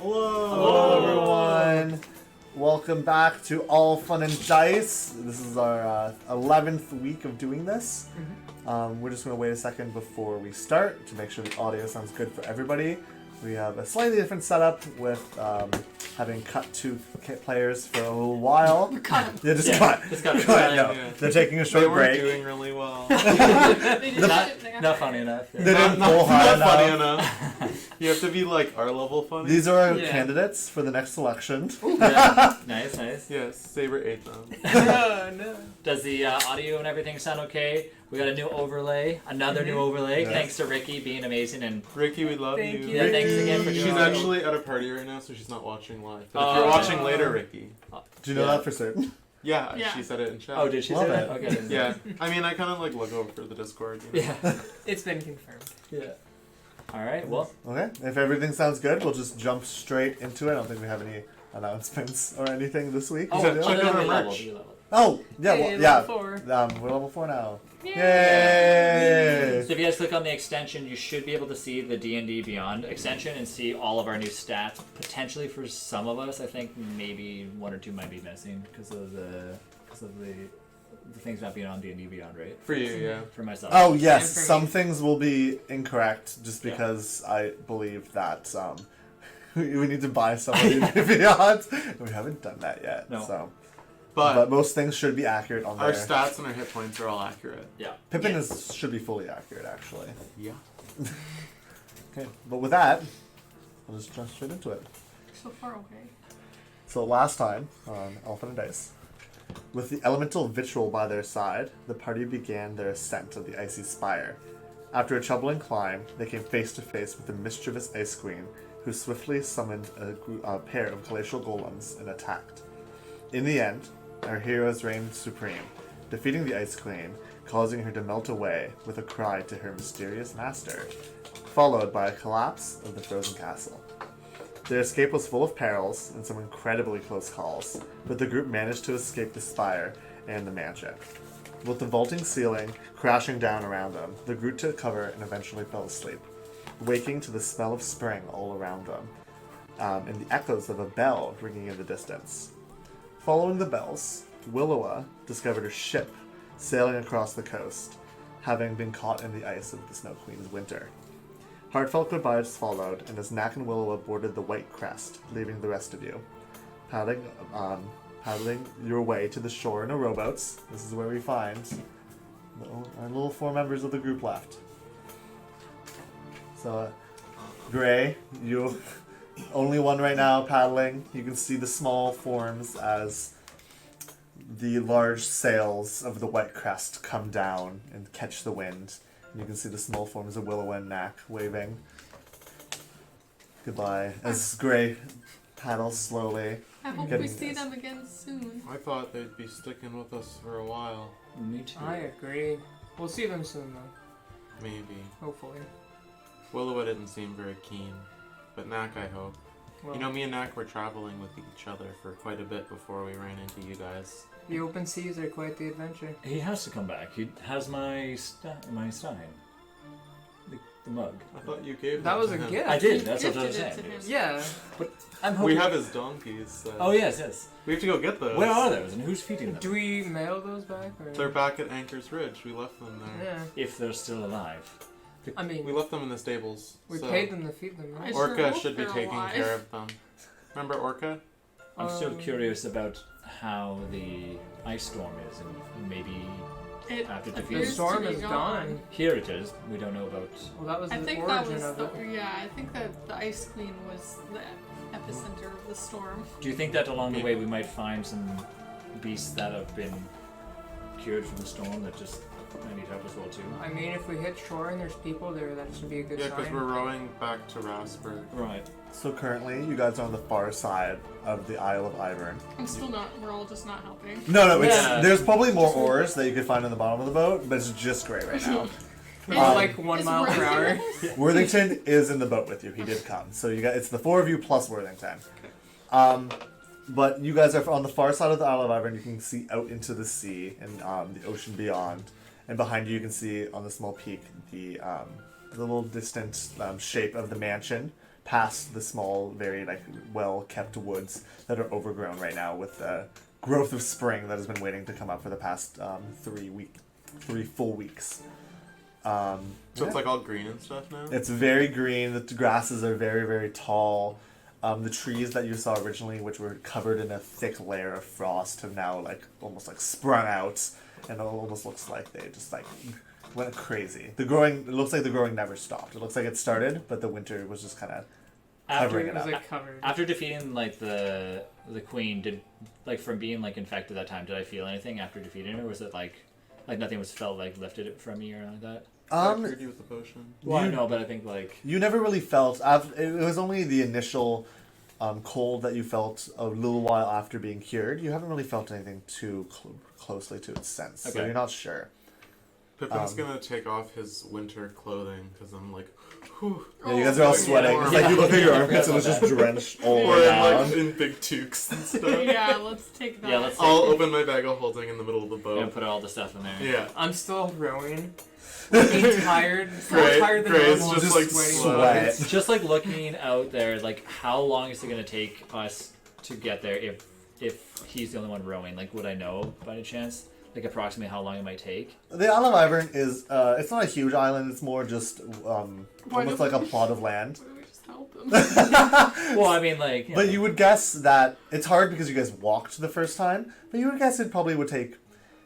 Hello, everyone. Welcome back to AllFunNDice. This is our 11th week of doing this. We're just going to wait a second before we start to make sure the audio sounds good for everybody. We have a slightly different setup with having cut two players for a little while. Cut. Yeah, just cut. Just cut. No, yeah. They're taking a short break. They weren't doing really well. Not funny enough. They didn't pull hard enough. Funny enough. You have to be like our level funny. These are our candidates for the next selection. Nice. Yes, Saber ate them. No. Does the audio and everything sound okay? We got a new overlay, another new overlay. Yes. Thanks to Ricky being amazing and Ricky, we love you. Yeah, thanks again for doing She's it. actually at a party right now, so she's not watching live. But if you're watching later, Ricky. Do you know that for certain? Yeah, Yeah. she said it in chat. Oh, did she Love say it. that? Okay. Yeah, I mean, I kind of like look over the Discord. You know? Yeah. It's been confirmed. Yeah. All right. Well. Okay, if everything sounds good, we'll just jump straight into it. I don't think we have any announcements or anything this week. Oh, check out our level, merch. level. Oh, yeah, Hey, well, yeah. level 4. We're level 4 now. Yay! So if you guys click on the extension, you should be able to see the D&D Beyond extension and see all of our new stats. Potentially for some of us, I think maybe one or two might be missing because of the things not being on D&D Beyond, right? For you, yeah. For myself. Oh, yes, And for some me. things will be incorrect just because I believe that we need to buy some of the Beyond. We haven't done that yet. No. So. But But most things should be accurate on our there. stats and our hit points are all accurate. Yeah. Pippin should be fully accurate, actually. Yeah. Okay, but with that, I'll just jump straight into it. So far away. So last time on AllFunNDice, with the elemental vitriol by their side, the party began their ascent of the icy spire. After a troubling climb, they came face to face with the mischievous Ice Queen, who swiftly summoned a pair of glacial golems and attacked. In the end, our heroes reigned supreme, defeating the Ice Queen, causing her to melt away with a cry to her mysterious master, followed by a collapse of the frozen castle. Their escape was full of perils and some incredibly close calls, but the group managed to escape the spire and the mansion. With the vaulting ceiling crashing down around them, the group took cover and eventually fell asleep, waking to the smell of spring all around them, and the echoes of a bell ringing in the distance. Following the bells, Willowa discovered a ship sailing across the coast, having been caught in the ice of the Snow Queen's winter. Heartfelt goodbyes followed, and as Knack and Willowa boarded the White Crest, leaving the rest of you, paddling your way to the shore in a rowboats. This is where we find our little 4 members of the group left. So, Gray, you only one right now paddling. You can see the small forms as the large sails of the White Crest come down and catch the wind. And you can see the small forms of Willow and Knack waving goodbye as Gray paddles slowly. I hope we see them again soon. I thought they'd be sticking with us for a while. Me too. I agree. We'll see them soon, though. Maybe. Hopefully. Willowa didn't seem very keen. But Knack, I hope. Well, You know, me and Knack were traveling with each other for quite a bit before we ran into you guys. the open seas are quite the adventure. He has to come back. He has my stein. The mug. I thought you gave That was to a him. gift. I did. That's what I was Gifted it saying. to him. Yeah. I'm hoping. We have his donkeys. So Oh yes. We have to go get those. Where are those, and who's feeding them? Do we mail those back? Or? They're back at Anchor's Ridge. We left them there. Yeah. If they're still alive. I mean, We left them in the stables. we so paid them to feed them, right? I sure Orca hope should be they're taking alive. care of them. Remember Orca? I'm still curious about how the ice storm is, and maybe It after The appears storm to be is gone. gone. here it is. We don't know about. Well, that was I the think that origin was of the it. I think that the Ice Queen was the epicenter of the storm. Do you think that along the way we might find some beasts that have been cured from the storm that just need help as well too? I mean, if we hit shore and there's people there, that should be a good Yeah, because sign. we're rowing back to Rasberg. Right. So currently, you guys are on the far side of the Isle of Ivern. I'm still not. We're all just not helping. No, it's, Yeah. there's probably more oars that you could find on the bottom of the boat, but it's just Gray right now. We're Um, like 1 mile per hour. Worthington is in the boat with you. He did come. So you got it's the 4 of you plus Worthington. But you guys are on the far side of the Isle of Ivern. You can see out into the sea and the ocean beyond. And behind you, you can see on the small peak the little distant shape of the mansion past the small, very like well-kept woods that are overgrown right now with the growth of spring that has been waiting to come up for the past 3 full weeks. So Yeah. it's like all green and stuff now? It's very green. The grasses are very, very tall. The trees that you saw originally, which were covered in a thick layer of frost, have now like almost like sprung out, and it almost looks like they just like went crazy. The growing, it looks like the growing never stopped. It looks like it started, but the winter was just kind of covering it It was up. like covered. After defeating like the queen, did like from being like infected that time, did I feel anything after defeating her? Or was it like nothing was felt like lifted from me or anything like that? I cured you with the potion. Well, I You- know, but I think like You never really felt. It was only the initial cold that you felt a little while after being cured. You haven't really felt anything too closely to its sense, so Okay. you're not sure. Pippin's gonna take off his winter clothing because I'm like, whew. Yeah, you guys are all sweating. yeah. It's like you look at your Yeah, I armpits and it's forgot just about drenched all the We're way in, down. like, in big toques and stuff. Yeah, let's take that. Yeah, let's- I'll open my bag of holding in the middle of the yeah, boat. put all the stuff in there. Yeah. I'm still rowing. Looking tired. More Great, tired than great. It's normal. just, like, sweating. sweat. Just like looking out there, like how long is it gonna take us to get there if he's the only one rowing? Like, would I know by any chance? Like approximately how long it might take? The Isle of Ivern is, it's not a huge island, it's more just Why almost don't like a we- plot of land. Why don't we just help him? Well, I mean, like, But you would guess that it's hard because you guys walked the first time, but you would guess it probably would take,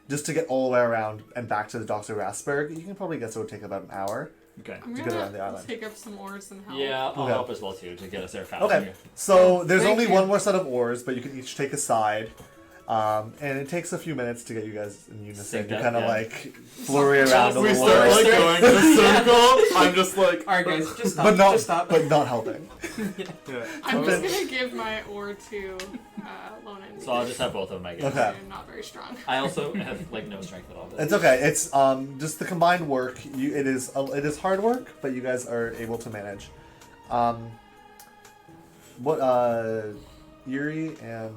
just to get all the way around and back to the Dr. Rasberg, you can probably guess it would take about an hour. okay. I'm to get around the gonna island. take up some oars and help. Yeah, I'll Okay. help as well too to get us there faster. Okay, so there's Thank only you. one more set of oars, but you can each take a side. And it takes a few minutes to get you guys in unison. Sync You up, kind of yeah. like flurry around a We little start bit, like going in a circle. I'm just like, Alright, guys, just stop. but not Just stop. but not helping. yeah. I'm Okay. just gonna give my oar to Lona. So I'll just have both of them, I guess. Okay. I'm not very strong. I also have like no strength at all. But It's okay. It's just the combined work. It is hard work, but you guys are able to manage. What Yuri and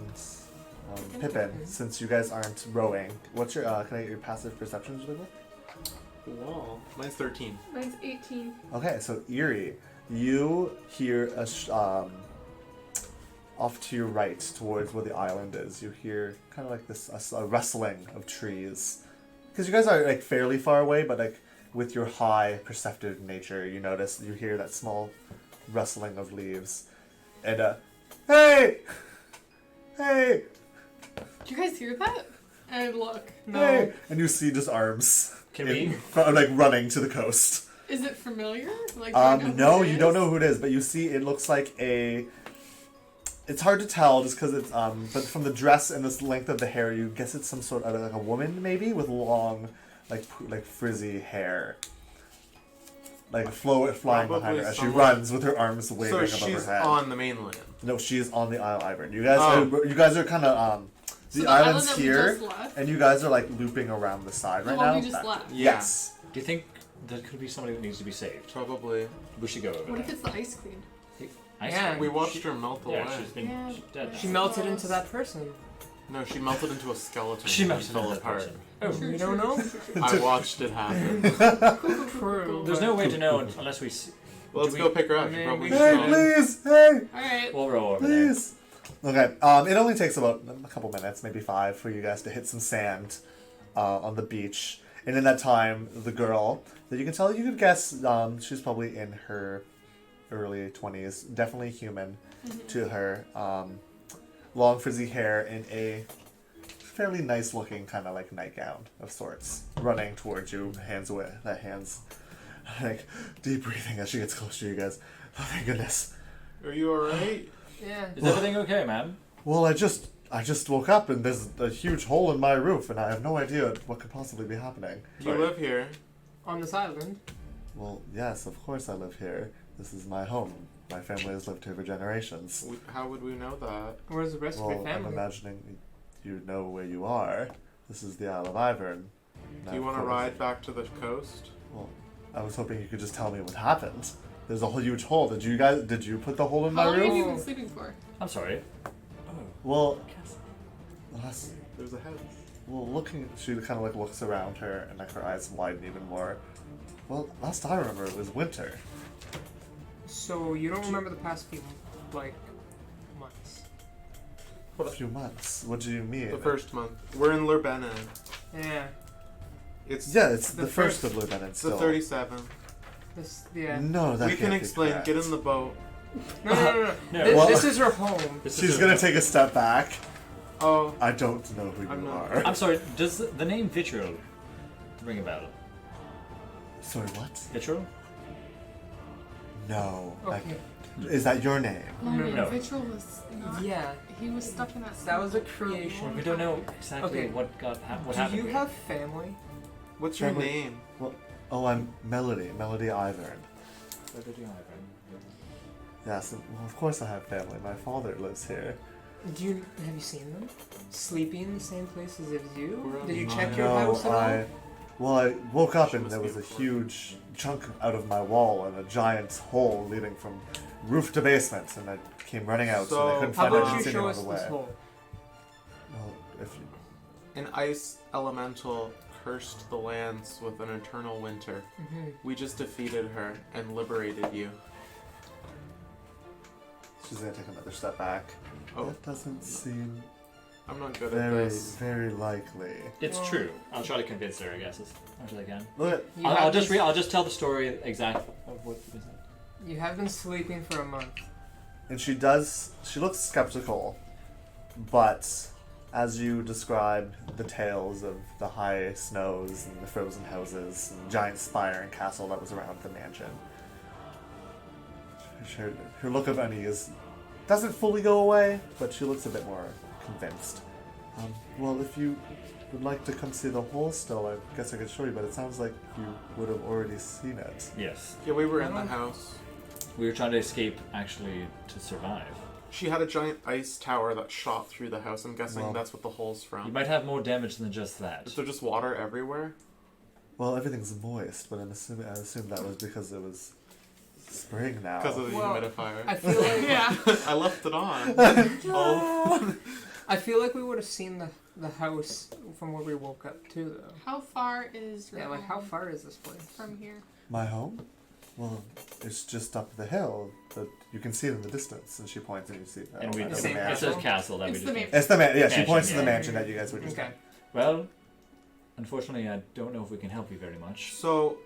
Pippin, since you guys aren't rowing, what's your can I get your passive perceptions really quick? Wow. Mine's 13. Mine's 18. Okay, so Erie, you hear off to your right, towards where the island is. You hear kind of like this a rustling of trees, because you guys are like fairly far away, but like with your high perceptive nature, you hear that small rustling of leaves, and hey, hey, Do you guys hear that? And I look. No. hey, and you see just arms, Can we- like running to the coast. Is it familiar? Like, do I know who No, it you don't is? know who it is, but you see it looks like a. It's hard to tell just because it's but from the dress and this length of the hair, you guess it's some sort of like a woman maybe with long, like frizzy hair, like flying behind Probably her as she someone- runs with her arms waving So above she's her head. on the mainland. No, she is on the Isle of Ivern. You guys, Oh. you guys are kind of So the island island's that we here, just left? and you guys are like looping around the side The right one now. we just Back- left. Yeah. Yes. do you think there could be somebody that needs to be saved? Probably. We should go over What if there. it's the Ice Queen? Ice Yeah. cream. We watched her melt away. Yeah, she's been Yeah. she's dead. now. She melted into that person. No, she melted into a skeleton. She and melted fell into that apart. person. Oh, True, you true, don't know? true, true, true. I watched it happen. True. There's no way to know unless we. Well, let's Do go we- pick her up. I She mean, probably we Hey, should- please! Hey! Alright. We'll row over there. Please. Okay. It only takes about a couple minutes, maybe 5, for you guys to hit some sand on the beach. And in that time, the girl that you can tell, you could guess, she's probably in her early 20s, definitely human to her. Long frizzy hair and a fairly nice looking kind of like nightgown of sorts, running towards you, hands away, like deep breathing as she gets close to you guys. Oh, thank goodness. Are you alright? Yeah. Is everything okay, ma'am? Well, I just woke up and there's a huge hole in my roof and I have no idea what could possibly be happening. You Sorry. live here. On this island. Well, yes, of course I live here. This is my home. My family has lived here for generations. How would we know that? Where's the rest of Well, your I'm family? imagining you know where you are. This is the Isle of Ivern. Do you want to ride back to the coast? Well, I was hoping you could just tell me what happened. There's a whole huge hole. Did you put the hole in How my long have roof? you been sleeping for? I'm sorry. Well, last, There's a hedge. well, she kind of like looks around her and like her eyes widen even more. Well, last I remember it was winter. So you don't remember the past few, like, months? A few months. What do you mean? The first month. We're in Lurbenen. Yeah. It's Yeah, it's The the first first- of Lieutenant it's the still. 37th. Yeah. No, that We can can't be explain. correct. Get in the boat. No. No. Well- This is her home. This She's is gonna take a step back. Oh, I don't know who I'm you not- are. I'm sorry. Does the name Vitriol ring a bell? Sorry, what? Vitriol? No. Okay. Is that your name? No. Vitriol was not. Yeah. He was stuck in that. That was a for long creation. We don't know time. exactly Okay. what what Do happened. you here. have family? what's your Family- name? Oh, I'm Melody. Melody Ivern. Where did you have him? Yes, well, of course I have family. My father lives here. Have you seen them? Sleeping in the same place as you? We're on Did you the check island. your house at all? Well, I woke up She and must there be was a important. huge chunk out of my wall and a giant hole leading from roof to basement, and I came running out, so, So, they couldn't How find about you anything show on us the this way. hole? Well, if you, An ice elemental cursed the lands with an eternal winter. Mm-hmm. We just defeated her and liberated you. she's gonna take another step back. Oh, That doesn't seem I'm not good at very, this. very likely. It's Well- true. I'll try to convince her. I guess as much as I can. Look at You I'll have just been- I'll just tell the story exact of what you said. You have been sleeping for a month. And she looks skeptical, but as you describe the tales of the high snows and the frozen houses and the giant spire and castle that was around the mansion, her look of unease doesn't fully go away, but she looks a bit more convinced. Well, if you would like to come see the hole still, I guess I could show you, but it sounds like you would have already seen it. Yes. Yeah, we were in the Oh. house. We were trying to escape actually to survive. She had a giant ice tower that shot through the house. I'm guessing Well- that's what the hole's You from. might have more damage than just that. Is there just water everywhere? Well, everything's moist, but I assume that was because it was spring now. Because of the Well, humidifier. I feel like Yeah. I left it on. Oh. I feel like we would have seen the house from where we woke up too, though. How far is your Yeah, like how home far is this place? from here? My home? Well, it's just up the hill, but you can see it in the distance. And she points and you see that. And we The that's same the it's mansion. a castle that It's we the just main- It's the man. Yeah, she Mansion, points to the yeah. mansion that you guys were just. Okay. Well, unfortunately, I don't know if we can help you very much. So,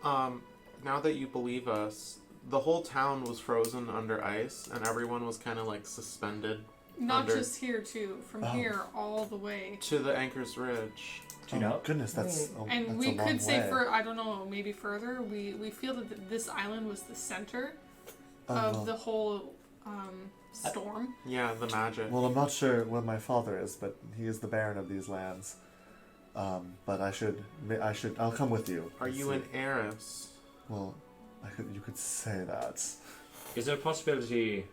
now that you believe us, the whole town was frozen under ice, and everyone was kind of like suspended Not Under- just here too. From Oh. here all the way. to the Anchor's Ridge. Do you know? Goodness, that's And that's we a long could say way. for I don't know, maybe further. We feel that this island was the center of well, the whole storm. Yeah, the magic. well, I'm not sure what my father is, but he is the baron of these lands. But I'll come with you. Are and you see. an heiress? Well, you could say that. Is there a possibility?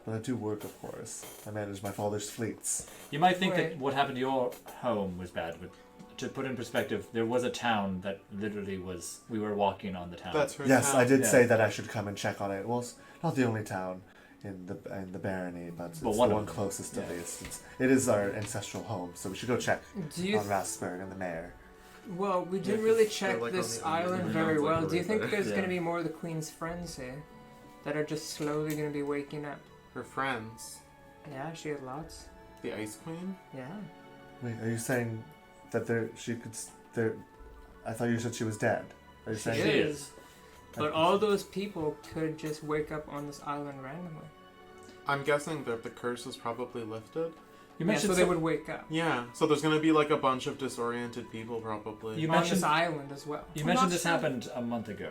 But I do work, of course. I manage my father's fleets. You might think Right. that what happened to your home was bad, but to put in perspective, there was a town that literally was. We were walking on the town. That's her Yes, town. I did Yeah. say that I should come and check on it. Well, it's not the only town in the barony, but it's But the one of one them. closest to Yeah. this. It is our ancestral home, so we should go check Do you? on Rasberg and the mayor. Well, we didn't Yeah, really they're, check like, this on the island underground. very Sounds like well. Do you right think there. there's Yeah. gonna be more of the Queen's friends here that are just slowly gonna be waking up? Her friends. Yeah, she had lots. The Ice Queen? Yeah. Wait, are you saying that she could? I thought you said she was dead. Are you She saying? She is. is. But all those people could just wake up on this island randomly. I'm guessing that the curse is probably lifted. You Yeah, mentioned so they would wake up. Yeah, so there's gonna be like a bunch of disoriented people probably. You on mentioned this island as well. you I'm mentioned not this sure. happened a month ago.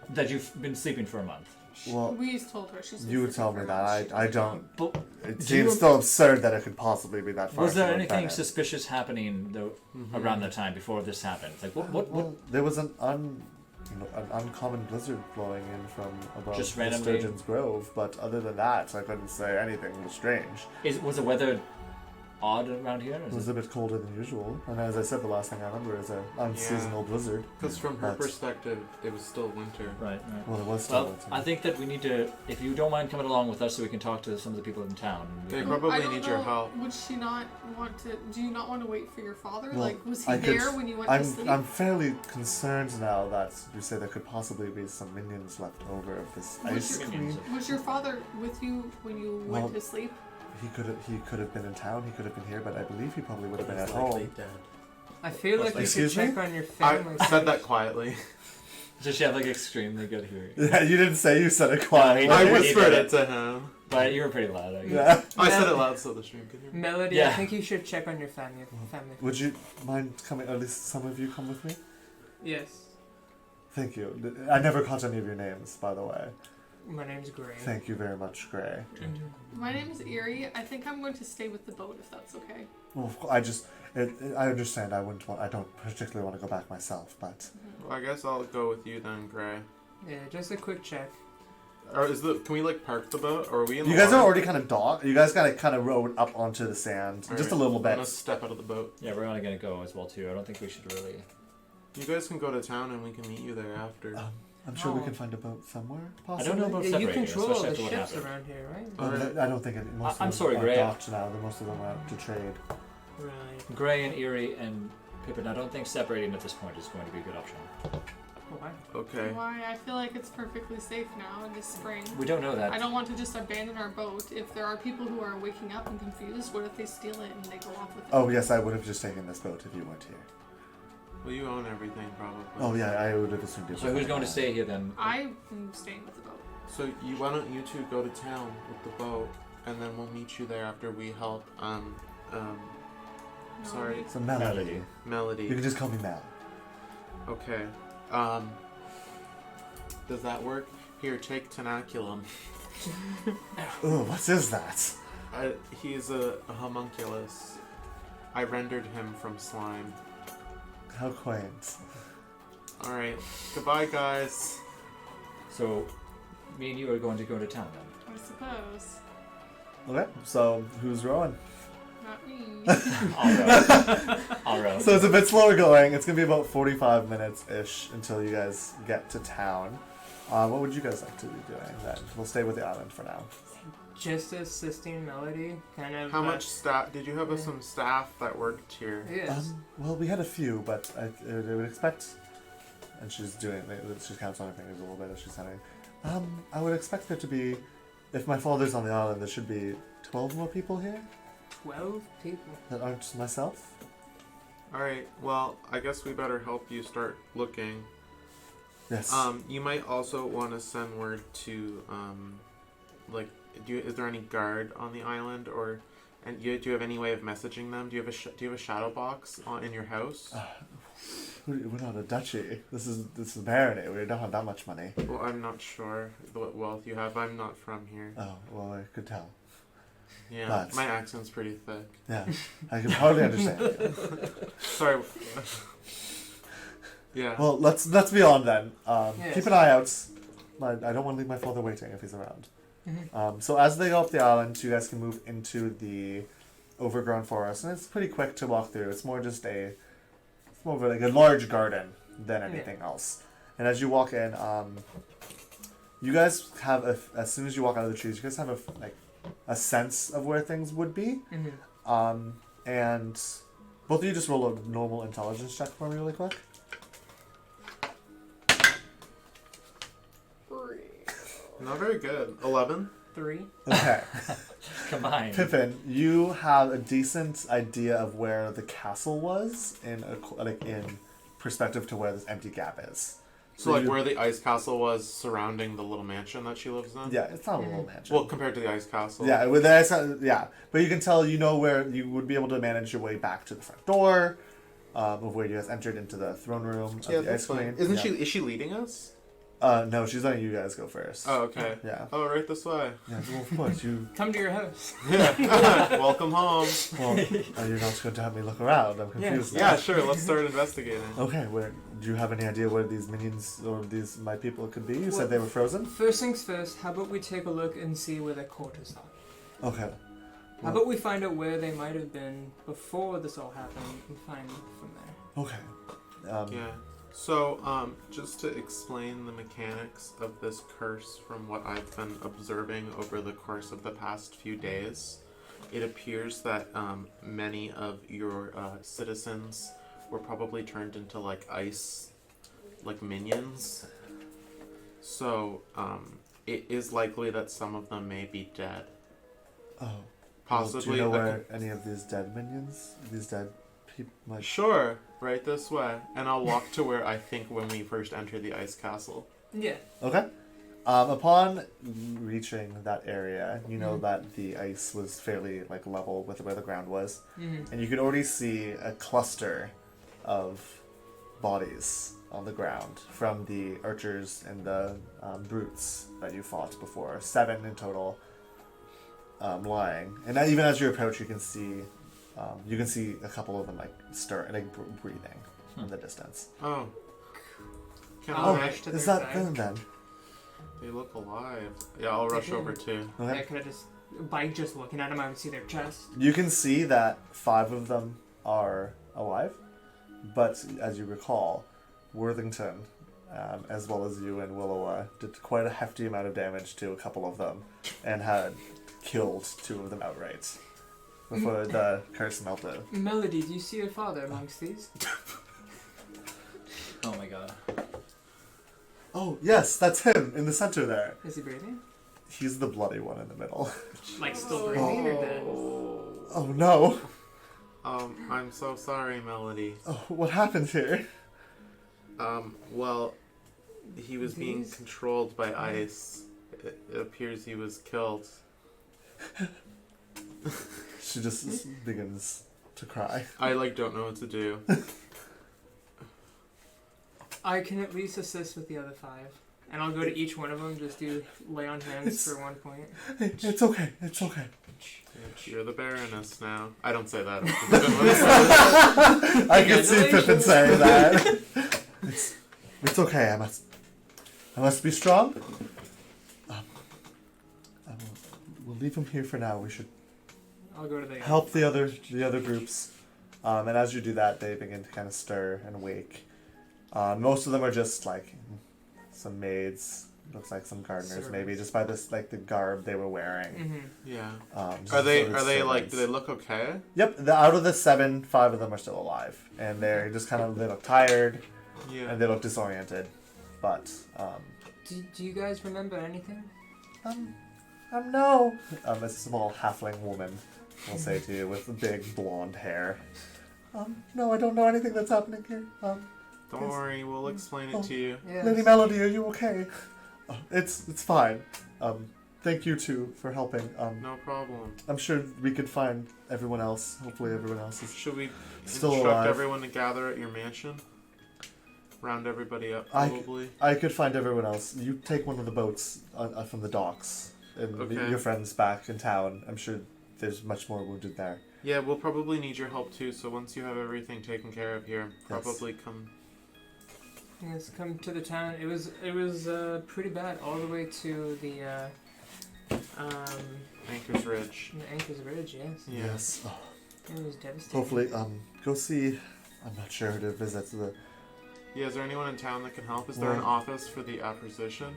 That you've been sleeping for a month. Well, We told her she's. you would tell me that. I don't. But It Do seems you- still absurd that it could possibly be that far. was there from anything Bennett. suspicious happening though Mhm. around the time before this happened? Like what? Well, there was an uncommon blizzard blowing in from above Just the randomly? Sturgeon's Grove, but other than that, I couldn't say anything was strange. Was the weather odd around here? It was a bit colder than usual, and as I said, the last thing I remember is an unseasonal blizzard. Because from her But- perspective, it was still winter. Right. Well, it was still Well, winter. I think that we need to, if you don't mind coming along with us so we can talk to some of the people in town. They Well, probably I don't need your know, help. Would she not want to? Do you not want to wait for your father? Well, like, was he I could- there when you went to sleep? I'm fairly concerned now that you say there could possibly be some minions left over of this Would ice you- queen. Was your father with you when you Well, went to sleep? He could have been in town. He could have been here, but I believe he probably would have been He's at likely home. dead. I feel like you should Excuse me? check on your family. I said that quietly. Does she have like extremely good hearing? Yeah, you didn't say. You said it quietly. I Yeah, whispered he it to him. But you were pretty loud, I guess. Yeah. I said it loud so the stream could hear me. Melody, Yeah. I think you should check on your family. Would you mind coming? At least some of you come with me. Yes. Thank you. I never caught any of your names, by the way. My name's Gray. Thank you very much, Gray. My name is Erie. I think I'm going to stay with the boat if that's okay. Well, I understand. I don't particularly want to go back myself, but Well, I guess I'll go with you then, Gray. Yeah, just a quick check. Or can we like park the boat, or are we in? you the guys are water? already kind of docked. You guys got to kind of rowed up onto the sand, just a Alright, little I'm gonna bit. step out of the boat. Yeah, we're only gonna go as well too. I don't think we should really. You guys can go to town and we can meet you there after. I'm sure we Oh. can find a boat somewhere. I Possibly. don't know about Yeah, you separating, control all especially the after what ships happened. around here, right? Alright. I don't think most I'm of them sorry, are Gray. docked now. Most of them are out to trade. Right. Gray and Erie and Pippin, I don't think separating at this point is going to be a good option. Why? Okay. Why? I feel like it's perfectly safe now in this spring. We don't know that. I don't want to just abandon our boat. If there are people who are waking up and confused, what if they steal it and they go off with it? Oh yes, I would have just taken this boat if you weren't here. Well, you own everything probably. Oh yeah, I would have assumed you. So who's going to stay here then? I am staying with the boat. So why don't you two go to town with the boat, and then we'll meet you there after we help. Sorry, So Melody. Melody. You can just call me Mel. Okay. Does that work? Here, take Tenaculum. Ooh, what is that? He's a homunculus. I rendered him from slime. How quaint. Alright. Goodbye, guys. So, me and you are going to go to town then. I suppose. Okay, so who's rowing? Not me. I'll row. I'll row. So it's a bit slower going. It's gonna be about 45 minutes ish until you guys get to town. What would you guys like to be doing then? We'll stay with the island for now. Just assisting Melody, kind of. How much staff? Did you have some staff that worked here? Yes. Well, we had a few, but I would expect. And she's doing. She counts on her fingers a little bit as she's saying. I would expect there to be. If my father's on the island, there should be 12 more people here 12 people. that aren't myself. Alright, well, I guess we better help you start looking. Yes. You might also want to send word to, like, is there any guard on the island, or, and do you have any way of messaging them? Do you have a shadow box in your house? We're not a duchy. This is barony. We don't have that much money. Well, I'm not sure what wealth you have. I'm not from here. Oh, well, I could tell. Yeah, But- my accent's pretty thick. Yeah, I can hardly understand you. Sorry. Yeah. Well, let's be on then. Yes. Keep an eye out. I don't want to leave my father waiting if he's around. So as they go up the island, you guys can move into the overgrown forest, and it's pretty quick to walk through. It's more just it's more of like a large garden than anything else. And as you walk in, you guys have as soon as you walk out of the trees, you guys have a sense of where things would be. And both of you just roll a normal intelligence check for me really quick. Not very good. 11? 3. Okay. Combined. Pippin, you have a decent idea of where the castle was in perspective to where this empty gap is. So, like, you- where the ice castle was surrounding the little mansion that she lives in? Yeah, it's not a little mansion. Well, compared to the ice castle. yeah, with the yeah, but you can tell where you would be able to manage your way back to the front door, of where you guys entered into the throne room of Yeah, the that's ice fine. queen. Yeah. Is she leading us? No, she's letting you guys go first. Oh, okay. Yeah. Oh, right this way. Yeah, well, of course you. Come to your house. Welcome home. Well, you're not going to have me look around. I'm confused. now. Yeah, sure. Let's start investigating. Okay, do you have any idea where these minions or my people could be? You said they were frozen? First things first, how about we take a look and see where their quarters are? Okay. How about we find out where they might have been before this all happened and find from there? Okay. Yeah. So, just to explain the mechanics of this curse from what I've been observing over the course of the past few days, it appears that many of your citizens were probably turned into like ice, like minions. So, it is likely that some of them may be dead. Oh. Possibly. Do you know where any of these dead minions, these dead people might... Sure, right this way. And I'll walk to where I think when we first enter the ice castle. Yeah. Okay. Upon reaching that area, you know that the ice was fairly like level with where the ground was, and you could already see a cluster of bodies on the ground from the archers and the brutes that you fought before. 7 in total, lying. And even as you approach, you can see a couple of them like breathing in the distance. Oh. Can I'll I? rush to their Is that side. them then? They look alive. Yeah, I'll rush over too. Yeah, Okay. could I just, by just looking at them, I would see their chest. You can see that 5 of them are alive, but as you recall, Worthington, as well as you and Willowa, did quite a hefty amount of damage to a couple of them, and had killed 2 of them outright before the curse melted. Melody, do you see your father amongst these? Oh my god. Oh, yes, that's him in the center there. Is he breathing? He's the bloody one in the middle. Like still breathing or dead? Oh no. I'm so sorry, Melody. Oh, what happened here? Well, he was being Disease? controlled by ice. It appears he was killed. She just begins to cry. I don't know what to do. I can at least assist with the other 5. And I'll go to each one of them, just do lay on hands It's- for 1 point. Hey, it's okay, it's okay. You're the Baroness now. I don't say that. I can see Pippin saying that. It's okay. I must be strong. We'll leave him here for now. We should I'll go to the help the other groups. And as you do that, they begin to kind of stir and wake. Most of them are just like some maids. Looks like some gardeners, maybe, just by this like the garb they were wearing. Yeah. Just Are they sort of like? servants. Do they look okay? Yep. Out of the 7, 5 of them are still alive, and they're just kind of they look tired Yeah. and they look disoriented. But Do you guys remember anything? no. A small halfling woman will say to you with big blonde hair. No, I don't know anything that's happening here. Don't worry, we'll explain it to you. Yes. Lady Melody, are you okay? It's fine. Thank you two for helping. No problem. I'm sure we could find everyone else. Hopefully everyone else is Should we still instruct alive. everyone to gather at your mansion? Round everybody up, I- probably. I could find everyone else. You take one of the boats from the docks and meet Okay. your friends back in town. I'm sure there's much more wounded there. Yeah, we'll probably need your help too. So once you have everything taken care of here, probably come. Yes, come to the town. It was pretty bad all the way to the Anchor's Ridge. Anchor's Ridge. Yes. Yeah. Yes. Oh, It was devastating. hopefully, go see. I'm not sure who to visit the. Yeah, is there anyone in town that can help? Is there an Well- office for the acquisition?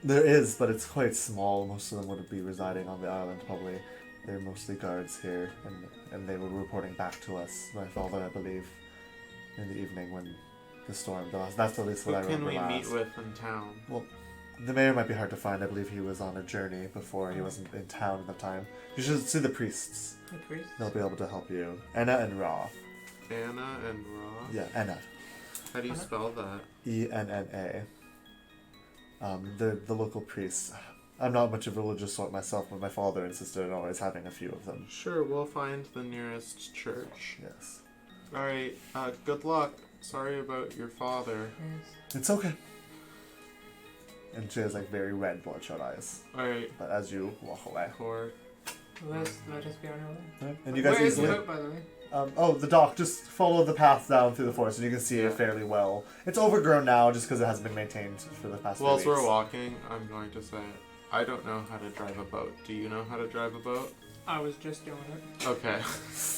There is, but it's quite small. Most of them would be residing on the island, probably. They're mostly guards here, and they were reporting back to us, my father, I believe, in the evening when the storm. That's at least what Who I can remember we last. meet with in town? The mayor might be hard to find. I believe he was on a journey before. He wasn't in town at the time. You should see the priests. The priest? They'll be able to help you. Anna and Ra. Anna and Ra? Yeah, Anna. How do you spell that? ENNA. The local priests. I'm not much of a religious sort myself, but my father insisted on always having a few of them. Sure, we'll find the nearest church. Yes. Alright, good luck. Sorry about your father. Yes. It's okay. And she has like very red bloodshot eyes. Alright, But as you walk away. Court. Let us be on our way. And you guys Where is the easily... boat, by the way? The dock. Just follow the path down through the forest, and you can see Yeah. it fairly well. It's overgrown now, just because it hasn't been maintained for the past Whilst few weeks. we're walking, I'm going to say, I don't know how to drive a boat. Do you know how to drive a boat? I was just doing it. Okay.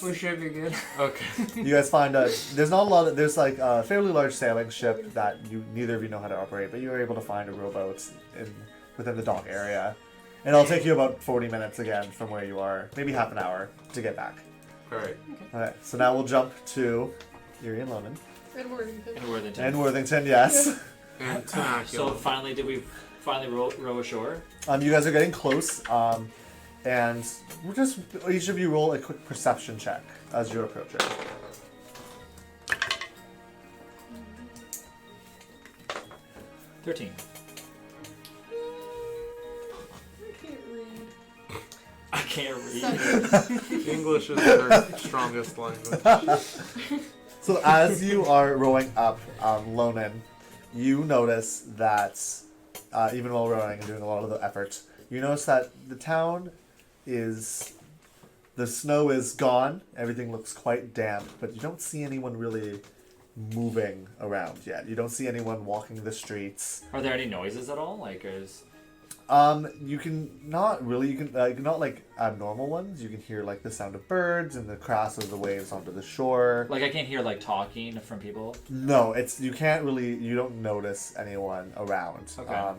We should be good. Okay. You guys find there's not a lot of, there's like a fairly large sailing ship that neither of you know how to operate, but you were able to find a rowboat within the dock area. And it'll take you about 40 minutes again from where you are, maybe half an hour to get back. Alright. Alright, so now we'll jump to Erie and Lonan. And Worthington. And Worthington. And Worthington, yes. And So Temecula. did we finally row ashore? You guys are getting close, and we'll just each of you roll a quick perception check as you approach it. I 13. can't read. I can't read. 7. English is their strongest language. So as you are rowing up Lonan, you notice that even while rowing and doing a lot of the effort, you notice that the town the snow is gone, everything looks quite damp, but you don't see anyone really moving around yet. You don't see anyone walking the streets. Are there any noises at all? Like, is You can not really. You can not like abnormal ones. You can hear like the sound of birds and the crash of the waves onto the shore. like I can't hear like talking from people? No, you can't really. You don't notice anyone around. Okay.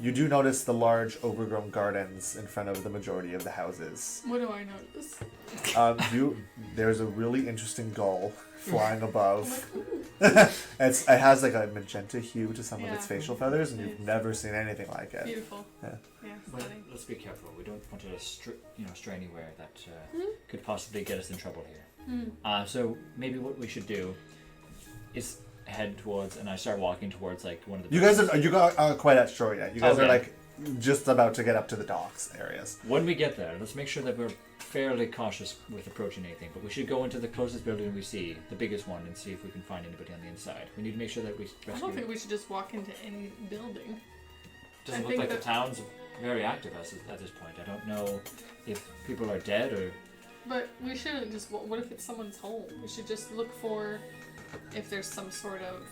You do notice the large overgrown gardens in front of the majority of the houses. What do I notice? There's a really interesting gull flying above. I'm like, ooh, It has like a magenta hue to some of its Yeah. facial feathers, and you've Yes. never seen anything like it. beautiful. Yeah. Yeah, But stunning. let's be careful. We don't want to stray anywhere that Hmm? could possibly get us in trouble here. Hmm. So maybe what we should do is head towards, and I start walking towards like one of the. You guys are quite at shore yet. You guys are Okay. like just about to get up to the docks areas. When we get there, let's make sure that we're fairly cautious with approaching anything. But we should go into the closest building we see, the biggest one, and see if we can find anybody on the inside. We need to make sure that we I rescue. don't think we should just walk into any building. Doesn't I look think like the that- town's very active at this point. I don't know if people are dead or. But we shouldn't just. What if it's someone's home? We should just look for if there's some sort of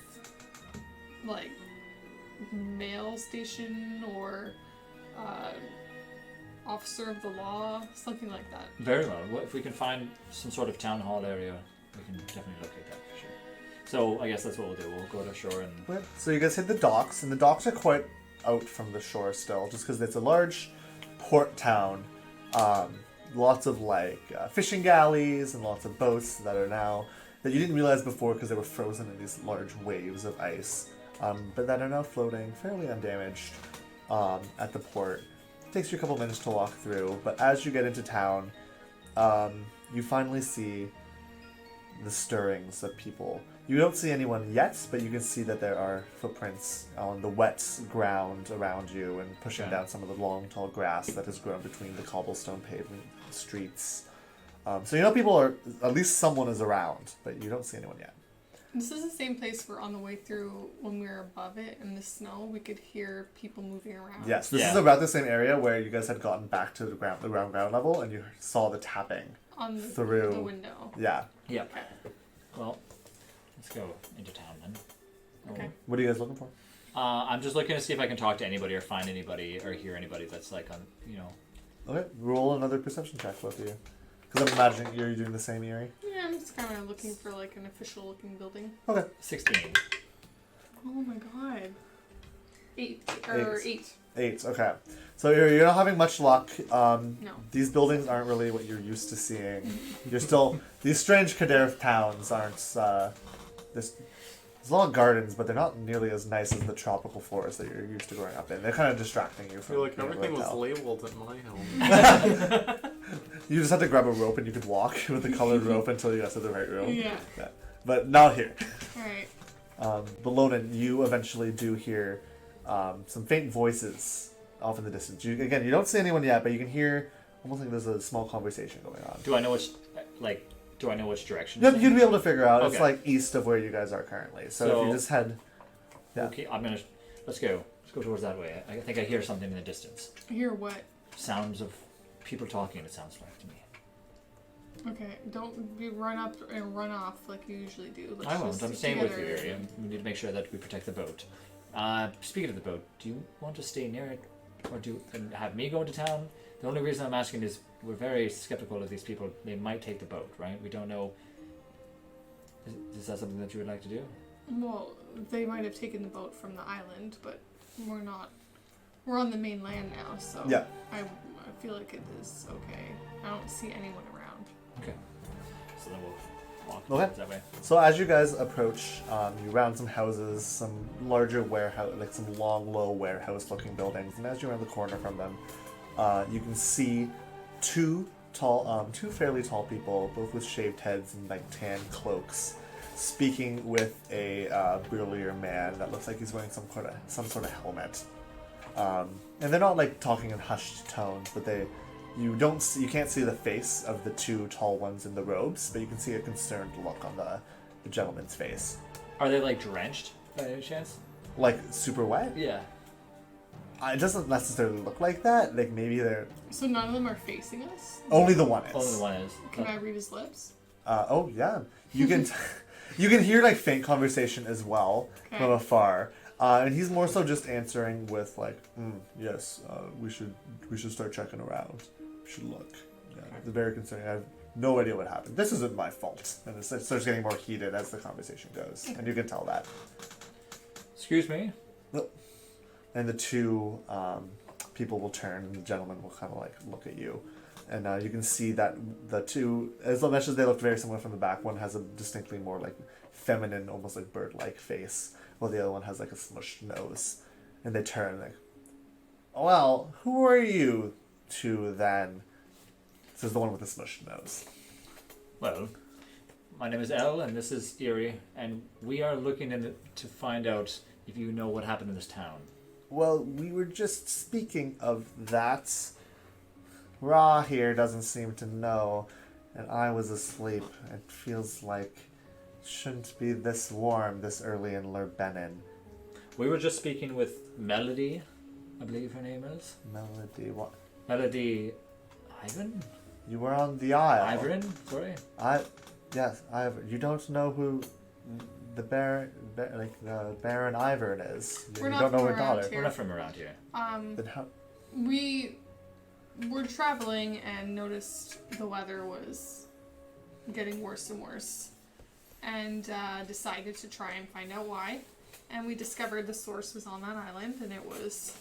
like mail station or officer of the law, something like that. Very well. Well, if we can find some sort of town hall area, we can definitely locate that for sure. So I guess that's what we'll do. We'll go to shore and. Okay. So you guys hit the docks, and the docks are quite out from the shore still, just because it's a large port town. Lots of like fishing galleys and lots of boats that are now that you didn't realize before because they were frozen in these large waves of ice, but that are now floating fairly undamaged at the port. It takes you a couple minutes to walk through, but as you get into town, you finally see the stirrings of people. You don't see anyone yet, but you can see that there are footprints on the wet ground around you and pushing Okay. down some of the long, tall grass that has grown between the cobblestone pavement streets. So you know people are, at least someone is around, but you don't see anyone yet. This is the same place where on the way through, when we were above it in the snow, we could hear people moving around. Yes, this is Yeah. about the same area where you guys had gotten back to the ground level, and you saw the tapping On the through. window. Yeah. Yep. Okay. Well, let's go into town then. Okay. What are you guys looking for? I'm just looking to see if I can talk to anybody or find anybody or hear anybody that's like on, Okay, roll another perception check, both of you. Because I'm imagining you're doing the same, Yuri. Yeah, I'm just kind of looking for like an official looking building. Okay. 16. Oh my god. 8 or 8. 8, okay. So you're not having much luck. No. These buildings aren't really what you're used to seeing. You're still... These strange Kaderth towns aren't... There's a lot of gardens, but they're not nearly as nice as the tropical forests that you're used to growing up in. They're kind of distracting you I from... feel like being able to everything was tell. labeled at my home. You just had to grab a rope and you could walk with the colored rope until you got to the right room. Yeah. But not here. Alright. But Lonan, you eventually do hear some faint voices off in the distance. You don't see anyone yet, but you can hear almost like there's a small conversation going on. Do I know which direction? Yep, it's you'd in? be able to figure out. It's Okay. like east of where you guys are currently. So if you just head... Yeah. Okay, let's go. Let's go towards that way. I think I hear something in the distance. Hear what? Sounds of people talking, it sounds like to me. Okay, don't be run up and run off like you usually do. Let's I won't. just I'm stick staying with you, together. Area. We need to make sure that we protect the boat. Speaking of the boat, do you want to stay near it and have me go into town. The only reason I'm asking is we're very skeptical of these people. They might take the boat, right? We don't know. Is that something that you would like to do? Well, they might have taken the boat from the island, but we're not. We're on the mainland now, so Yeah. I feel like it is okay. I don't see anyone around. Okay. So then we'll walk Okay. that way. So as you guys approach, you round some houses, some larger warehouse, like some long, low warehouse-looking buildings, and as you round the corner from them, you can see two fairly tall people, both with shaved heads and like tan cloaks, speaking with a burlier man that looks like he's wearing some sort of helmet. And they're not like talking in hushed tones, but you can't see the face of the two tall ones in the robes, but you can see a concerned look on the gentleman's face. Are they like drenched by any chance? Like super wet? Yeah. It doesn't necessarily look like that. Like maybe they're So none of them are facing us? only the one is. Only the one is. Can I read his lips? Oh yeah, you can you can hear like faint conversation as well from Okay. afar, and he's more so just answering with like, yes, we should start checking around. We should look. Yeah, it's very concerning. I have no idea what happened. This isn't my fault, and it starts getting more heated as the conversation goes, and you can tell that. Excuse me. And the two people will turn, and the gentleman will kind of like look at you. And you can see that the two, as much as they look very similar from the back, one has a distinctly more like feminine, almost like bird-like face, while the other one has like a smushed nose. And they turn like, well, who are you two then? Says the one with the smushed nose. Well, my name is Elle, and this is Erie, and we are looking to find out if you know what happened in this town. Well, we were just speaking of that. Ra here doesn't seem to know, and I was asleep. It feels like it shouldn't be this warm this early in Lurbenin. We were just speaking with Melody, I believe her name is. Melody, what? Melody Ivan? You were on the Isle. Ivan? Sorry. Yes, Ivan. You don't know who the Baron Ivern is. We're you not don't know from her around daughter. here. We're not from around here. Then how? We were traveling and noticed the weather was getting worse and worse, and decided to try and find out why. And we discovered the source was on that island, and it was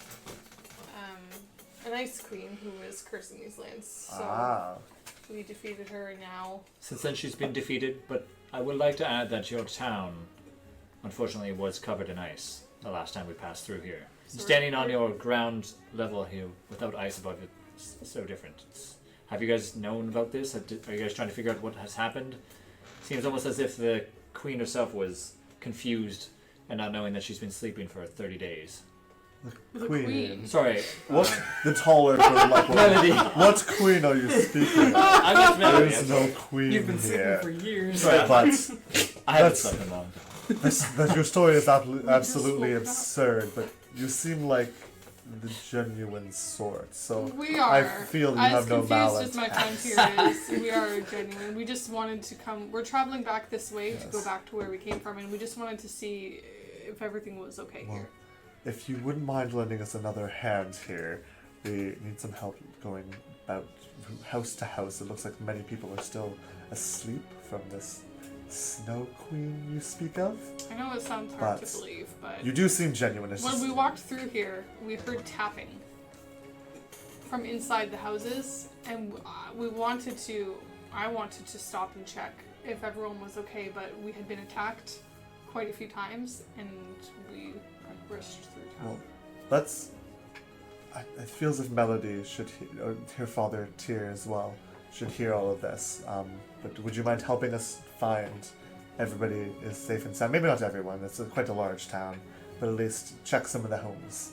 an ice queen who was cursing these lands. So we defeated her, and now Since then she's been defeated, but I would like to add that your town, unfortunately, was covered in ice the last time we passed through here. So Standing on your ground level here without ice above it, it's so different. Have you guys known about this? Are you guys trying to figure out what has happened? Seems almost as if the queen herself was confused and not knowing that she's been sleeping for 30 days. the Queen. queen. Sorry. What? The taller one, like, Melody. what queen are you speaking of? I meant There Melody. is no queen You've been sleeping here. for years. Sorry. But I haven't That's- slept long. your story is absolutely woke up. absurd, but you seem like the genuine sort. So We are. I feel you as have no confused as my malice. time period is, we are genuine. We just wanted to come. We're traveling back this way to go Yes. back to where we came from, and we just wanted to see if everything was okay Well, here. if you wouldn't mind lending us another hand here, we need some help going about house to house. It looks like many people are still asleep from this snow queen you speak of. I know it sounds hard but to believe, but You do seem genuine. It's when just, we walked through here, we heard tapping from inside the houses, and I wanted to stop and check if everyone was okay, but we had been attacked quite a few times, and we rushed through town. Well, it feels as if Melody should hear, or her father Tyr as well, should hear all of this. But would you mind helping us find everybody is safe and sound? Maybe not everyone. It's quite a large town, but at least check some of the homes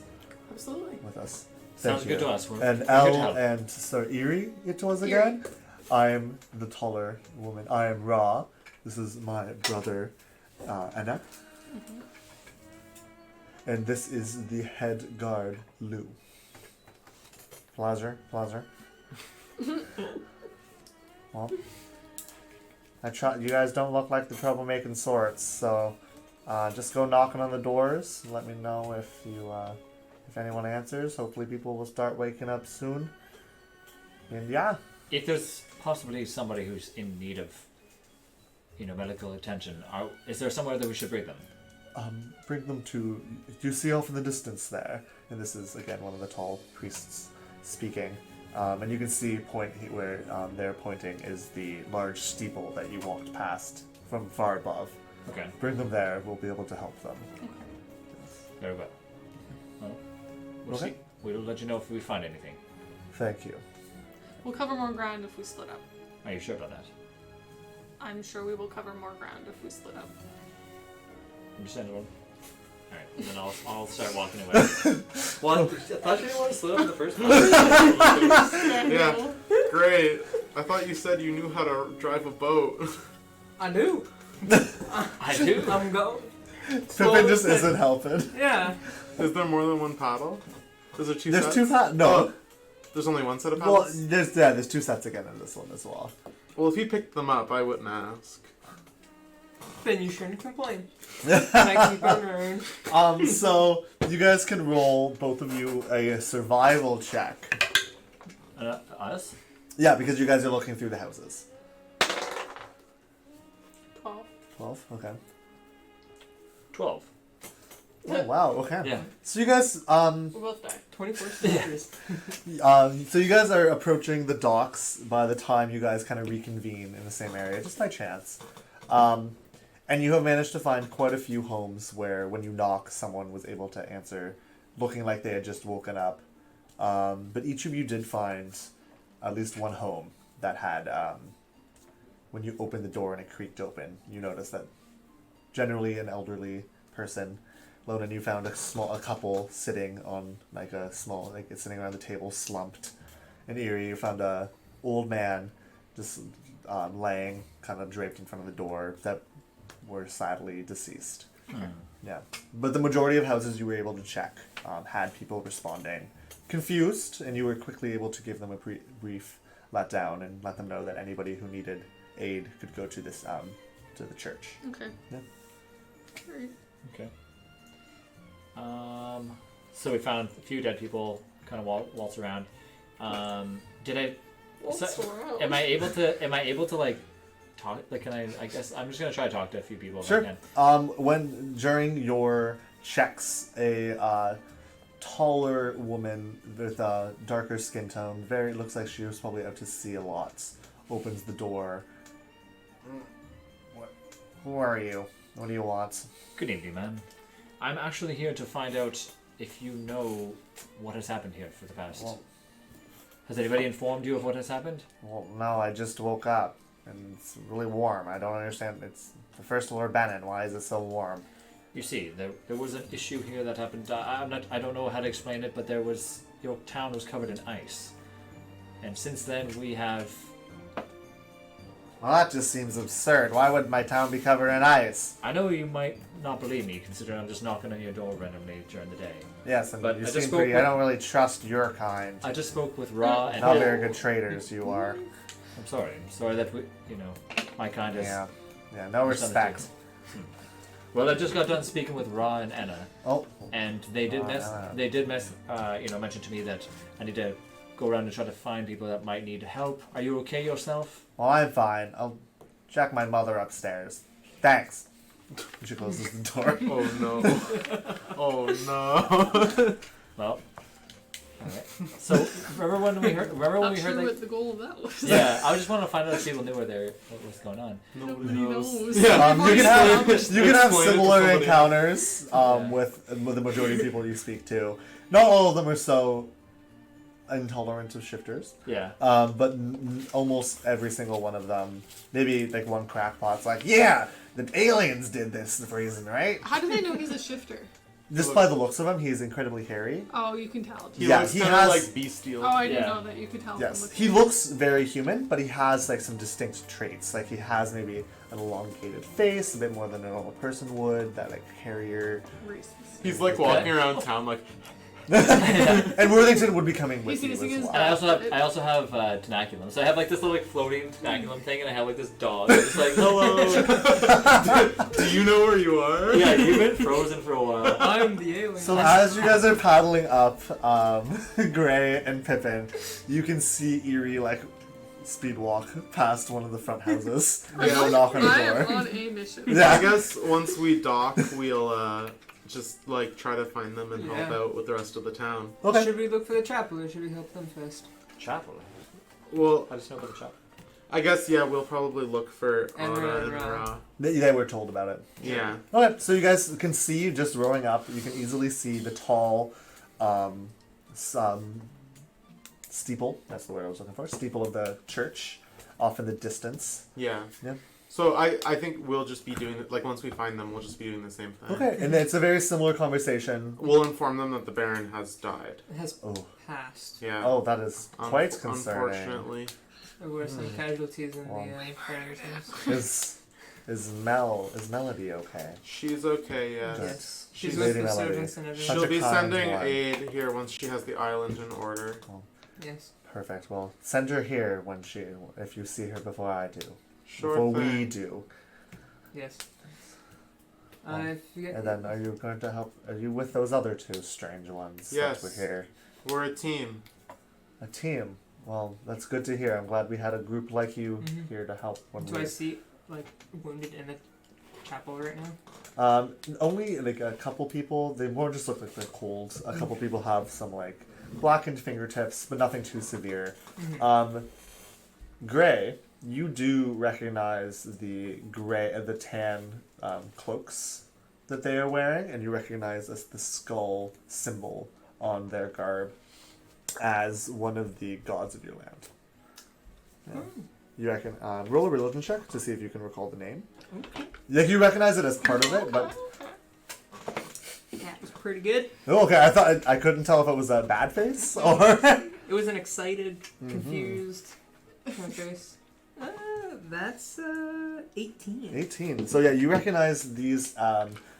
Absolutely. with us. Sounds Thank good you. to us. We're And here to Elle help. and Sir Erie, it was again. I am the taller woman. I am Ra. This is my brother, Anna. Mm-hmm. And this is the head guard, Lou. Pleasure. Well, you guys don't look like the troublemaking sorts, so just go knocking on the doors. Let me know if you if anyone answers, hopefully people will start waking up soon. And yeah, If there's possibly somebody who's in need of, medical attention, is there somewhere that we should bring them? bring them to. You see off in the distance there, and this is again one of the tall priests speaking. And you can see where they're pointing is the large steeple that you walked past from far above. Okay, Bring them there. We'll be able to help them. very well. Well, we'll Okay. see. We'll let you know if we find anything. Thank you. We'll cover more ground if we split up. Are you sure about that? I'm sure we will cover more ground if we split up. Understandable. Alright, then I'll start walking away. Well, I thought you didn't want to split up in the first place. Yeah. Great. I thought you said you knew how to drive a boat. I do. I do. I'm going. Pippin just isn't helping. Yeah. Is there more than one paddle? Is there two There's sets? two No. Oh, there's only one set of Well, paddles? there's two sets again in this one as well. Well, if he picked them up, I wouldn't ask. Then you shouldn't complain. I keep on running. So you guys can roll, both of you, a survival check. Us? Yeah, because you guys are looking through the houses. 12. 12? Okay. 12. Oh, wow, okay. Yeah. So you guys, We'll both die. 24 stages. so you guys are approaching the docks by the time you guys kind of reconvene in the same area, just by chance. And you have managed to find quite a few homes where when you knock, someone was able to answer, looking like they had just woken up. But each of you did find at least one home that had, when you opened the door and it creaked open, you noticed that generally an elderly person. Lonan, you found a couple sitting on sitting around the table, slumped. In Erie, you found a old man just laying, kind of draped in front of the door, that were sadly deceased. Yeah, but the majority of houses you were able to check had people responding, confused, and you were quickly able to give them a brief letdown and let them know that anybody who needed aid could go to this to the church. Okay. Yeah. Alright. Okay. So we found a few dead people kind of waltz around. Did I? Am I able to like talk? Like, can I guess I'm just gonna try to talk to a few people. Sure. If I can. When during your checks, a taller woman with a darker skin tone, looks like she was probably out to sea a lot, opens the door. Who are you? What do you want? Good evening, ma'am. I'm actually here to find out if you know what has happened here for the past. Well, Has anybody informed you of what has happened? well, no, I just woke up and it's really warm. I don't understand. It's the First Lord Bannon. Why is it so warm? You see, there was an issue here that happened. I don't know how to explain it, but your town was covered in ice, and since then we have. Well, that just seems absurd. Why would my town be covered in ice? I know you might not believe me, considering I'm just knocking on your door randomly during the day. Yes, and But you I just seem spoke pretty. I with- don't really trust your kind. I just spoke with Ra and. Not very good traders you are. I'm sorry. I'm sorry that my kind is. Yeah, no respect. Well, I just got done speaking with Ra and Anna, Oh, and they did Anna. mention to me that I need to go around and try to find people that might need help. Are you okay yourself? well, I'm fine. I'll check my mother upstairs. Thanks. She closes the door. Oh no. Oh no. Well, alright. So remember when we heard Not sure that? what the goal of that was. Yeah, I just want to find out if people knew what was going on. Nobody Nobody knows. knows. You can have Explain it to similar somebody. encounters Yeah. with the majority of people you speak to. Not all of them are so intolerant of shifters, Yeah. but almost every single one of them. Maybe like one crackpot's like, yeah, the aliens did this reason, right? How do they know he's a shifter? Just by the looks of him, he's incredibly hairy. Oh, you can tell. He Yeah, looks he kind has- of like bestial. Oh, I didn't Yeah. know that you could tell. Yes, from he looks very human, but he has like some distinct traits. Like he has maybe an elongated face, a bit more than a normal person would. That like hairier. racist. He's like walking around town like, And Worthington would be coming with You you see as his well. And I also have tenaculum. So I have like this little like floating tenaculum thing, and I have like this dog. I'm just like, hello. Do you know where you are? Yeah, you've been frozen for a while. I'm the alien. So as you guys are paddling up, Gray and Pippin, you can see Eerie like speed walk past one of the front houses and go knock on the I am door. on a mission. Yeah. I guess once we dock, we'll just like try to find them and help Yeah. out with the rest of the town. Okay. Should we look for the chapel or should we help them first? Chapel. Well, I just know about the chapel. I guess yeah, we'll probably look for And Anna Ra- and Ra. Ra. They were told about it. Yeah. Okay, so you guys can see just rowing up. You can easily see the tall, steeple. That's the word I was looking for. Steeple of the church, off in the distance. Yeah. Yeah. So I think we'll just be doing it, like once we find them, we'll just be doing the same thing. Okay, and it's a very similar conversation. We'll inform them that the Baron has died. It has Oh, passed. Yeah. oh, that is quite concerning. Unfortunately. There were some casualties in Well. the fires. Is Melody okay? She's okay, yes. Okay. Yes. She's She's with Lady the Melody. servants and everything. Such She'll a be kind sending one. aid here once she has the island in order. Yes. Perfect. Well, send her here if you see her before I do. Sure Before thing. we do. Yes. Well, If you get And then, are you going to help? Are you with those other two strange ones Yes. that were here? We're a team. A team. Well, that's good to hear. I'm glad we had a group like you Mhm. here to help. When do we... I see like wounded in the chapel right now? Only like a couple people. They more just look like they're cold. A couple people have some like blackened fingertips, but nothing too severe. Gray, you do recognize the tan cloaks that they are wearing, and you recognize the skull symbol on their garb as one of the gods of your land. Yeah. You reckon? Roll a religion check to see if you can recall the name. Okay. Like you recognize it as part of it, but That was pretty good. oh, okay. I thought I couldn't tell if it was a bad face or. It was an excited, confused kind of face. That's 18. 18. So yeah, you recognize these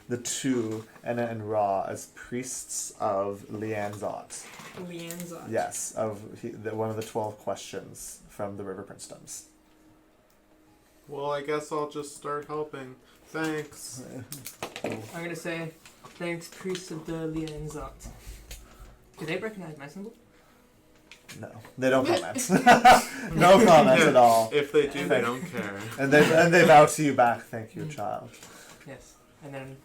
the two Enna and Ra as priests of Lianzot. Lianza. Yes, one of the 12 questions from the River Princedoms. Well, I guess I'll just start helping. Thanks. I'm gonna say, thanks, priests of the Lianzot. Do they recognize my symbol? No, they don't comment. No comments at all. If they do, they don't care. And they bow to you back. Thank you, child. Yes. And then,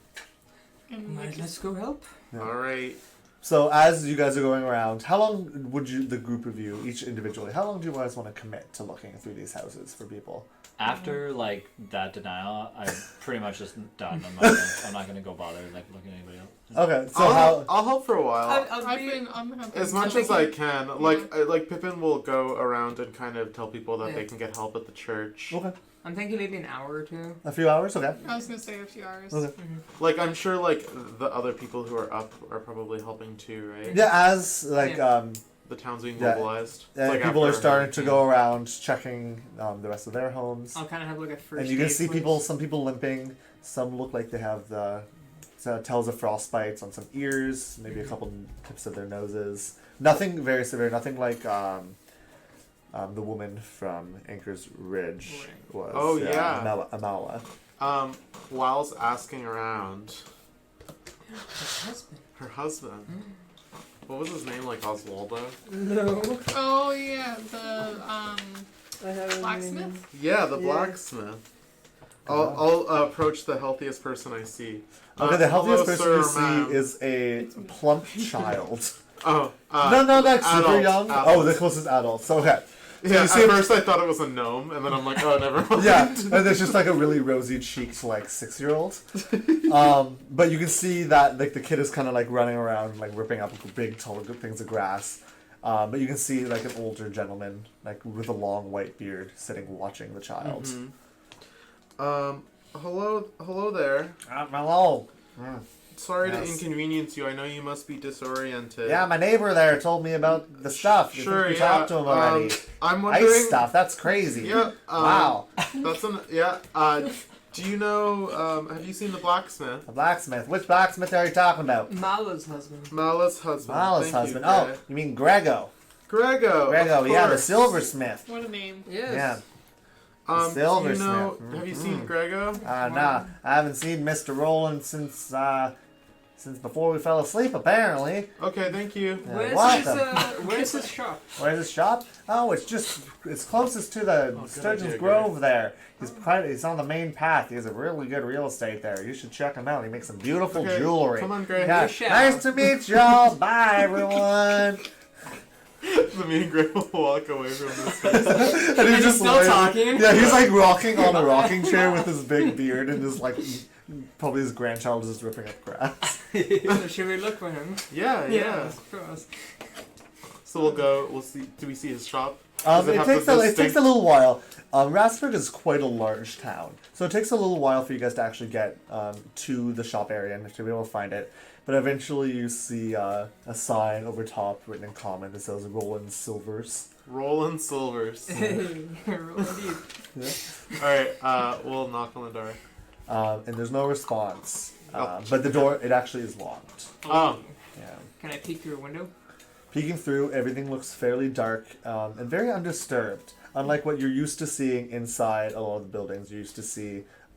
And we let's go help. Yeah. All right. So as you guys are going around, how long would the group of you, each individually, how long do you guys want to commit to looking through these houses for people? After like that denial, I'm pretty much just done. I'm not gonna go bother like looking at anybody else. Okay, so I'll help for a while. I'm happy. As much as I can. Like Pippin will go around and kind of tell people that they can get help at the church. Okay, I'm thinking maybe an hour or two. a few hours. Okay. I was gonna say a few hours. Okay. Like I'm sure like the other people who are up are probably helping too, right? Yeah, as like The town's being Yeah. mobilized. It's like people are after a starting to hurricane. go around checking the rest of their homes, I'll kind of have like a first and you can aid see place. some people limping. Some look like they have tells of frostbites on some ears, maybe a couple tips of their noses. Nothing very severe. Nothing like the woman from Anchor's Ridge was. Oh, yeah. Amala. Whilst asking around, Her husband. her husband. What was his name? Like Oswaldo? No. Oh yeah, the I have blacksmith. Yeah, the Yeah. blacksmith. I'll approach the healthiest person I see. Okay, the healthiest hello, person sir, you see ma'am. is a plump child. Oh, No, that's super adult, young. adult. Oh, the closest adult. So okay. So Yeah, you see at first I thought it was a gnome, and then I'm like, oh, never mind. Yeah, and there's just like a really rosy-cheeked like 6-year-old. But you can see that like the kid is kind of like running around like ripping up big tall things of grass. But you can see like an older gentleman like with a long white beard sitting watching the child. Hello there. Hello. Sorry Yes. to inconvenience you. I know you must be disoriented. Yeah, my neighbor there told me about the stuff. You Sure, think we yeah. talked to him already. I'm wondering. Ice stuff. That's crazy. Yeah. Wow. That's an yeah. Do you know? Have you seen the blacksmith? A blacksmith. Which blacksmith are you talking about? Mala's husband. Mala's husband. Mala's Thank husband. You, Oh, you mean Grego? Grego. Grego, of yeah, the course. silversmith. What a name. Yes. Yeah. Do you silversmith. know? Have you seen Grego? Nah, I haven't seen Mr. Roland since before we fell asleep, apparently. Okay, thank you. Yeah, Where's his shop? Where's his shop? Oh, it's closest to the Sturgeon's idea, Grove there. He's on the main path. He has a really good real estate there. You should check him out. He makes some beautiful Okay, jewelry. come on, Greg. Yeah, You shall. nice to meet y'all. Bye, everyone. The me and Greg will walk away from this. And he's just still like- talking? Yeah, he's like rocking on a rocking chair with his big beard and his like probably his grandchild is just ripping up grass. So should we look for him? Yeah. Of course. So we'll go. We'll see. Do we see his shop? It Does have takes the it takes distinct- a little while. Rassford is quite a large town, so it takes a little while for you guys to actually get to the shop area and to be able to find it. But eventually, you see a sign over top written in common that says "Roland Silvers." Roland Silvers. Roll deep. All right. We'll knock on the door. And there's no response. Oh. But the door, it actually is locked. Oh. Yeah. Can I peek through a window? Peeking through, everything looks fairly dark and very undisturbed. Unlike what you're used to seeing inside a lot of the buildings, you're used to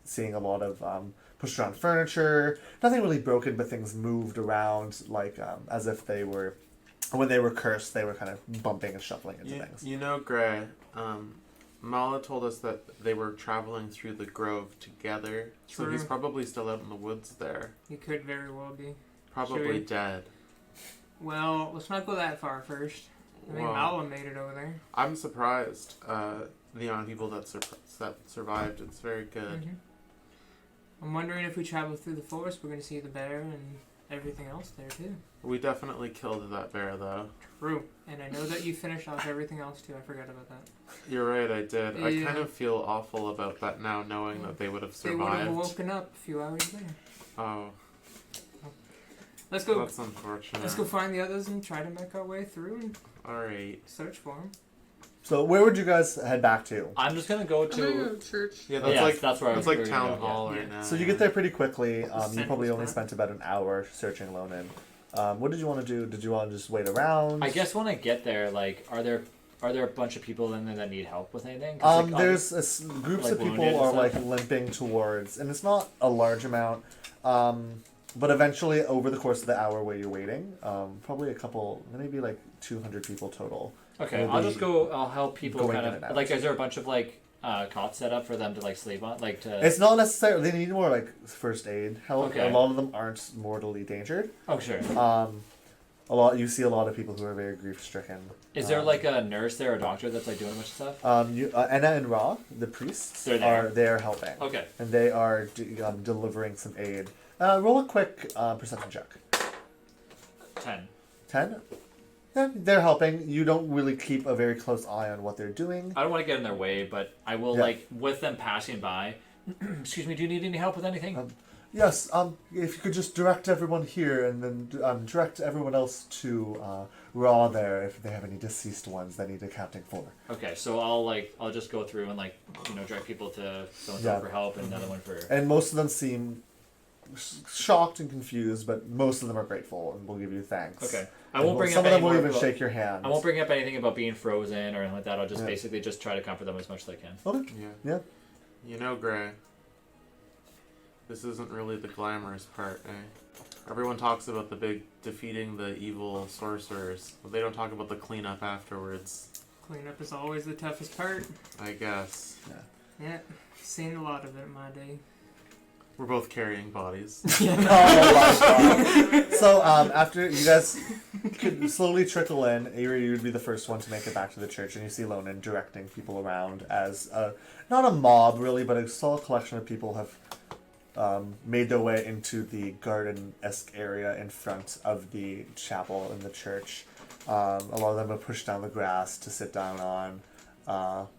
seeing a lot of pushed around furniture. Nothing really broken, but things moved around like as if they were, when they were cursed, they were kind of bumping and shuffling into things. You know, Gray. Mala told us that they were traveling through the grove together, so True. he's probably still out in the woods there. He could very well be. Probably Sure. dead. Well, let's not go that far first. I think Well, Mala made it over there. I'm surprised. The amount of people that survived. It's very good. Mhm. I'm wondering if we travel through the forest, we're going to see the bear and everything else there too. We definitely killed that bear, though. True. And I know that you finished off everything else too. I forgot about that. You're right, I did. I Yeah. kind of feel awful about that now, knowing that they would have They would have survived. woken up a few hours later. Oh, Let's go. that's unfortunate. Let's go find the others and try to make our way through and All right. search for them. So where would you guys head back to? I'm just gonna go I'm gonna go to. to church. Yeah, that's Yes, like that's where I that's was like gonna town go, hall yeah. right now. So you get there pretty quickly. You central probably only spot. spent about an hour searching Lonin. What did you want to do? Did you want to just wait around? I guess when I get there, like, are there a bunch of people in there that need help with anything? 'Cause, like, There's groups like of people wounded and are stuff? like limping towards, and it's not a large amount. But eventually, over the course of the hour where you're waiting, probably a couple, maybe like 200 people total. Okay, will I'll be just go. I'll help people going kind in and out. of like. Is there a bunch of like cots set up for them to like sleep on? Like to. It's not necessarily, they need more like first aid help. Okay. A lot of them aren't mortally endangered. Oh sure. You see a lot of people who are very grief stricken. Is there like a nurse there or a doctor that's like doing a bunch of stuff? Anna and Ra, the priests, They're there. are there helping. Okay. And they are delivering some aid. Roll a quick perception check. 10. 10? Yeah, they're helping. You don't really keep a very close eye on what they're doing. I don't want to get in their way, but I will Yeah. like with them passing by. Excuse me. Do you need any help with anything? Yes, if you could just direct everyone here and then direct everyone else to Raw there if they have any deceased ones they need accounting for. Okay, so I'll just go through and like direct people to so Yeah. for help and another one for. And most of them seem shocked and confused, but most of them are grateful and will give you thanks. Okay. I And won't bring some up of them any will more even about- shake your hand. I won't bring up anything about being frozen or anything like that. I'll just Yeah. basically just try to comfort them as much as I can. Okay. Yeah. Yeah. You know, Gray. This isn't really the glamorous part, eh? Everyone talks about the big defeating the evil sorcerers, but they don't talk about the cleanup afterwards. Cleanup is always the toughest part. I guess. Yeah, seen a lot of it in my day. We're both carrying bodies. Oh my god. So after you guys could slowly trickle in, Avery would be the first one to make it back to the church, and you see Lonan directing people around as not a mob really, but a small collection of people have made their way into the garden-esque area in front of the chapel in the church. A lot of them have pushed down the grass to sit down on.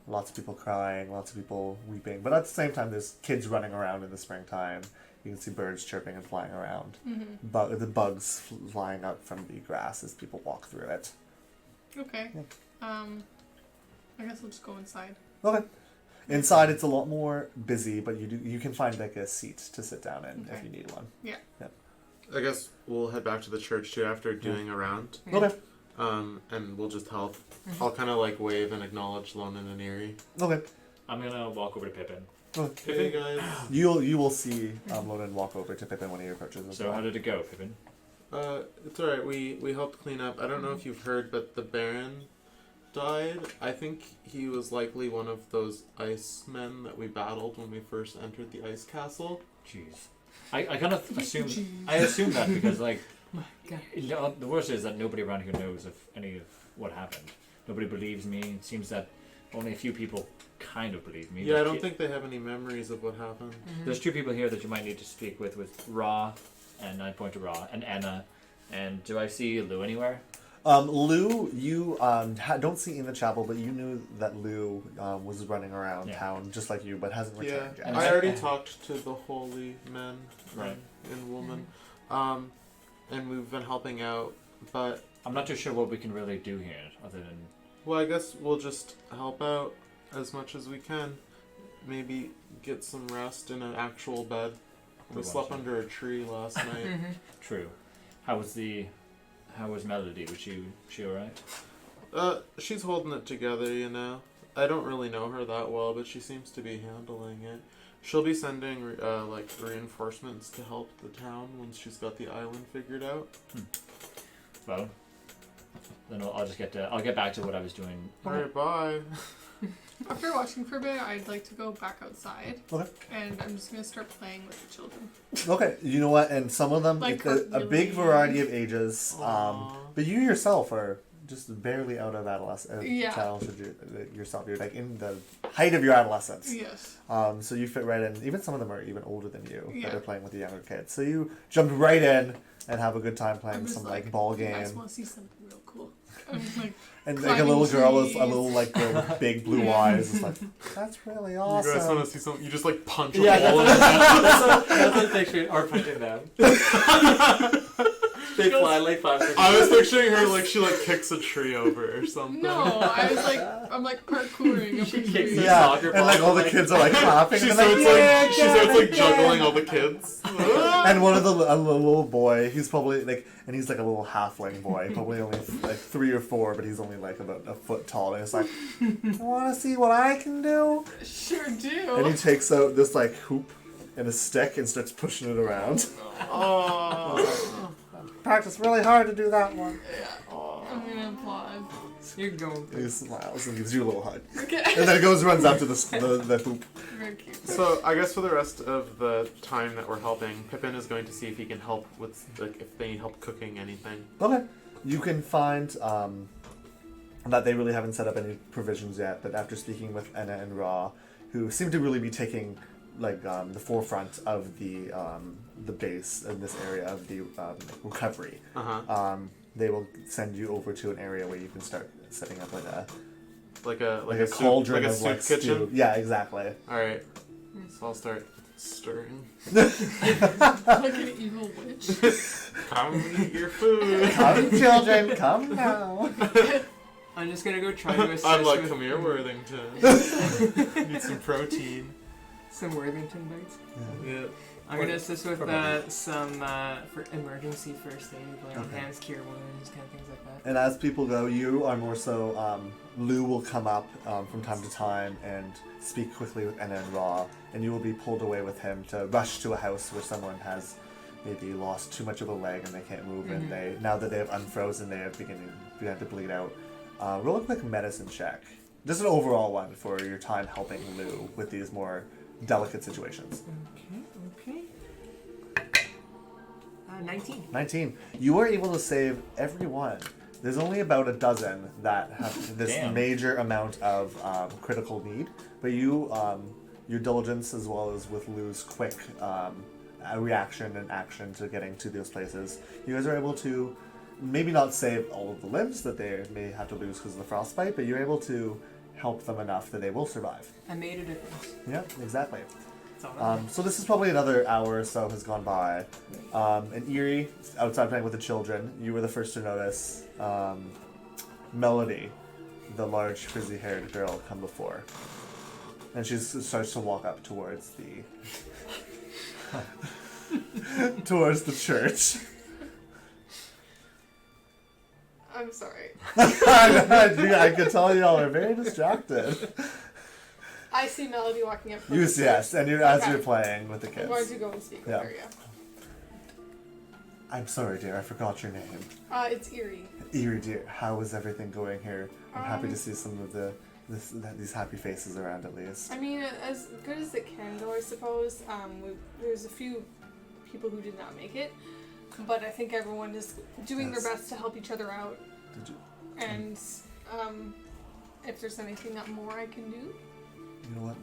Lots of people crying, lots of people weeping. But at the same time, there's kids running around in the springtime. You can see birds chirping and flying around. Mm-hmm. The bugs flying out from the grass as people walk through it. Okay. Yeah. I guess we'll just go inside. Okay. Inside, it's a lot more busy, but you can find like a seat to sit down in if Okay. you need one. I guess we'll head back to the church too after doing a round. Yeah. Okay. And we'll just help. I'll kind of like wave and acknowledge Lonan and Eerie. Okay. I'm gonna walk over to Pippin. Hey guys. You will see Lonan walk over to Pippin when he approaches. As So well. how did it go, Pippin? It's alright. We helped clean up. I don't know if you've heard, but the Baron died. I think he was likely one of those ice men that we battled when we first entered the ice castle. Jeez. I kind of assumed that because like My God. you know, the worst is that nobody around here knows of any of what happened. Nobody believes me. It seems that only a few people kind of believe me. Yeah, I don't think they have any memories of what happened. There's two people here that you might need to speak with Ra, and I point to Ra, and Anna. And do I see Lou anywhere? Lou, you don't see in the chapel, but you knew that Lou was running around Yeah. town just like you, but hasn't Yeah, returned yet. And I already talked to the holy men Right. and woman, and we've been helping out. But I'm not too sure what we can really do here, other than well, I guess we'll just help out as much as we can. Maybe get some rest in an actual bed. We slept under a tree last night. true. How was Melody? Was she alright? She's holding it together, you know. I don't really know her that well, but she seems to be handling it. She'll be sending like reinforcements to help the town once she's got the island figured out. Well, then I'll just I'll get back to what I was doing. Alright, bye. After watching for a bit, I'd like to go back outside. Okay. And I'm just gonna start playing with the children. Okay, you know what? And some of them, Like it's a big really- variety of ages. Aw. But you yourself are just barely out of adolescence. Yeah. Yourself, you're like in the height of your adolescence. Yes. So you fit right in. Even some of them are even older than you Yeah. that are playing with the younger kids. So you jumped right in and have a good time I'm playing just some like, like ball You guys game. want to see something real cool? I'm like, And like a climbing little girl with a trees. little like girl with big blue Yeah. eyes is like, that's really You guys want awesome. to see something? You just like punch a Yeah, hole in that's a picture. Or punching them. They fly like 5 seconds. I was picturing her like she like kicks a tree over or something. no, I was like, I'm like parkouring up She a kicks tree. the Yeah, soccer and like ball, all the like- kids are like clapping. She and they're starts like, like she starts like yeah. juggling all the kids. And one of the a little boy, he's probably like, and he's like a little halfling boy, probably only like 3 or 4, but he's only like about a foot tall. And it's like, want to see what I can do? Sure do. And he takes out this like hoop and a stick and starts pushing it around. Oh. Practice really hard to do that one. I'm gonna applaud. You're going. And he smiles and gives you a little hug, Okay. and then goes runs after the hoop. Very cute. So I guess for the rest of the time that we're helping, Pippin is going to see if he can help with like if they need help cooking anything. Okay. You can find that they really haven't set up any provisions yet, but after speaking with Enna and Ra, who seem to really be taking like the forefront of the base in this area of the recovery, they will send you over to an area where you can start setting up like a soup, cauldron like a of soup like kitchen. stew. Yeah, exactly. All right, so I'll start stirring. Like an evil witch. Come eat your food. Come, children, come now. I'm just gonna go try to assist I'm like, with come here, Worthington. Need some protein. some Worthington bites. Yeah. I'm gonna assist with Probably. some for emergency first aid, like Okay. hands, cure wounds, kind of things like that. And as people go, you are more so. Lou will come up from time to time and speak quickly with Enna and Ra, and you will be pulled away with him to rush to a house where someone has maybe lost too much of a leg and they can't move, and they now that they have unfrozen, they have begun to bleed out. Roll a quick medicine check, just an overall one for your time helping Lou with these more delicate situations. Okay. 19. 19. You are able to save everyone. There's only about a dozen that have this Damn. major amount of critical need, but you, your diligence as well as with Lou's quick reaction and action to getting to those places, you guys are able to maybe not save all of the limbs that they may have to lose because of the frostbite, but you're able to help them enough that they will survive. I made a difference. Yeah, exactly. That's all that So this is probably another hour or so has gone by. And Eerie, outside playing with the children, you were the first to notice Melody, the large frizzy-haired girl, come before. And she starts to walk up towards the church. I'm sorry. I could tell y'all are very distracted. I see Melody walking up. from Yes, the yes, church. and as Okay. you're playing with the I'm going kids. to go and speak Yeah. with her. Yeah. I'm sorry, dear, I forgot your name. It's Eerie. Eerie, dear, how is everything going here? I'm happy to Um, see some of these happy faces around at least. I mean, as good as it can go, I suppose. There's a few people who did not make it, but I think everyone is doing Yes. their best to help each other out. Did you? And if there's anything that more I can do, You know what?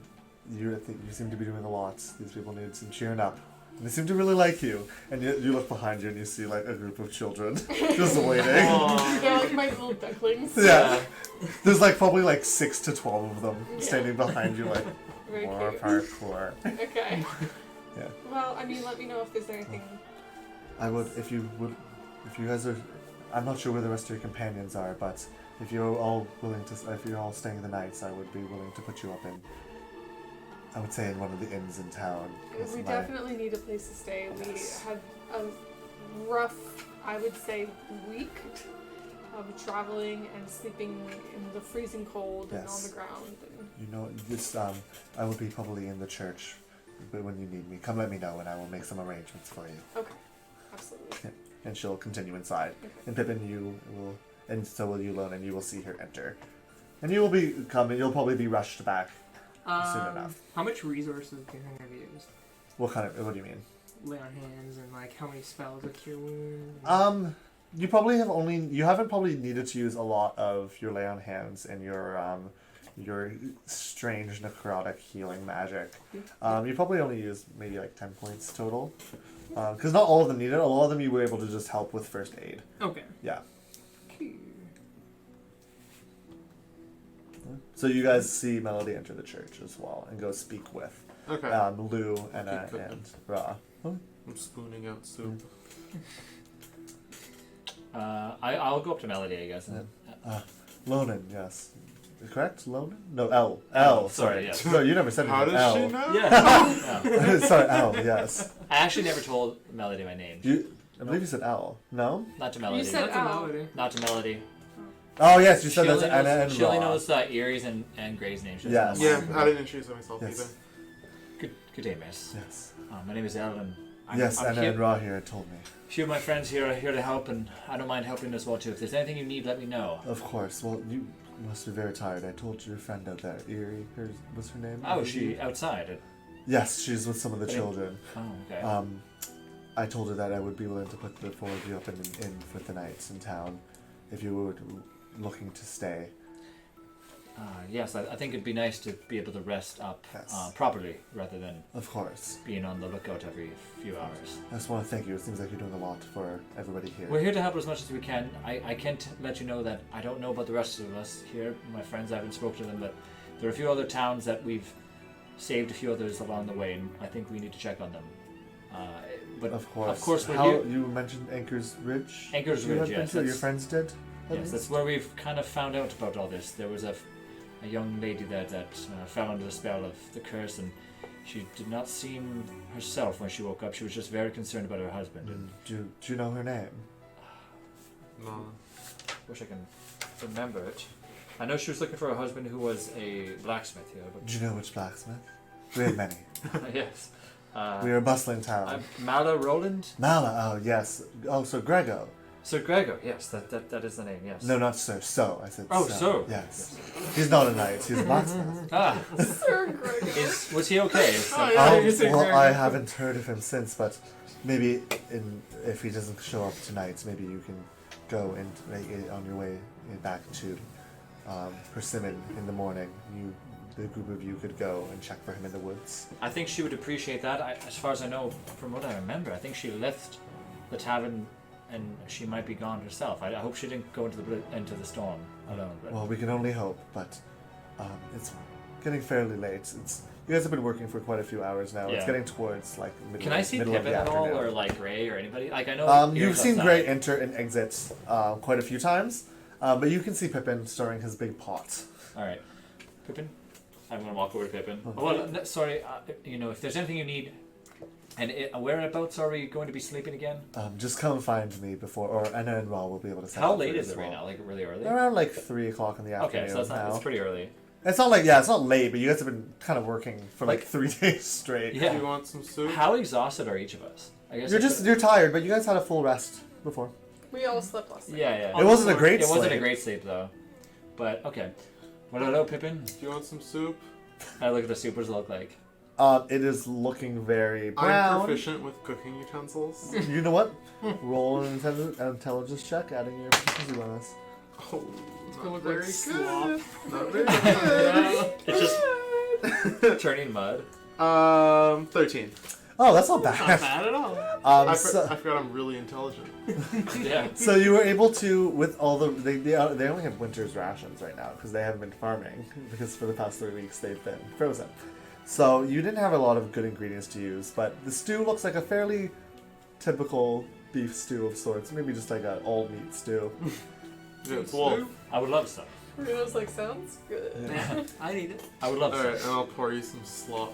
I think you seem to be doing a lot. These people need some cheering up. And they seem to really like you. And you look behind you and you see like a group of children just waiting. they're like my little ducklings. Yeah. There's like probably like 6 to 12 of them Yeah. standing behind you like Very more cute. parkour. Okay. Yeah. Well, I mean, let me know if there's anything. I would if you guys are, I'm not sure where the rest of your companions are, but if you're all staying the nights, I would be willing to put you up in, I would say in one of the inns in town. 'Cause We my- definitely need a place to stay. We Yes. had a rough, I would say, week of traveling and sleeping in the freezing cold and on Yes. the ground. And You know, this I will be probably in the church, but when you need me, come let me know and I will make some arrangements for you. okay, absolutely. And she'll continue inside. Okay. And Pippin, you will, and so will you, Lone, and you will see her enter. And you will be coming. You'll probably be rushed back soon enough. How much resources do you think I've used? What do you mean? Lay on hands and like how many spells with your wound? You haven't probably needed to use a lot of your lay on hands and your strange necrotic healing magic. You probably only used maybe like 10 points total. Because not all of them needed. A lot of them you were able to just help with first aid. Okay. Yeah. So you guys see Melody enter the church as well and go speak with Okay. Lou and Keep cooking. and Ra. I'm spooning out soup. I'll go up to Melody, I guess. And, Lonan, yes. Correct? Lonan? No, L. L, sorry, yes. No, you never said How anything. does L. she know? yeah. Sorry, L, yes. I actually never told Melody my name. I believe you said L. No? Not to Melody. said- That's a Ow. melody. Not to Melody. Oh, yes, you said She that's only Anna knows, and she only Ra. knows Erie's and Gray's names. She Yes. doesn't know Yeah, I didn't introduce myself Yes. either. Good day, miss. Yes. My name is Ellen. I'm Anna here. and Ra here told me. A few of my friends here are here to help, and I don't mind helping as well too. If there's anything you need, let me know. Of course. Well, you must be very tired. I told your friend out there, Erie, what's her name? Oh, is she outside? Yes, she's with some of the Okay. children. Oh, okay. I told her that I would be willing to put the four of you up in an inn for the nights in town if you were looking to stay. Yes, I think it'd be nice to be able to rest up Yes. properly rather than Of course. being on the lookout every few hours. I just want to thank you. It seems like you're doing a lot for everybody here. We're here to help as much as we can. I can't let you know that I don't know about the rest of us here. My friends, I haven't spoken to them, but there are a few other towns that we've saved a few others along the way, and I think we need to check on them. But Of course. of course, we're How here. you mentioned Anchor's Ridge? Anchor's You Ridge, had been yes, to? Your that's- friends did? at Yes, least? that's where we've kind of found out about all this. There was a young lady that fell under the spell of the curse, and she did not seem herself when she woke up. She was just very concerned about her husband. And Do you know her name? No. wish I can remember it. I know she was looking for a husband who was a blacksmith here, Do you know which blacksmith? We have many. but yes. We are a bustling town. Mala Roland? Mala, oh yes. Oh, so Grego. Sir Gregor, yes, that is the name, yes. No, not Sir. So. I said Oh, so. so. Yes. He's not a knight. He's a blacksmith. Ah, Sir Greg. was he okay? Oh, yeah. you said Well, Grego. I haven't heard of him since, but maybe if he doesn't show up tonight, maybe you can go and on your way back to Persimmon in the morning. The group of you could go and check for him in the woods. I think she would appreciate that. As far as I know, from what I remember, I think she left the tavern and she might be gone herself. I hope she didn't go into the storm alone. But Well, we can only hope, but it's getting fairly late. You guys have been working for quite a few hours now. It's Yeah. getting towards like middle, can I see middle of Pippin the at all, afternoon. or like Gray or anybody? Like I know. You've Eric's seen outside. Gray enter and exit quite a few times, but you can see Pippin stirring his big pot. All right, Pippin. I'm gonna walk over to Pippin. Okay. Oh, well, no, sorry. If there's anything you need, and whereabouts are we going to be sleeping again? Just come find me before, and then we'll be able to. How late is it right now? Like really early? Around like 3 o'clock in the afternoon. Okay, so that's not. now. It's pretty early. It's not like it's not late, but you guys have been kind of working for like 3 days straight. Yeah. Do you want some soup? How exhausted are each of us? I guess You're tired, but you guys had a full rest before. We all slept last night. Yeah. It wasn't a great It wasn't a sleep. great sleep though. But okay. Well, hello, Pippin. Do you want some soup? I look at the supers look like. It is looking very I'm brown. proficient with cooking utensils. You know what? Roll an intelligence check, adding your proficiency bonus. Oh, gonna not look very like slop. good. Not very good. It's just turning mud. 13. Oh, that's not Not bad. bad at all. I So, forgot I'm really intelligent. Yeah. so you were able to, with all the they only have winter's rations right now because they haven't been farming because for the past 3 weeks they've been frozen. So you didn't have a lot of good ingredients to use, but the stew looks like a fairly typical beef stew of sorts, maybe just like an all meat stew. It's wolf. I would love some. Reno's like, sounds good. Yeah, I need it. I would love some. Alright, and I'll pour you some slop.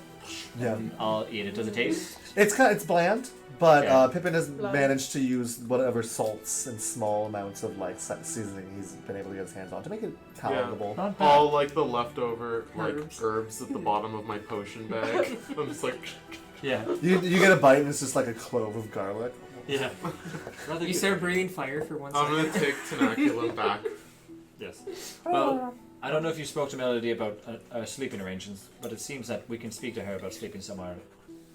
Yeah, I'll eat it. Does it taste? it's bland, but Yeah. Pippin has Bland. managed to use whatever salts and small amounts of like seasoning he's been able to get his hands on to make it palatable. Not bad. All like the leftover like Herbs. herbs at the bottom of my potion bag. I'm just like, Yeah. You get a bite and it's just like a clove of garlic. Yeah. Rather You good. start breathing fire for 1 I'm second. gonna take Tenaculum back. Yes. Well, I don't know if you spoke to Melody about sleeping arrangements, but it seems that we can speak to her about sleeping somewhere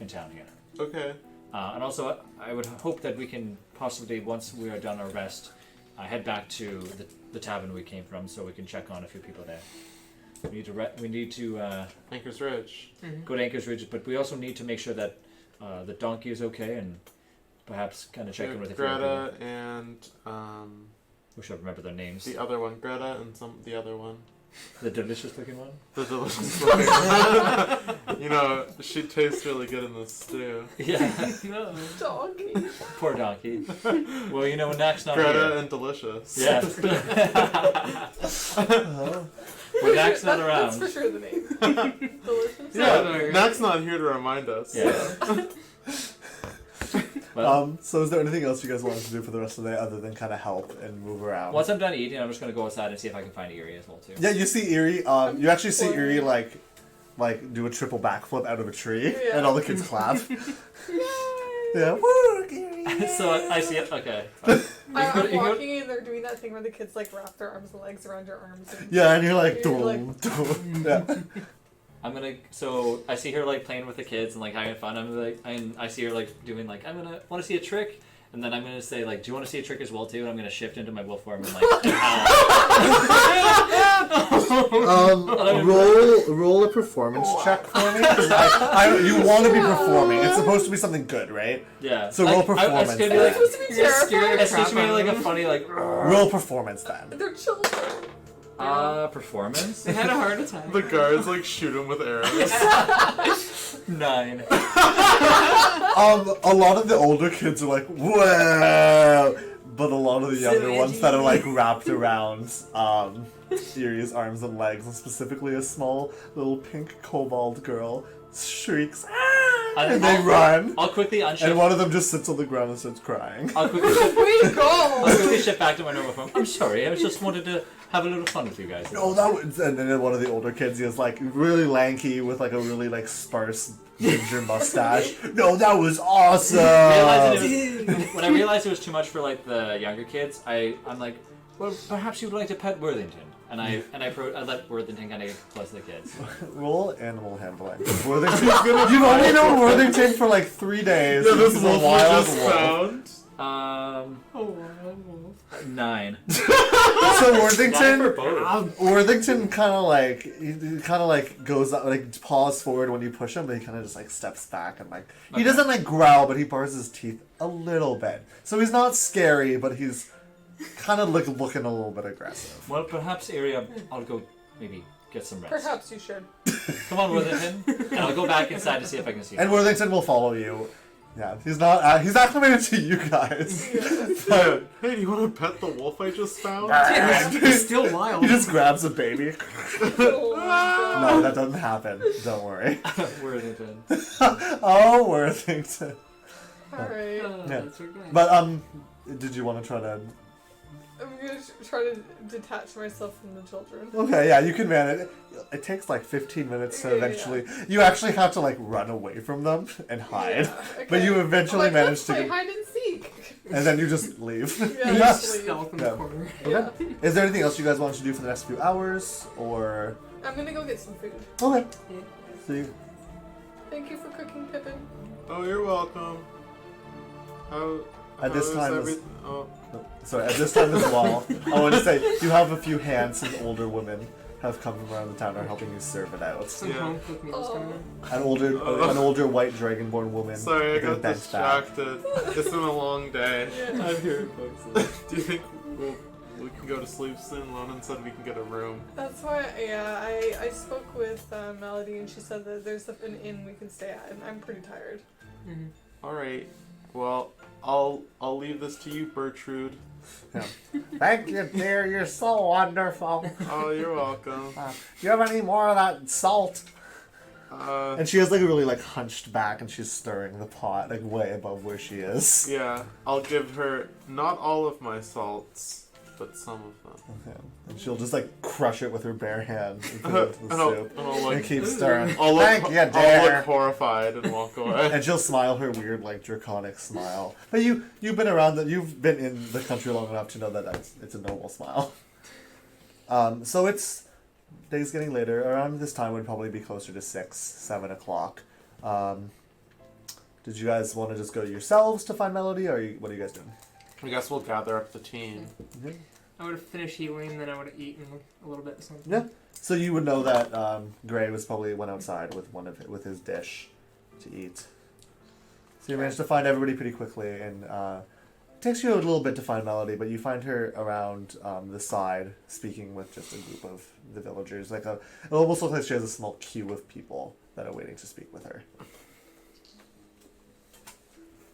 in town here. Okay. And also, I would hope that we can possibly, once we are done our rest, head back to the tavern we came from, so we can check on a few people there. We need to Anchor's Ridge. go to Anchor's Ridge, but we also need to make sure that the donkey is okay, and perhaps kind of check in with a few other Greta people. and We should remember their names. the other one. Greta and the other one. The delicious looking one. The delicious one. You know, she tastes really good in this stew. Yeah. No. Donkey. Poor donkey. Well, when Nak's not Greta here. and delicious. Yeah. When Nak's not That's around. for sure the name. Delicious. Yeah, Mac's not here to remind us. Yeah. Well, So is there anything else you guys wanted to do for the rest of the day other than kind of help and move around? once I'm done eating, I'm just gonna go outside and see if I can find Eerie as well too. Yeah, you see Eerie. You actually see Or- Eerie like do a triple backflip out of a tree, Yeah. and all the kids clap. Yeah, woo, Eerie! So I see it. Okay. I'm walking and they're doing that thing where the kids like wrap their arms and legs around your arms. And Yeah, and you're like, You're dum, dum. Yeah. I'm gonna. So I see her like playing with the kids and like having fun. I'm like, and I see her like doing like, want to see a trick, and then I'm gonna say like, do you want to see a trick as well too? And I'm gonna shift into my wolf form and like, and howl. Roll a performance check for me. 'Cause you want to be performing. It's supposed to be something good, right? Yeah. So roll performance. It's gonna be then. like, supposed to be You're scared. terrifying. it's just gonna be like a funny like. Roll performance then. They're children. Performance. They had a heart attack. The guards like shoot him with arrows. 9. A lot of the older kids are like, whoa, but a lot of the younger ones that are like wrapped around Eerie's arms and legs, and specifically a small little pink kobold girl shrieks, "Ah!" and they run. I'll quickly unshift. And one of them just sits on the ground and starts crying. I'll quickly shift. Way to I'll go. quickly shift back to my normal form. I'm sorry. I just wanted to have a little fun with you guys. Oh, that was, and then one of the older kids, he was like really lanky with like a really like sparse ginger mustache. No, that was awesome. When I realized it was too much for like the younger kids, I'm like, well, perhaps you'd like to pet Worthington, and I let Worthington kind of get close to the kids. Roll animal handling. Worthington, you've only known Worthington for like 3 days. Yeah, this He's a wolf we wild just wolf. found. Oh, 9. So 9 for Worthington, both. Worthington kind of like goes up, like paws forward when you push him, but he kind of just like steps back and like he doesn't like growl, but he bars his teeth a little bit. So he's not scary, but he's kind of like looking a little bit aggressive. Well, perhaps area. I'll go maybe get some rest. Perhaps you should. Come on, Worthington, and I'll go back inside to see if I can see. And him. Worthington will follow you. Yeah, he's not. He's acclimated to you guys. But Hey, do you want to pet the wolf I just found? Yeah, he's still wild. he just grabs a baby. Oh my god. No, that doesn't happen. Don't worry. Worthington. Oh, Worthington. Alright. Yeah. That's okay. But did you want to try to? I'm gonna try to detach myself from the children. Okay, yeah, you can manage it. It takes like 15 minutes to Yeah, eventually. You actually have to like run away from them and hide, Yeah, okay. but you eventually I'm like, manage let's to, play hide and seek. and then you just leave. Yeah, Yeah. just leave. Stealth in Yeah. the corner. Yeah. Is there anything else you guys want to do for the next few hours, or? I'm gonna go get some food. Okay. Yeah. So you, Thank you for cooking, Pippin. Oh, you're welcome. How? At this how is time, every- oh, sorry, at this time as well, I want to say you have a few handsome older women have come from around the town and are helping you serve it out. Some Yeah. home cooked meals coming in. An older white dragonborn woman. sorry, I with a got bent back. distracted. It's been a long day. Yeah. I'm hearing voices. Do you think we can go to sleep soon? Lonan said we can get a room. That's why, yeah, I spoke with Melody and she said that there's an inn we can stay at, and I'm pretty tired. Mm-hmm. All right. Well, I'll leave this to you, Bertrude. Thank you, dear. You're so wonderful. Oh, you're welcome. Do you have any more of that salt? Uh, And she is like really like hunched back, and she's stirring the pot like way above where she is. yeah, I'll give her not all of my salts, but some of them. Okay. And she'll just like crush it with her bare hand and put it into the soup. And I'll And look, keep stirring. I'll look, Thank you, I'll dear. look horrified and walk away. And she'll smile her weird, like draconic smile. But you've been around you've been in the country long enough to know that it's a normal smile. So it's days getting later. Around this time would probably be closer to 6, 7 o'clock. Did you guys want to just go yourselves to find Melody, or what are you guys doing? I guess we'll gather up the team. I would have finished healing, then I would have eaten a little bit. Something. Yeah. So you would know that Gray went outside with his dish to eat. So you managed to find everybody pretty quickly, and it takes you a little bit to find Melody, but you find her around the side, speaking with just a group of the villagers. It almost looks like she has a small queue of people that are waiting to speak with her.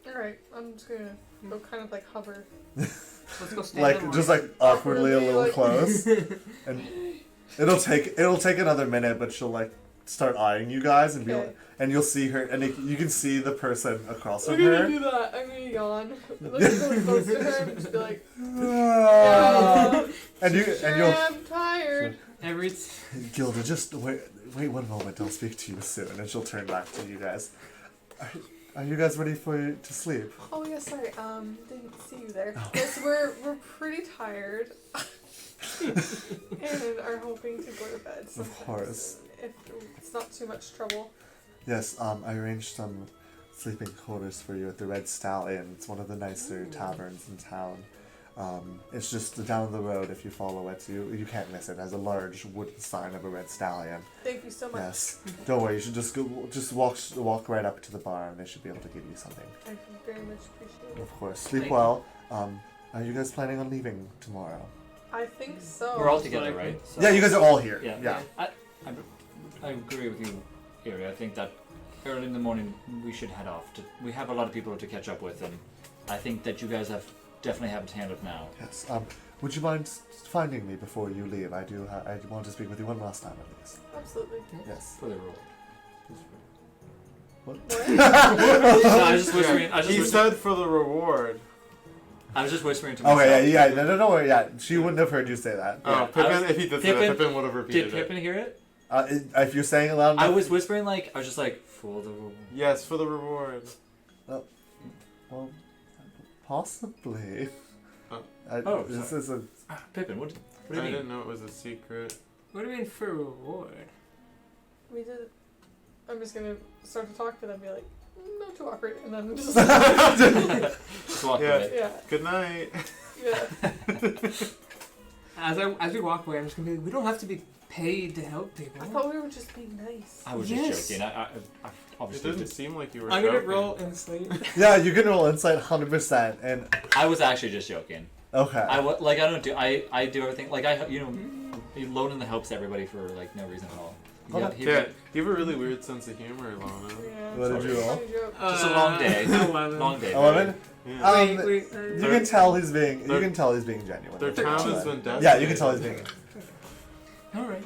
Alright, I'm just gonna go kind of like hover. Let's go stand Like in just line. like awkwardly a little Like- close, and it'll take another minute, but she'll like start eyeing you guys and be Okay. like, and you'll see her, and you can see the person across I'm from gonna her. do that. I'm gonna yawn. Let's go close to her and just be like, Ah. and you sure, and you'll I'm tired. Every Gilda, just wait one moment. I'll speak to you soon, and she'll turn back to you guys. Are you guys ready to sleep? Oh yeah, sorry. Didn't see you there. Oh. Yes, we're pretty tired, and are hoping to go to bed. Sometime course. soon, if it's not too much trouble. Yes. I arranged some sleeping quarters for you at the Red Stallion. It's one of the nicer taverns in town. It's just down the road. If you follow it, you can't miss it. It has a large wooden sign of a red stallion. Thank you so much. Yes. Don't worry. You should just walk right up to the bar, and they should be able to give you something. I very much appreciate it. Of course. Sleep Thank well. Are you guys planning on leaving tomorrow? I think so. We're all together, right? So, Yeah, you guys are all here. Yeah. Yeah. I agree with you, Ari. I think that early in the morning we should head off. We have a lot of people to catch up with, and I think that you guys definitely have it handled now. Yes. Would you mind finding me before you leave? I want to speak with you one last time at least. Absolutely. Yes. For the rule. What? What? No, I was just whispering. He said for the reward. I was just whispering to myself. Okay. Yeah. No worry. Yeah. She wouldn't have heard you say that. Oh, Yeah, Pippin, if he did say that, Pippin- Pippin would have repeated Did it. Pippin hear it? If you're saying it loud enough. I was whispering I was just like, for the rule. Yes, for the reward. Well, possibly. Oh. Oh, This sorry. is a. Pippin, what do I you mean? didn't know it was a secret. What do you mean for reward? We did. I'm just gonna start to talk to them, and be like, no, too awkward, and then just Just walk Yeah. away. yeah, Good night. yeah. As we walk away, I'm just gonna be like, we don't have to be paid to help people. I thought we were just being nice. I was Yes. just joking. I It obviously didn't just, seem like you were I'm gonna joking. roll and sleep. Yeah, you can roll insight 100%, and I was actually just joking. okay. I do everything I Lonan helps everybody for no reason at all. Yeah, he- Yeah, you have a really weird sense of humor, Lana. Yeah. What did you roll? Funny joke. Just a long day. 11. Long day. 11? Yeah. Wait, You can tell he's being. You Their- can tell he's being genuine. Their That's town fine. has been decimated. Yeah, you can tell he's being. Alright,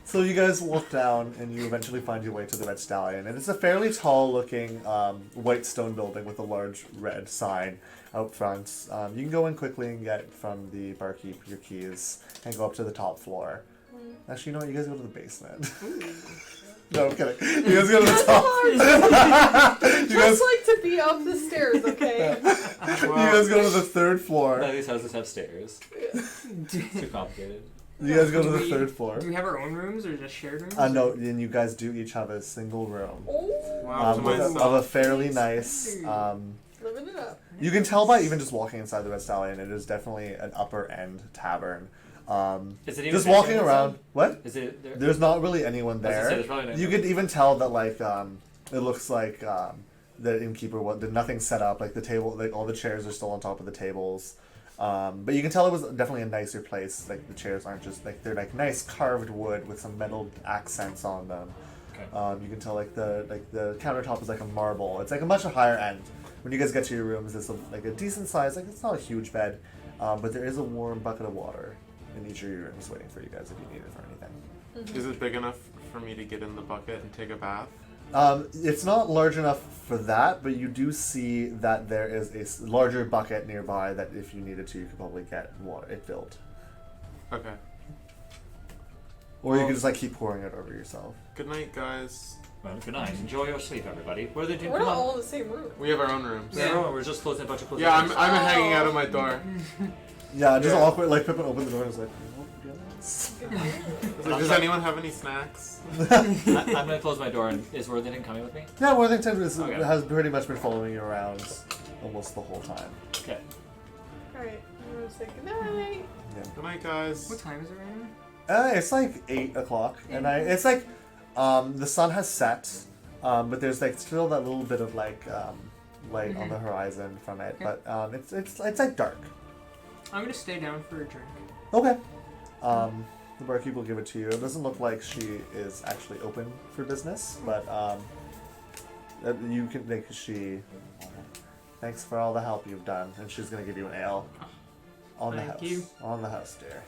So you guys walk down, and you eventually find your way to the Red Stallion, and it's a fairly tall-looking white stone building with a large red sign out front. You can go in quickly and get from the barkeep your keys, and go up to the top floor. Actually, you know what? You guys go to the basement. No, I'm kidding. You guys go to the top. You Just guys, like to be up the stairs, okay? you guys go to the third floor. None of these houses have stairs. It's too complicated. You guys go to the Do we- third floor. Do we have our own rooms or just shared rooms? No, and you guys do each have a single room. Oh, Wow, to Of myself. a fairly nice. living it up. You can tell by even just walking inside the Red Stallion, it is definitely an upper end tavern. Is it even Just fancy walking on the around. inside? What? Is it? There? There's not really anyone I was gonna say, there. there's probably no- You could even tell that like it looks like the innkeeper. Nothing's set up. Like the table, like all the chairs are still on top of the tables. But you can tell it was definitely a nicer place. Like the chairs aren't just like they're like nice carved wood with some metal accents on them. Okay. You can tell like the countertop is like a marble. It's like a much higher end. When you guys get to your rooms, it's like a decent size. Like it's not a huge bed, but there is a warm bucket of water in each of your rooms waiting for you guys if you need it for anything. Is it big enough for me to get in the bucket and take a bath? It's not large enough for that, but you do see that there is a larger bucket nearby that if you needed to, you could probably get it filled. Okay. Or you Well- could just like keep pouring it over yourself. Good night, guys. Well, good night. Enjoy your sleep, everybody. Where are they doing? We're Come not on. all in the same room. We have our own rooms. Yeah, we're just closing a bunch of closing. Yeah, I'm rooms. hanging out of my door. Yeah, just Yeah. awkward. Like Pippin opened the door and was like, "You want It's like, does anyone have any snacks? guys?" I'm gonna close my door. And is Worthington coming with me? Yeah, Worthington Okay. has pretty much been following you around almost the whole time. Okay. Alright, I'm gonna say goodnight. Good night, guys. What time is it right now? It's like 8 o'clock, and it's like the sun has set, but there's like still that little bit of like light on the horizon from it, but it's like dark. I'm gonna stay down for a drink. Okay. The barkeep will give it to you. It doesn't look like she is actually open for business, but you can make thanks for all the help you've done, and she's gonna give you an ale. On the Thank house. you. On the house, dear.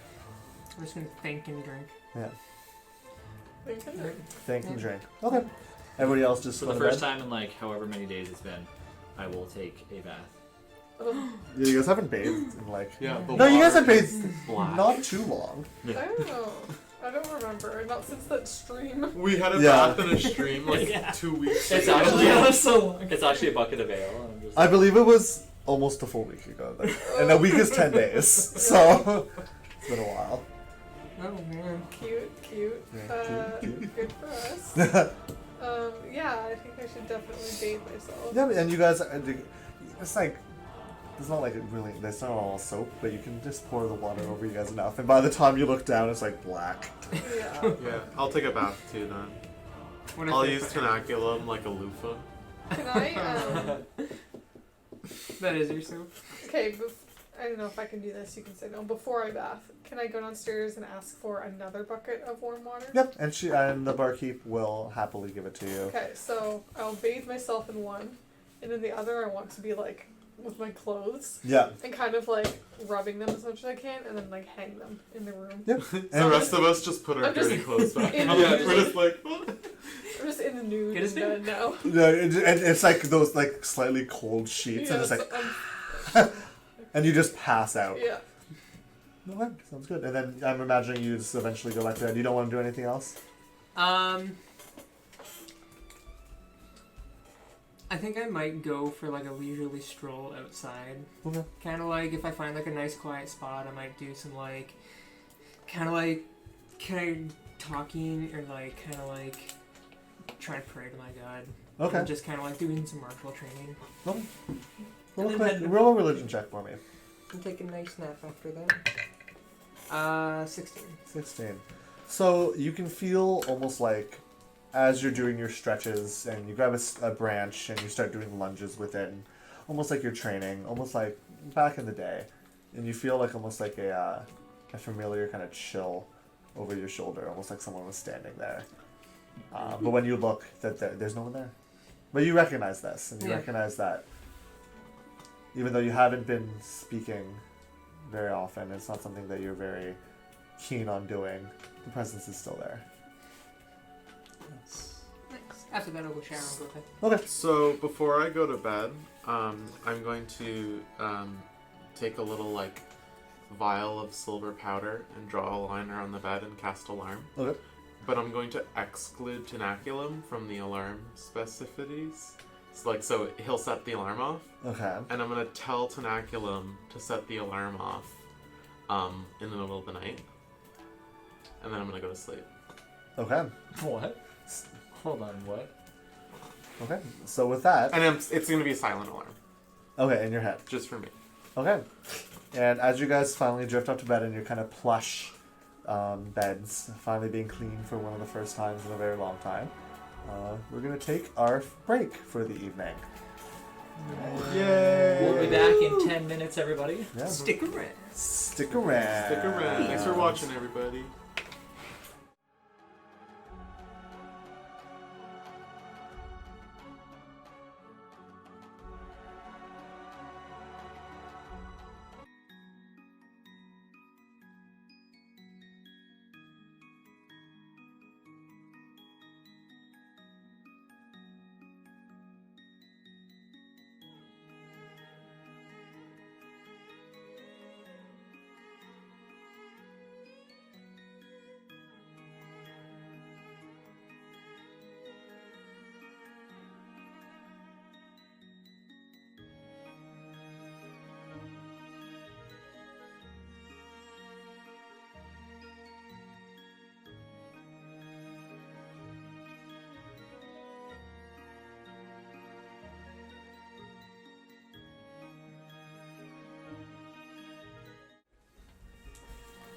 I'm just gonna thank and drink. Yeah. Thank you. Thank and drink. Okay. Everybody else just For go the to first bed? time in like however many days it's been, I will take a bath. Yeah, you guys haven't bathed in like. Yeah. The No, you guys have water bathed is black. not too long. I don't know. I don't remember. Not since that stream. We had a Yeah. bath in a stream like Yeah. 2 weeks It's ago. actually so long. it's actually a bucket of ale. And I'm just I believe it was almost a full week ago. And a week is 10 days. So it's been a while. Oh man. Cute. Yeah, cute. Good for us. Yeah, I think I should definitely bathe myself. Yeah, and you guys, it's like, it's not like it really, it's not all soap, but you can just pour the water over you guys enough. And by the time you look down, it's like black. Yeah. Yeah, I'll take a bath too then. What if I'll they use put- tenaculum like a loofah. Can I, That is your soup. okay, I don't know if I can do this, you can say no. Before I bath, can I go downstairs and ask for another bucket of warm water? Yep, and the barkeep will happily give it to you. Okay, so I'll bathe myself in one, and then the other I want to be like with my clothes Yeah. and kind of like rubbing them as much as I can, and then like hang them in the room. Yep. The And rest of us just put our I'm just dirty clothes back in on. the- We're just like, I'm just in the nude Get his and now. yeah, and it's like those like slightly cold sheets, and it's like, and you just pass out. yeah. Okay, sounds good. And then I'm imagining you just eventually go back to bed. You don't want to do anything else? I think I might go for like a leisurely stroll outside. Okay. Kind of like if I find like a nice quiet spot, I might do some like, kind of like, talking or like kind of like trying to pray to my God. Okay. And just kind of like doing some martial training. Okay. And then Roll a religion check for me. And take a nice nap after that. 16. 16. So you can feel almost like as you're doing your stretches and you grab a branch and you start doing lunges with it, and almost like you're training, almost like back in the day. And you feel like almost like a familiar kind of chill over your shoulder, almost like someone was standing there. But when you look, there's no one there. But you recognize this, and you Yeah. recognize that even though you haven't been speaking very often, it's not something that you're very keen on doing. The presence is still there. Nice. After that, I'll go shower and go to bed. Okay. So before I go to bed, I'm going to take a little like vial of silver powder and draw a line around the bed and cast alarm. Okay. But I'm going to exclude Tenaculum from the alarm specificities. So he'll set the alarm off, Okay. and I'm gonna tell Tenaculum to set the alarm off in the middle of the night, and then I'm gonna go to sleep. Okay. What? Hold on, what? Okay. So with that, And it's gonna be a silent alarm, okay, in your head. just for me. Okay. And as you guys finally drift up to bed in your kind of plush beds, finally being cleaned for one of the first times in a very long time, we're going to take our break for the evening. Yay! We'll be back in 10 minutes, everybody. Yeah. Stick around. Stick around. Stick around. Thanks for watching, everybody.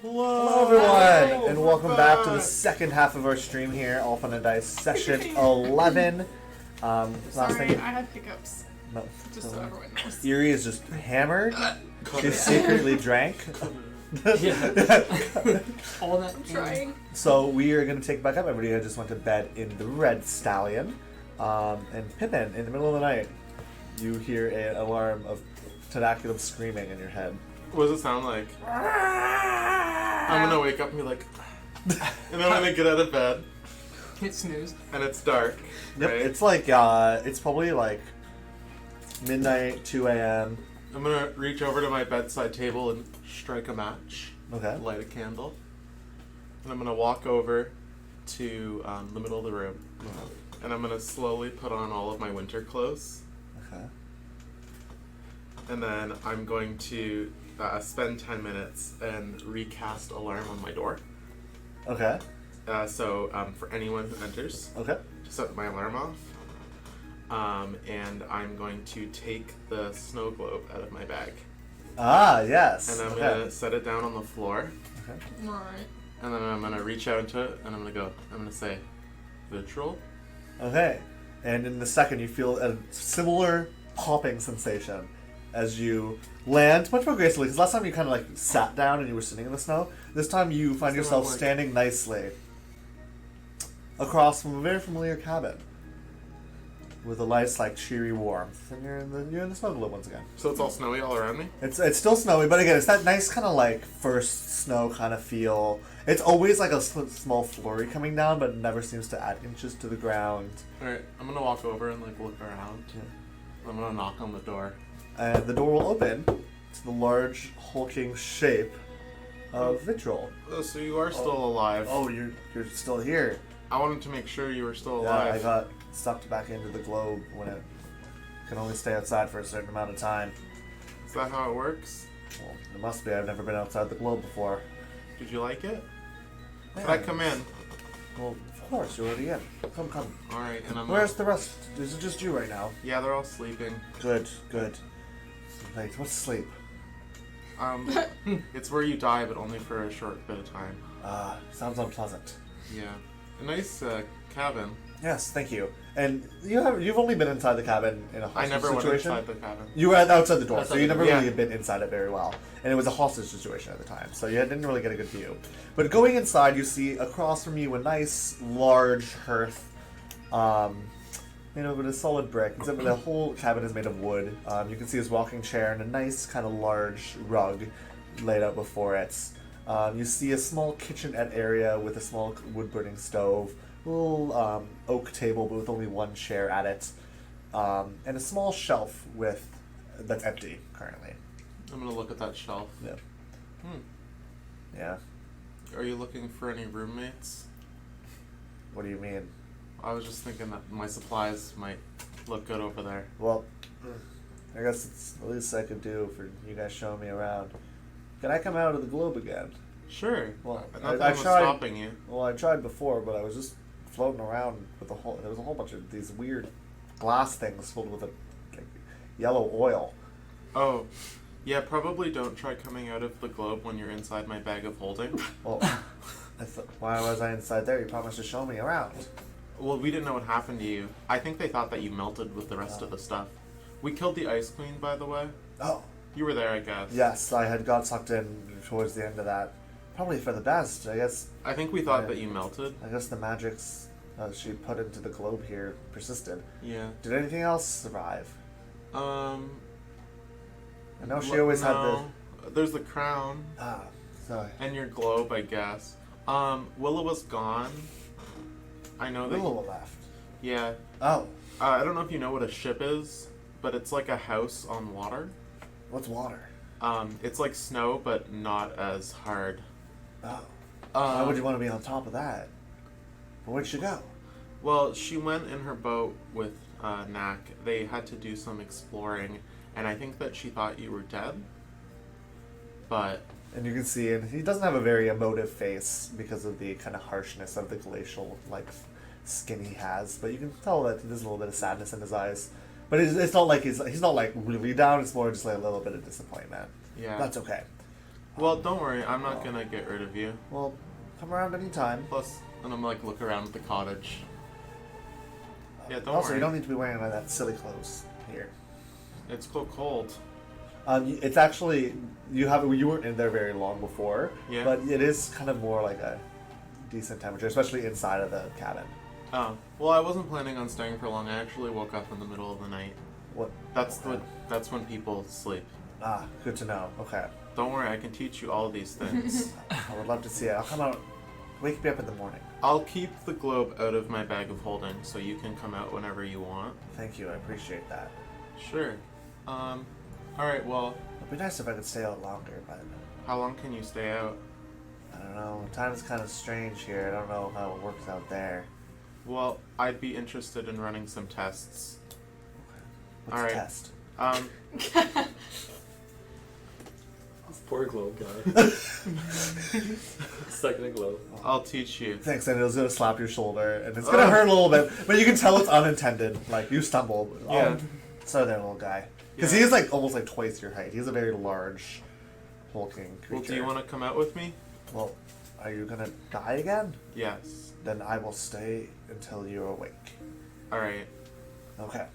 Hello, everyone, and welcome back to the second half of our stream here, AllFunNDice session 11. Last Sorry, thing, I had hiccups. no, Just so everyone knows. Erie is just hammered. She secretly drank. Yeah. All that. I'm trying. So we are going to take back up. Everybody just went to bed in the Red Stallion. And Pippin, in the middle of the night, you hear an alarm of Tenaculum screaming in your head. What does it sound like? I'm gonna wake up and be like, and then when I get out of bed Hit snooze. and it's dark, Yep, right? it's like, it's probably like midnight, 2 a.m. I'm gonna reach over to my bedside table and strike a match, Okay. light a candle, and I'm gonna walk over to the middle of the room, and I'm gonna slowly put on all of my winter clothes, Okay. and then I'm going to spend 10 minutes and recast alarm on my door. Okay. So for anyone who enters, Okay. to set my alarm off. And I'm going to take the snow globe out of my bag. Ah, yes. And I'm okay. going to set it down on the floor. Okay. Alright. And then I'm going to reach out into it and I'm going to say, Vitriol. Okay. And in the second, you feel a similar popping sensation as you land much more gracefully. Because last time you kind of like sat down and you were sitting in the snow. This time you find So yourself I'm like- standing nicely across from a very familiar cabin with a nice, like, cheery warmth. And you're in the snow globe once again. So it's all snowy all around me? It's still snowy, but again, it's that nice kind of like first snow kind of feel. It's always like a small flurry coming down, but it never seems to add inches to the ground. Alright, I'm going to walk over and like look around. I'm going to knock on the door. And the door will open to the large, hulking shape of Vitriol. Oh, so you are still alive. Oh, you're still here. I wanted to make sure you were still Yeah, I alive. got sucked back into the globe when it can only stay outside for a certain amount of time. Is that how it works? Well, it must be. I've never been outside the globe before. Did you like it? Could Yeah. I come in? Well, of course, you're already in. Come. Alright, and I'm Where's the rest? Is it just you right now? Yeah, they're all sleeping. Good. Wait, what's sleep? It's where you die, but only for a short bit of time. Sounds unpleasant. Yeah. nice cabin. Yes, thank you. And you've only been inside the cabin in a I hostage never went situation. inside the cabin. You were outside the door, Outside so you the never door. really Yeah. had been inside it very well. And it was a hostage situation at the time, so you didn't really get a good view. But going inside, you see across from you a nice, large hearth, made of a solid brick. Except the whole cabin is made of wood. You can see his rocking chair and a nice kind of large rug laid out before it. You see a small kitchenette area with a small wood-burning stove, a little oak table but with only one chair at it, and a small shelf that's empty currently. I'm gonna look at that shelf. Yeah. Hmm. Yeah. Are you looking for any roommates? What do you mean? I was just thinking that my supplies might look good over there. Well, I guess it's the least I could do for you guys showing me around. Can I come out of the globe again? Sure. Well, Nothing I was tried. stopping you. Well, I tried before, but I was just floating around with there was a whole bunch of these weird glass things filled with like, yellow oil. Oh, yeah. Probably don't try coming out of the globe when you're inside my bag of holding. Well, why was I inside there? You promised to show me around. Well, we didn't know what happened to you. I think they thought that you melted with the rest of the stuff. We killed the Ice Queen, by the way. Oh, You were there, I guess. yes, I had got sucked in towards the end of that. Probably for the best, I guess. I think we thought Yeah. that you melted. I guess the magics she put into the globe here persisted. Yeah. Did anything else survive? I know she Lo- always had the. no. There's the crown Sorry. and your globe, I guess. Willow was gone. I know that. Willow left. Yeah. Oh, I don't know if you know what a ship is, but it's like a house on water. what's water? It's like snow, but not as hard. Oh. Why Um, would you want to be on top of that? Where'd she go? Well, she went in her boat with Knack. They had to do some exploring, and I think that she thought you were dead. But And you can see, and he doesn't have a very emotive face because of the kind of harshness of the glacial skin he has. But you can tell that there's a little bit of sadness in his eyes. But it's not like he's not like really down. It's more just like a little bit of disappointment. yeah. That's okay. Well, don't worry. I'm not gonna get rid of you. Well, come around anytime. Plus, and I'm like look around the cottage. Yeah, don't Also, worry. you don't need to be wearing that silly clothes here. It's so cold. It's actually you weren't in there very long before, Yeah. but it is kind of more like a decent temperature, especially inside of the cabin. Oh, well, I wasn't planning on staying for long. I actually woke up in the middle of the night. What? That's Okay. that's when people sleep. Ah, good to know. Okay, Don't worry, I can teach you all these things. I would love to see it. I'll come out. Wake me up in the morning. I'll keep the globe out of my bag of holding, so you can come out whenever you want. Thank you. I appreciate that. Sure. All right. Well, It'd be nice if I could stay out longer, but how long can you stay out? I don't know. Time's kind of strange here. I don't know how it works out there. Well, I'd be interested in running some tests. What's All the right. test? This poor globe guy. Stuck in a globe. I'll teach you. Thanks, and it's gonna slap your shoulder, and it's gonna hurt a little bit, but you can tell it's unintended. Like you stumbled. Yeah. Sorry there, little guy. Because Yeah. he is like almost like twice your height. He's a very large, hulking creature. Well, do you want to come out with me? Well, are you gonna die again? Yes. Then I will stay until you're awake. All right. Okay.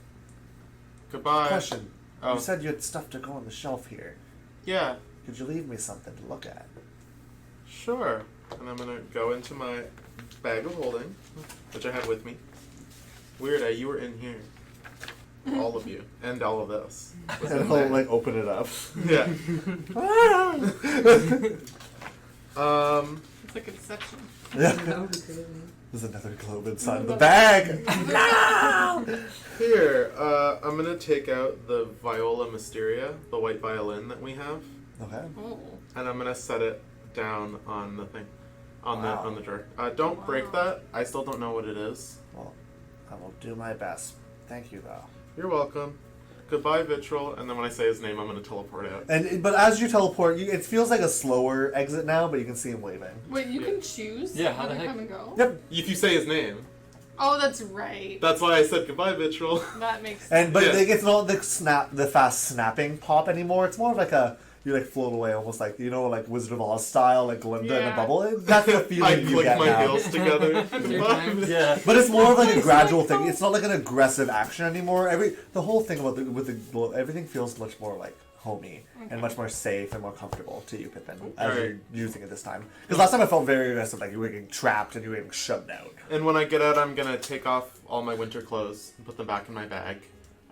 Goodbye. Question. Oh. You said you had stuff to go on the shelf here. Yeah. Could you leave me something to look at? Sure. And I'm gonna go into my bag of holding, which I have with me. Weird, you were in here. All of you. And all of this. was in And he'll there. like open it up. Yeah. It's like a deception. Yeah. That would be crazy. There's another globe inside the bag. Here, I'm gonna take out the Viola Mysteria, the white violin that we have, Okay. Oh. and I'm gonna set it down on the thing, on Wow. the drawer. Don't break that. I still don't know what it is. Well, I will do my best. Thank you, though. You're welcome. Goodbye, Vitrol. And then when I say his name, I'm gonna teleport out. But as you teleport, it feels like a slower exit now, but you can see him waving. Wait, you Yeah. can choose Yeah, how when the to heck? come and go? Yep. If you say his name, Oh, that's right. that's why I said goodbye, Vitrol. That makes sense. And but Yeah. it's not the fast snapping pop anymore. It's more of like you like float away, almost like like Wizard of Oz style, like Glinda in a Yeah. bubble. That's the I feeling you click get my now. heels together. Your time. Yeah. But it's more of like a gradual thing. It's not like an aggressive action anymore. The whole thing about everything feels much more like homey and much more safe and more comfortable to you, Pippin, as Right. you're using it this time. Because last time I felt very aggressive, like you were getting trapped and you were getting shoved out. And when I get out, I'm gonna take off all my winter clothes and put them back in my bag,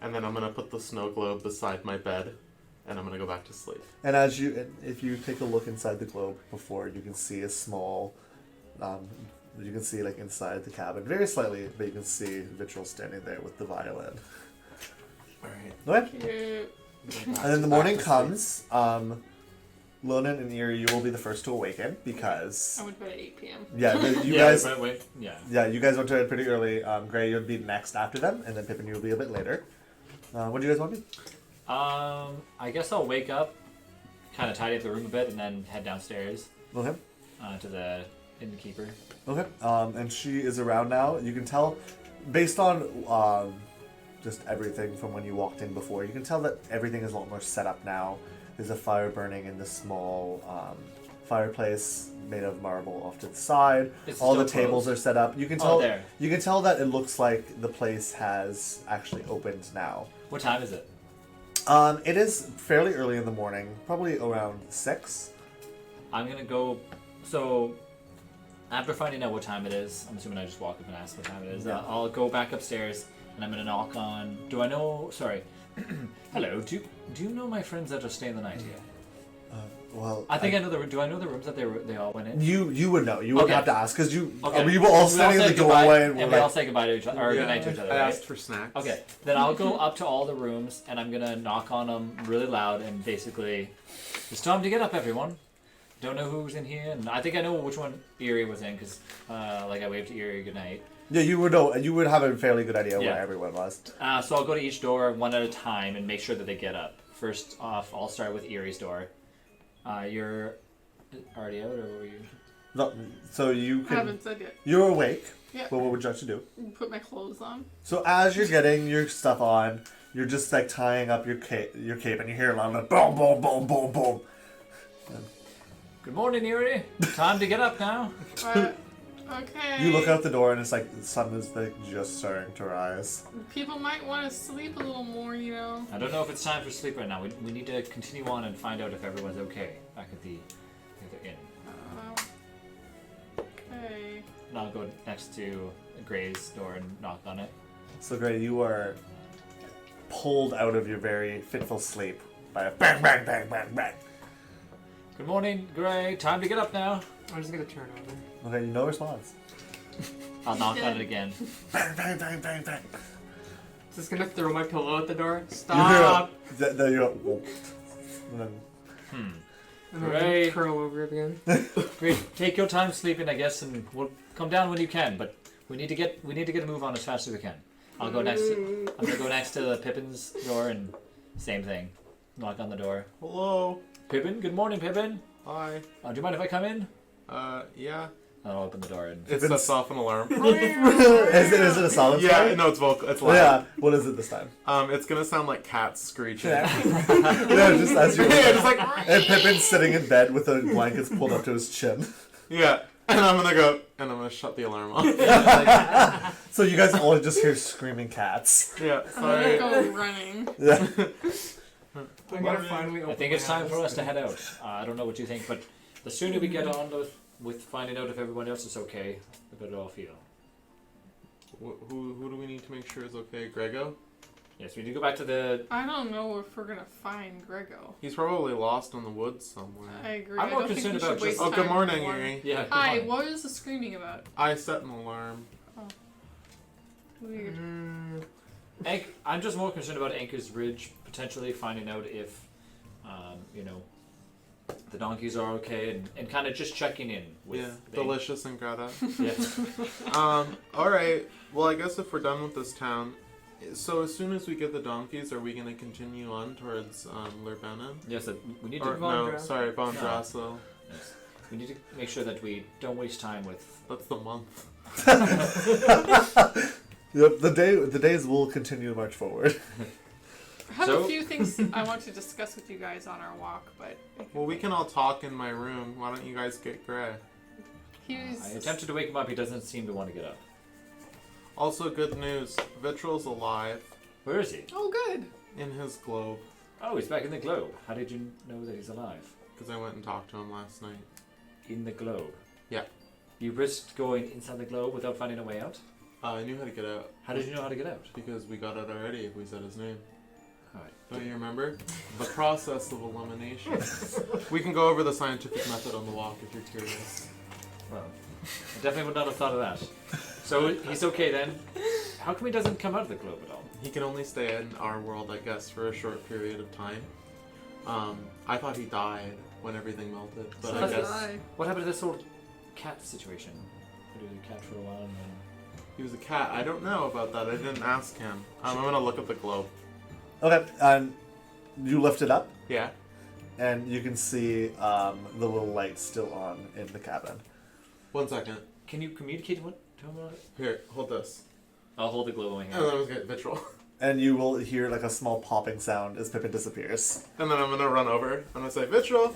and then I'm gonna put the snow globe beside my bed, and I'm gonna go back to sleep. And if you take a look inside the globe before, you can see a small, you can see like inside the cabin, very slightly, but you can see Vitril standing there with the violin. All right. Okay. Cute. And then the morning comes. Lonan and Eerie, you will be the first to awaken because I went to bed at 8 p.m. you yeah, guys yeah. you guys went to bed pretty early. Gray, you'll be next after them, and then Pippin, you'll be a bit later. What do you guys want to do? I guess I'll wake up, kind of tidy up the room a bit, and then head downstairs Okay. to the innkeeper. Okay. And she is around now. You can tell, based on just everything from when you walked in before, you can tell that everything is a lot more set up now. There's a fire burning in the small fireplace made of marble off to the side. It's All the still tables closed. are set up. You can Oh, tell. there. You can tell that it looks like the place has actually opened now. What time is it? It is fairly early in the morning, probably around 6. I'm gonna go. So, after finding out what time it is, I'm assuming I just walk up and ask what time it is. Yeah. I'll go back upstairs and I'm gonna knock on. Do I know? Sorry. Hello. Do you know my friends that are staying the night here? Well, I think I know the. Do I know the rooms that they all went in? You would know. You wouldn't Okay. have to ask because we Okay. were all We standing in say the goodbye, doorway and and we're we all like, say goodbye to each other, or good night to each other. I right? asked for snacks. Okay, then I'll go up to all the rooms and I'm gonna knock on them really loud and basically, it's time to get up, everyone. Don't know who's in here, and I think I know which one Eerie was in because, like, I waved to Eerie goodnight. yeah, you would know. You would have a fairly good idea Yeah. where everyone was. So I'll go to each door one at a time and make sure that they get up. First off, I'll start with Eerie's door. You're already out, or were you? No, so you I can. haven't said yet. You're awake. Yeah. But what would you like to do? Put my clothes on. So as you're getting your stuff on, you're just like tying up your cape, and you hear a loud like boom, boom, boom, boom, boom. Good morning, Eerie. Time to get up now. Okay. You look out the door and it's like the sun is like just starting to rise. People might want to sleep a little more, you know. I don't know if it's time for sleep right now. We need to continue on and find out if everyone's okay back at the inn. Okay. And I'll go next to Gray's door and knock on it. So Gray, you are pulled out of your very fitful sleep by a bang, bang, bang, bang, bang. Good morning, Gray. Time to get up now. I'm just gonna turn over. Okay, no response. I'll knock on it again. Bang, bang, bang, bang, bang. Just gonna throw my pillow at the door. You Stop. hear a, you go, and then And then Great. curl over again. Great. Take your time sleeping, I guess, and we'll come down when you can. But we need to get a move on as fast as we can. I'll go next. I'm gonna go next to the Pippin's door and same thing. Knock on the door. Hello. Pippin. Good morning, Pippin. Hi. Do you mind if I come in? Yeah. I'll open the door and. It sets off an alarm. is it a solid Yeah, story? no, it's vocal. It's loud. Yeah. What is it this time? It's gonna sound like cats screeching. Yeah, just as you're Yeah, just like. and Pippin's sitting in bed with the blankets pulled up to his chin. Yeah, and I'm gonna shut the alarm off. So you guys all just hear screaming cats. Yeah, I'm gonna sorry. go running. Yeah. I gotta finally open I think it's my time for eyes. us to head out. I don't know what you think, but the sooner we get on with finding out if everyone else is okay, the better I'll feel. Who do we need to make sure is okay? Grego? Yes, we need to go back to the. I don't know if we're gonna find Grego. He's probably lost in the woods somewhere. I agree. I'm I more don't think concerned we should about waste just- Oh, good time morning, with Yuri. Yeah. good Hi, morning. what is the screaming about? I set an alarm. Weird. I'm just more concerned about Anchor's Ridge potentially finding out if, the donkeys are okay and kind of just checking in with. Yeah, the- delicious and Greta. Yeah. Alright. Well, I guess if we're done with this town, so as soon as we get the donkeys, are we gonna continue on towards Lurbenin? Yes, we need Or, to. Von no, Dra- sorry, Von No. Drassel. Yes. We need to make sure that we don't waste time with. That's the month. Yep, the days will continue to march forward. have So- a few things I want to discuss with you guys on our walk, but Well, we can all talk in my room. Why don't you guys get Gray? he's I attempted to wake him up. He doesn't seem to want to get up. Also, good news. Vitral's alive Where is he? Oh, good. in his globe. Oh, he's back in the globe. How did you know that he's alive? Because I went and talked to him last night. In the globe? Yeah. You risked going inside the globe without finding a way out? I knew how to get out. How did you know how to get out? Because we got out already if we said his name. Alright. Don't you remember? The process of elimination. We can go over the scientific method on the walk if you're curious. Well, I definitely would not have thought of that. So he's okay then. How come he doesn't come out of the globe at all? He can only stay in our world, I guess, for a short period of time. I thought he died when everything melted, but So I that's guess Bye. What happened to this old cat situation? He was a cat for a while and then... he was a cat. I don't know about that. I didn't ask him. I'm gonna look at the globe. Okay, and you lift it up, Yeah. and you can see the little light still on in the cabin. 1 second. Can you communicate to him about it? Here, hold this. I'll hold the globe in my And hand. then I'm gonna get Vitral. And you will hear like a small popping sound as Pippin disappears. And then I'm gonna run over. I'm gonna say, Vitral!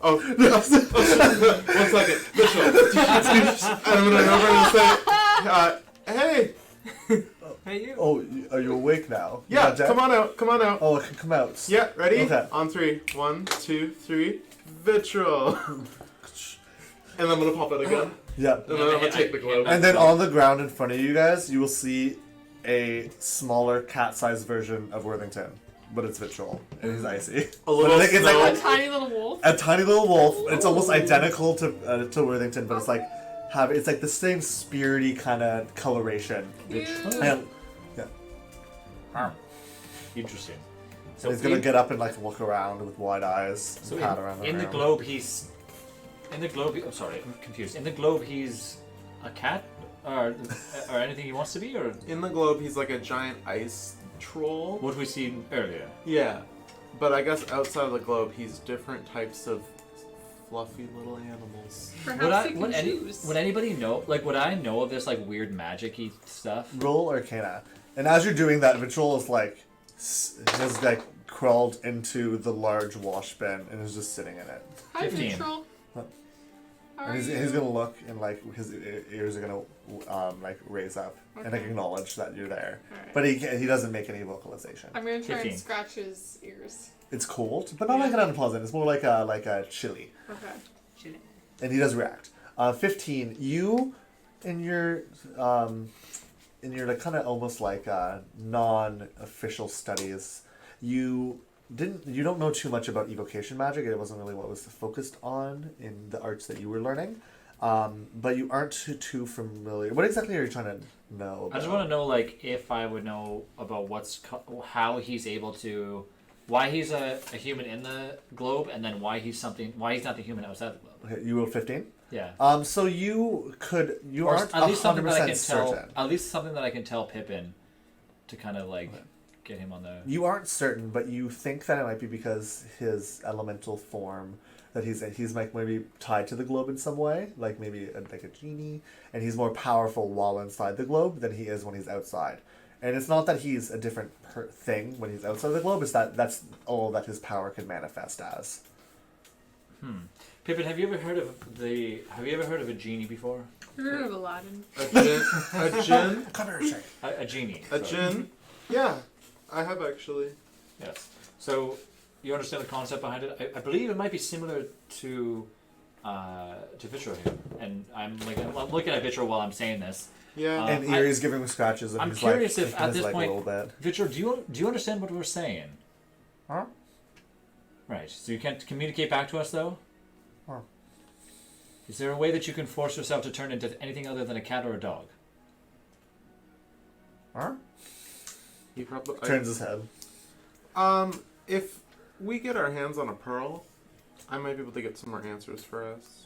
Oh, 1 second. Vitral! And I'm gonna run over and say, hey! Hey, you. Oh, are you awake now? You Yeah, got Jack? come on out, come on out. Oh, it can come out. Yeah, ready? Okay. On 3. 1, 2, 3. Vitral! And I'm gonna pop it again. Yeah. And then I'm gonna take the globe. And then on the ground in front of you guys, you will see a smaller cat-sized version of Worthington, but it's Vitrol and he's icy. A little But it's snow. like A tiny little wolf. a tiny little wolf. It's almost identical to Worthington, but it's like it's like the same spirity kind of coloration. Cute. And Interesting. so he's gonna get up and like look around with wide eyes and So pat around. in the globe, he's... In the globe... I'm sorry, I'm confused. In the globe, he's a cat? Or anything he wants to be? Or In the globe, he's like a giant ice troll. what we seen earlier? Yeah. But I guess outside of the globe, he's different types of fluffy little animals. Perhaps he can choose. Would anybody know? Like, would I know of this like weird magic-y stuff? Roll Arcana, and as you're doing that, Vitrol is like has like crawled into the large wash bin and is just sitting in it. Hi, 15. Neutral. How And are he's you? gonna look and like his ears are gonna like raise up and like Okay. acknowledge that you're there. Alright. But he doesn't make any vocalization. I'm gonna try 15. and scratch his ears. It's cold, but not like an unpleasant. It's more like a chilly, Okay. Shit. and he does react. 15. You in your like kind of almost like non-official studies, you don't know too much about evocation magic. It wasn't really what was focused on in the arts that you were learning. But you aren't too familiar. What exactly are you trying to know about? I just want to know, like, if I would know about how he's able to, why he's a human in the globe, and then why he's not the human outside the globe. Okay, you rolled 15. Yeah. So you Or aren't at least something that I 100% can tell. certain. At least something that I can tell Pippin, to kind of like Okay. get him on the. You aren't certain, but you think that it might be because his elemental form that he's like maybe tied to the globe in some way, like maybe like a genie, and he's more powerful while inside the globe than he is when he's outside. And it's not that he's a different thing when he's outside the globe; it's that's all that his power can manifest as. Pippin, have you ever heard of a genie before? You heard of Aladdin? A djinn? Come here, Shay. A genie. A sorry. djinn? Yeah, I have actually. Yes. So you understand the concept behind it. I believe it might be similar to Vitro here, and I'm looking at Vitro while I'm saying this. Yeah. And Erie's giving him scratches, and I'm he's curious like, if kicking at his this leg point- a little bit. Vitro, do you understand what we're saying? Huh? Right. So you can't communicate back to us though. Huh. Is there a way that you can force yourself to turn into anything other than a cat or a dog? Huh? He probably. Turns his head. If we get our hands on a pearl, I might be able to get some more answers for us.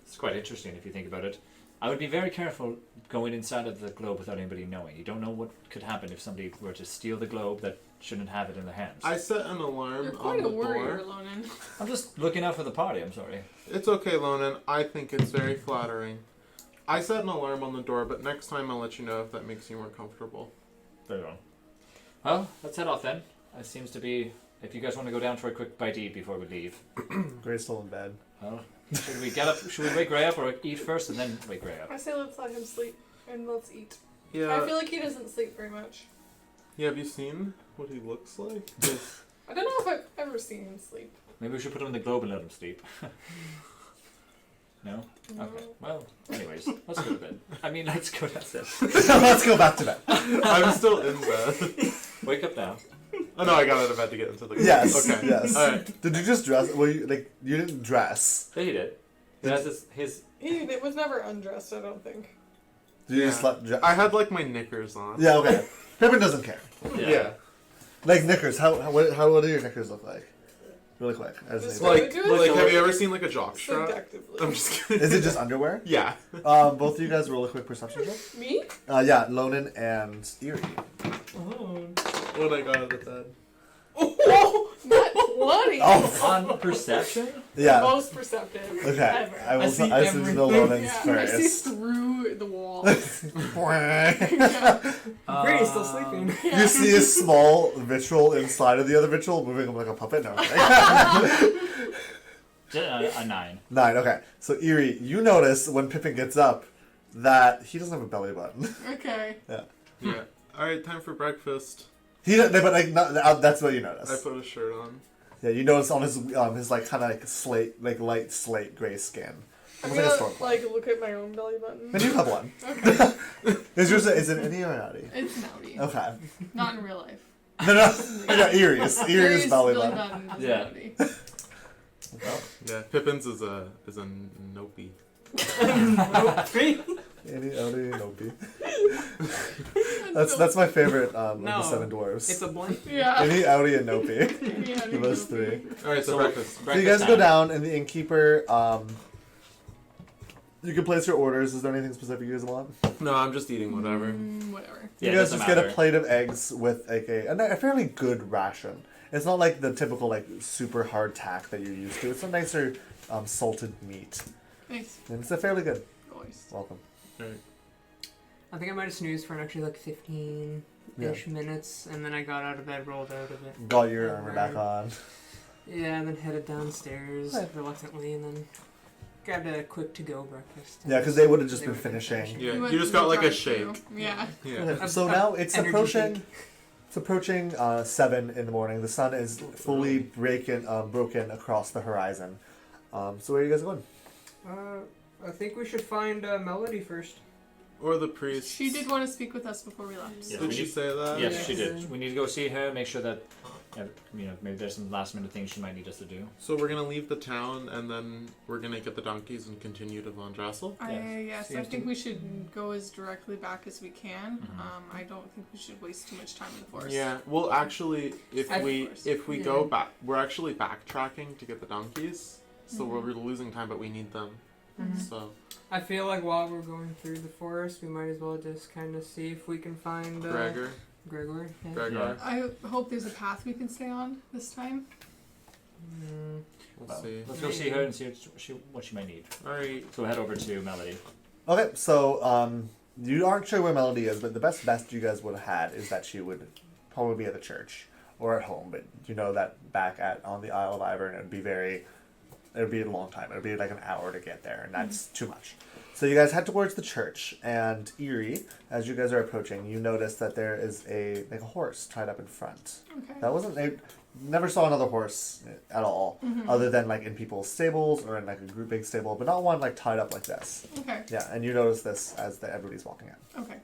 It's quite interesting if you think about it. I would be very careful going inside of the globe without anybody knowing. You don't know what could happen if somebody were to steal the globe that shouldn't have it in their hands. I set an alarm You're on quite the a worrier, door. Lonan. I'm just looking out for the party, I'm sorry. It's okay, Lonan. I think it's very flattering. I set an alarm on the door, but next time I'll let you know if that makes you more comfortable. Very well. Well, let's head off then. It seems to be. If you guys want to go down for a quick bite to eat before we leave, Gray's still in bed. well, should we get up? Should we wake Gray up or eat first and then wake Gray up? I say let's let him sleep and let's eat. Yeah. I feel like he doesn't sleep very much. Yeah. Have you seen what he looks like? I don't know if I've ever seen him sleep. Maybe we should put him in the globe and let him sleep. No? No. Okay. Well, anyways, let's go to bed. I mean, let's go downstairs. Let's go back to bed. I'm still in bed. Wake up now. Oh no, I got out of bed to get into the. Yes. Okay. Yes. All right. Did you just dress? Well, you didn't dress. Yeah, he did. That's his. He was never undressed, I don't think. Did you just let? I had like my knickers on. Yeah. Okay. Pippin doesn't care. Yeah. Like knickers. What do your knickers look like? Really quick. I just Just need like- to- Do it Have you ever seen like a jock Seductively. strap? I'm just kidding. Is it just underwear? Yeah. Both of you guys roll a quick perception check. Me? Yeah, Lonan and Eerie. When I got out of bed. Oh, not 20! Oh. On perception? Yeah. Most perceptive Okay. ever. I will. see I see no Lonan's Yeah, I see first. through the wall. Gray's still sleeping. You see a small vitriol inside of the other vitriol moving like a puppet. No. Okay. A 9. 9. Okay. So Eerie, you notice when Pippin gets up that he doesn't have a belly button. Okay. Yeah. All right, time for breakfast. But like that's what you notice. I put a shirt on. Yeah, you notice on his like kind of like slate, like light slate gray skin. I'm Almost like a gonna storm cloud. like look at my own belly button. Then you have one. Okay. Is it any or outie? It's naughty. Okay. Not in real life. No, Eerie's belly button. is Yeah. naughty. Yeah, Pippin's is a nopey. Any outie, nopey. That's my favorite of No. the seven dwarves. It's a blank. Yeah. Any outie and nopey. Yeah, Those three. All right, so breakfast. So you guys go down, and the innkeeper, you can place your orders. Is there anything specific you guys want? No, I'm just eating whatever. Whatever. Yeah, You it guys doesn't just get a matter. plate of eggs with like a fairly good ration. It's not like the typical like super hard tack that you're used to. It's a nicer salted meat, Thanks. and it's a fairly good. Always. Welcome. All right. I think I might have snoozed for an actually like 15-ish minutes, and then I got out of bed, rolled out of it. Got your armor back on. Yeah, and then headed downstairs Right. reluctantly, and then grabbed a quick to-go breakfast. Yeah, because they would have just They been would've been finishing. Yeah, went you to just the got like a drive-thru. shake. Yeah. Yeah. Okay, so A- now it's energy approaching. shake. It's approaching 7 in the morning. The sun is fully broken across the horizon. So where are you guys going? I think we should find Melody first. Or the priest. She did want to speak with us before we left. Yeah. Did she say that? Yes, Yeah. she did. We need to go see her, make sure that, maybe there's some last minute things she might need us to do. So we're gonna leave the town and then we're gonna get the donkeys and continue to Von Drassel. Yes, I Seems think to- we should go as directly back as we can. Mhm. I don't think we should waste too much time in the forest. Yeah. Well, actually, if Of we course. go Yeah. back, we're actually backtracking to get the donkeys. So Mhm. we're losing time, but we need them. Mhm. So I feel like while we're going through the forest, we might as well just kind of see if we can find Gregor. Gregor. Yeah. Gregor. I hope there's a path we can stay on this time. Mm, We'll Well, see. let's go see her and see what she might need. All right. So we'll head over to Melody. Okay, so you aren't sure where Melody is, but the best you guys would have had is that she would probably be at the church or at home. But you know that back on the Isle of Ivern, it would be a long time. It would be like an hour to get there, and that's too much. So you guys head towards the church, and Eerie, as you guys are approaching, you notice that there is a horse tied up in front. Okay. That wasn't. I never saw another horse at all, other than like in people's stables or in like a big stable, but not one like tied up like this. Okay. Yeah, and you notice this as everybody's walking out. Okay.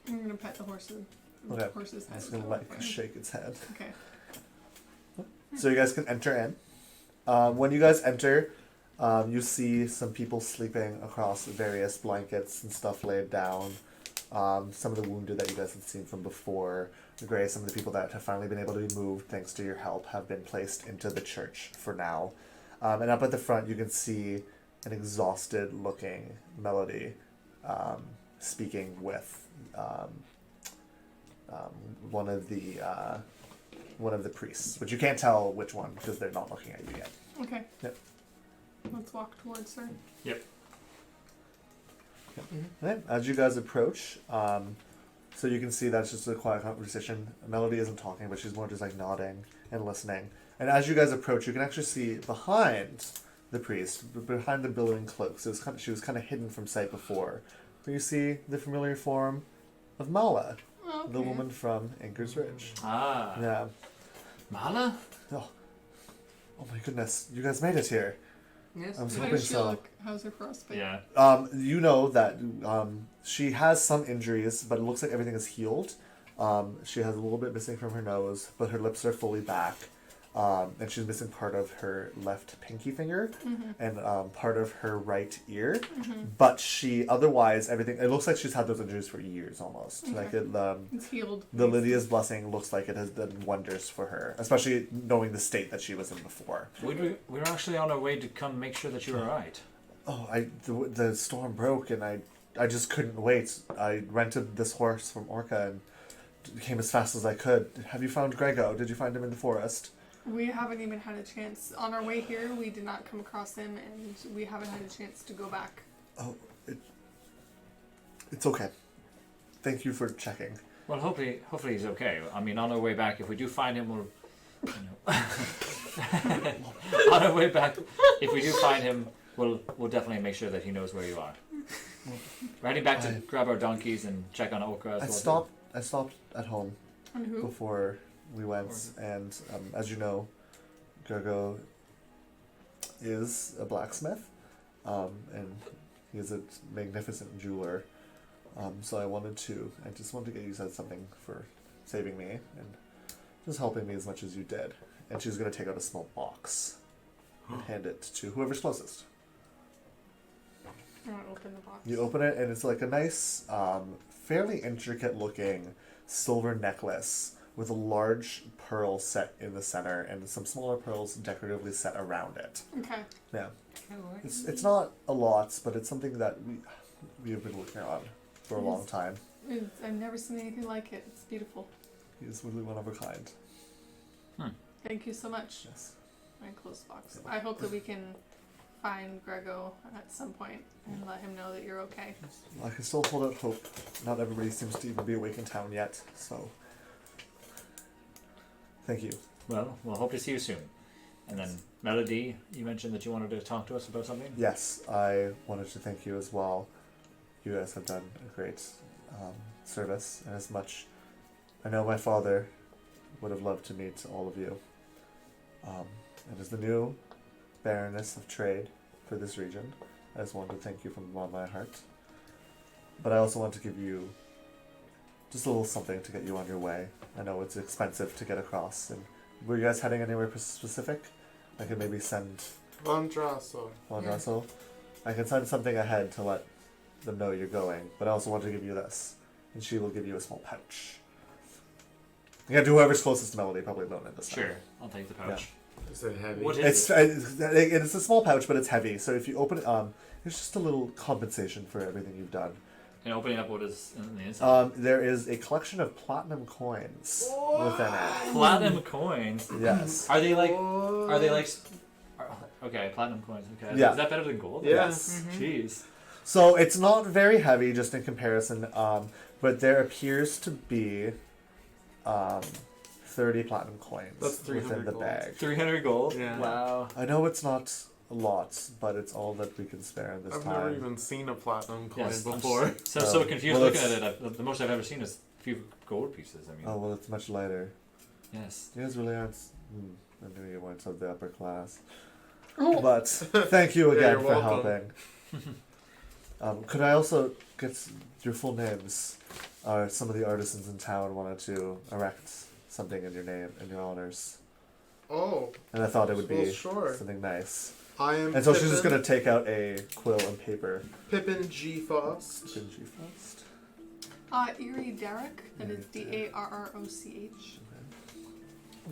I'm gonna pet the horse's Okay. horse's head. I'm just gonna like shake its head. Okay. So you guys can enter in. When you guys enter, you see some people sleeping across various blankets and stuff laid down. Some of the wounded that you guys had seen from before. Gray, some of the people that have finally been able to be moved thanks to your help have been placed into the church for now. And up at the front, you can see an exhausted-looking Melody speaking with one of the priests, but you can't tell which one because they're not looking at you yet. Okay. Yep. Let's walk towards her. Right. As you guys approach, So you can see that's just a quiet conversation. Melody isn't talking, but she's more just like nodding and listening. And as you guys approach, you can actually see behind the priest, behind the billowing cloaks. She was kind of hidden from sight before. But you see the familiar form of Mala, Okay. the woman from Anchor's Ridge. Ah. Yeah. Mala? Oh my goodness, you guys made it here. Yes. I was How hoping does she so. look? How's her frostbite? Yeah. You know that she has some injuries, but it looks like everything is healed. She has a little bit missing from her nose, but her lips are fully back. And she's missing part of her left pinky finger and part of her right ear. But she, otherwise, everything, it looks like she's had those injuries for years almost. Okay. Like It's healed. the Lydia's blessing looks like it has done wonders for her, especially knowing the state that she was in before. We were actually on our way to come make sure that you were alright. Oh, the storm broke and I just couldn't wait. I rented this horse from Orca and came as fast as I could. Have you found Grego? Did you find him in the forest? We haven't even had a chance. On our way here, we did not come across him, and we haven't had a chance to go back. Oh, it's okay. Thank you for checking. Well, hopefully he's okay. I mean, on our way back, if we do find him, we'll... on our way back, if we do find him, we'll definitely make sure that he knows where you are. We're heading back to grab our donkeys and check on Okra as well. I stopped at home And who? before we went, and as you know, Grego is a blacksmith, and he is a magnificent jeweler. So I just wanted to get you said something for saving me and just helping me as much as you did. And she's going to take out a small box and hand it to whoever's closest. I want to open the box. You open it, and it's like a nice, fairly intricate looking silver necklace with a large pearl set in the center and some smaller pearls decoratively set around it. Okay. Yeah. It's not a lot, but it's something that we have been working on for a long time. I've never seen anything like it. It's beautiful. He is really one of a kind. Thank you so much. Yes. I close the box. I hope that we can find Grego at some point and let him know that you're okay. I can still hold out hope. Not everybody seems to even be awake in town yet, so thank you. Well, we'll hope to see you soon. And then, Melody, you mentioned that you wanted to talk to us about something? Yes, I wanted to thank you as well. You guys have done a great service, and as much I know my father would have loved to meet all of you. And as the new Baroness of Trade for this region, I just wanted to thank you from the bottom of my heart. But I also want to give you just a little something to get you on your way. I know it's expensive to get across. And were you guys heading anywhere specific? I could maybe send Vondrasso. Vondrasso. I can send something ahead to let them know you're going. But I also want to give you this. And she will give you a small pouch. You gotta do whoever's closest to Melody, probably alone at this time. Sure, I'll take the pouch. Is it heavy? What is It's a small pouch, but it's heavy. So if you open it, it's just a little compensation for everything you've done. And opening up what is in the inside? There is a collection of platinum coins within it. Platinum coins. Yes. Are they like? Okay, platinum coins. Okay. Yeah. Is that better than gold? Yes. Jeez. So it's not very heavy, just in comparison. But there appears to be 30 platinum coins That's within 300 the gold. bag. 300 gold. Yeah. Wow. I know it's not a lot, but it's all that we can spare in this I've time. never even seen a platinum coin Yes, I'm before. so confused well, looking it's- at it. The most I've ever seen is a few gold pieces. I mean. Oh well, it's much lighter. Yes. You guys really aren't. I knew you weren't of the upper class. Oh. But thank you Yeah, again you're for welcome. helping. Could I also get your full names? Some of the artisans in town wanted to erect something in your name, in your honors, Oh, and I thought it would be well, sure. something nice. I am. And so she's just Pippin- gonna take out a quill and paper. Pippin G. Faust. Didn't you first? Erie Darroch. That is Darroch.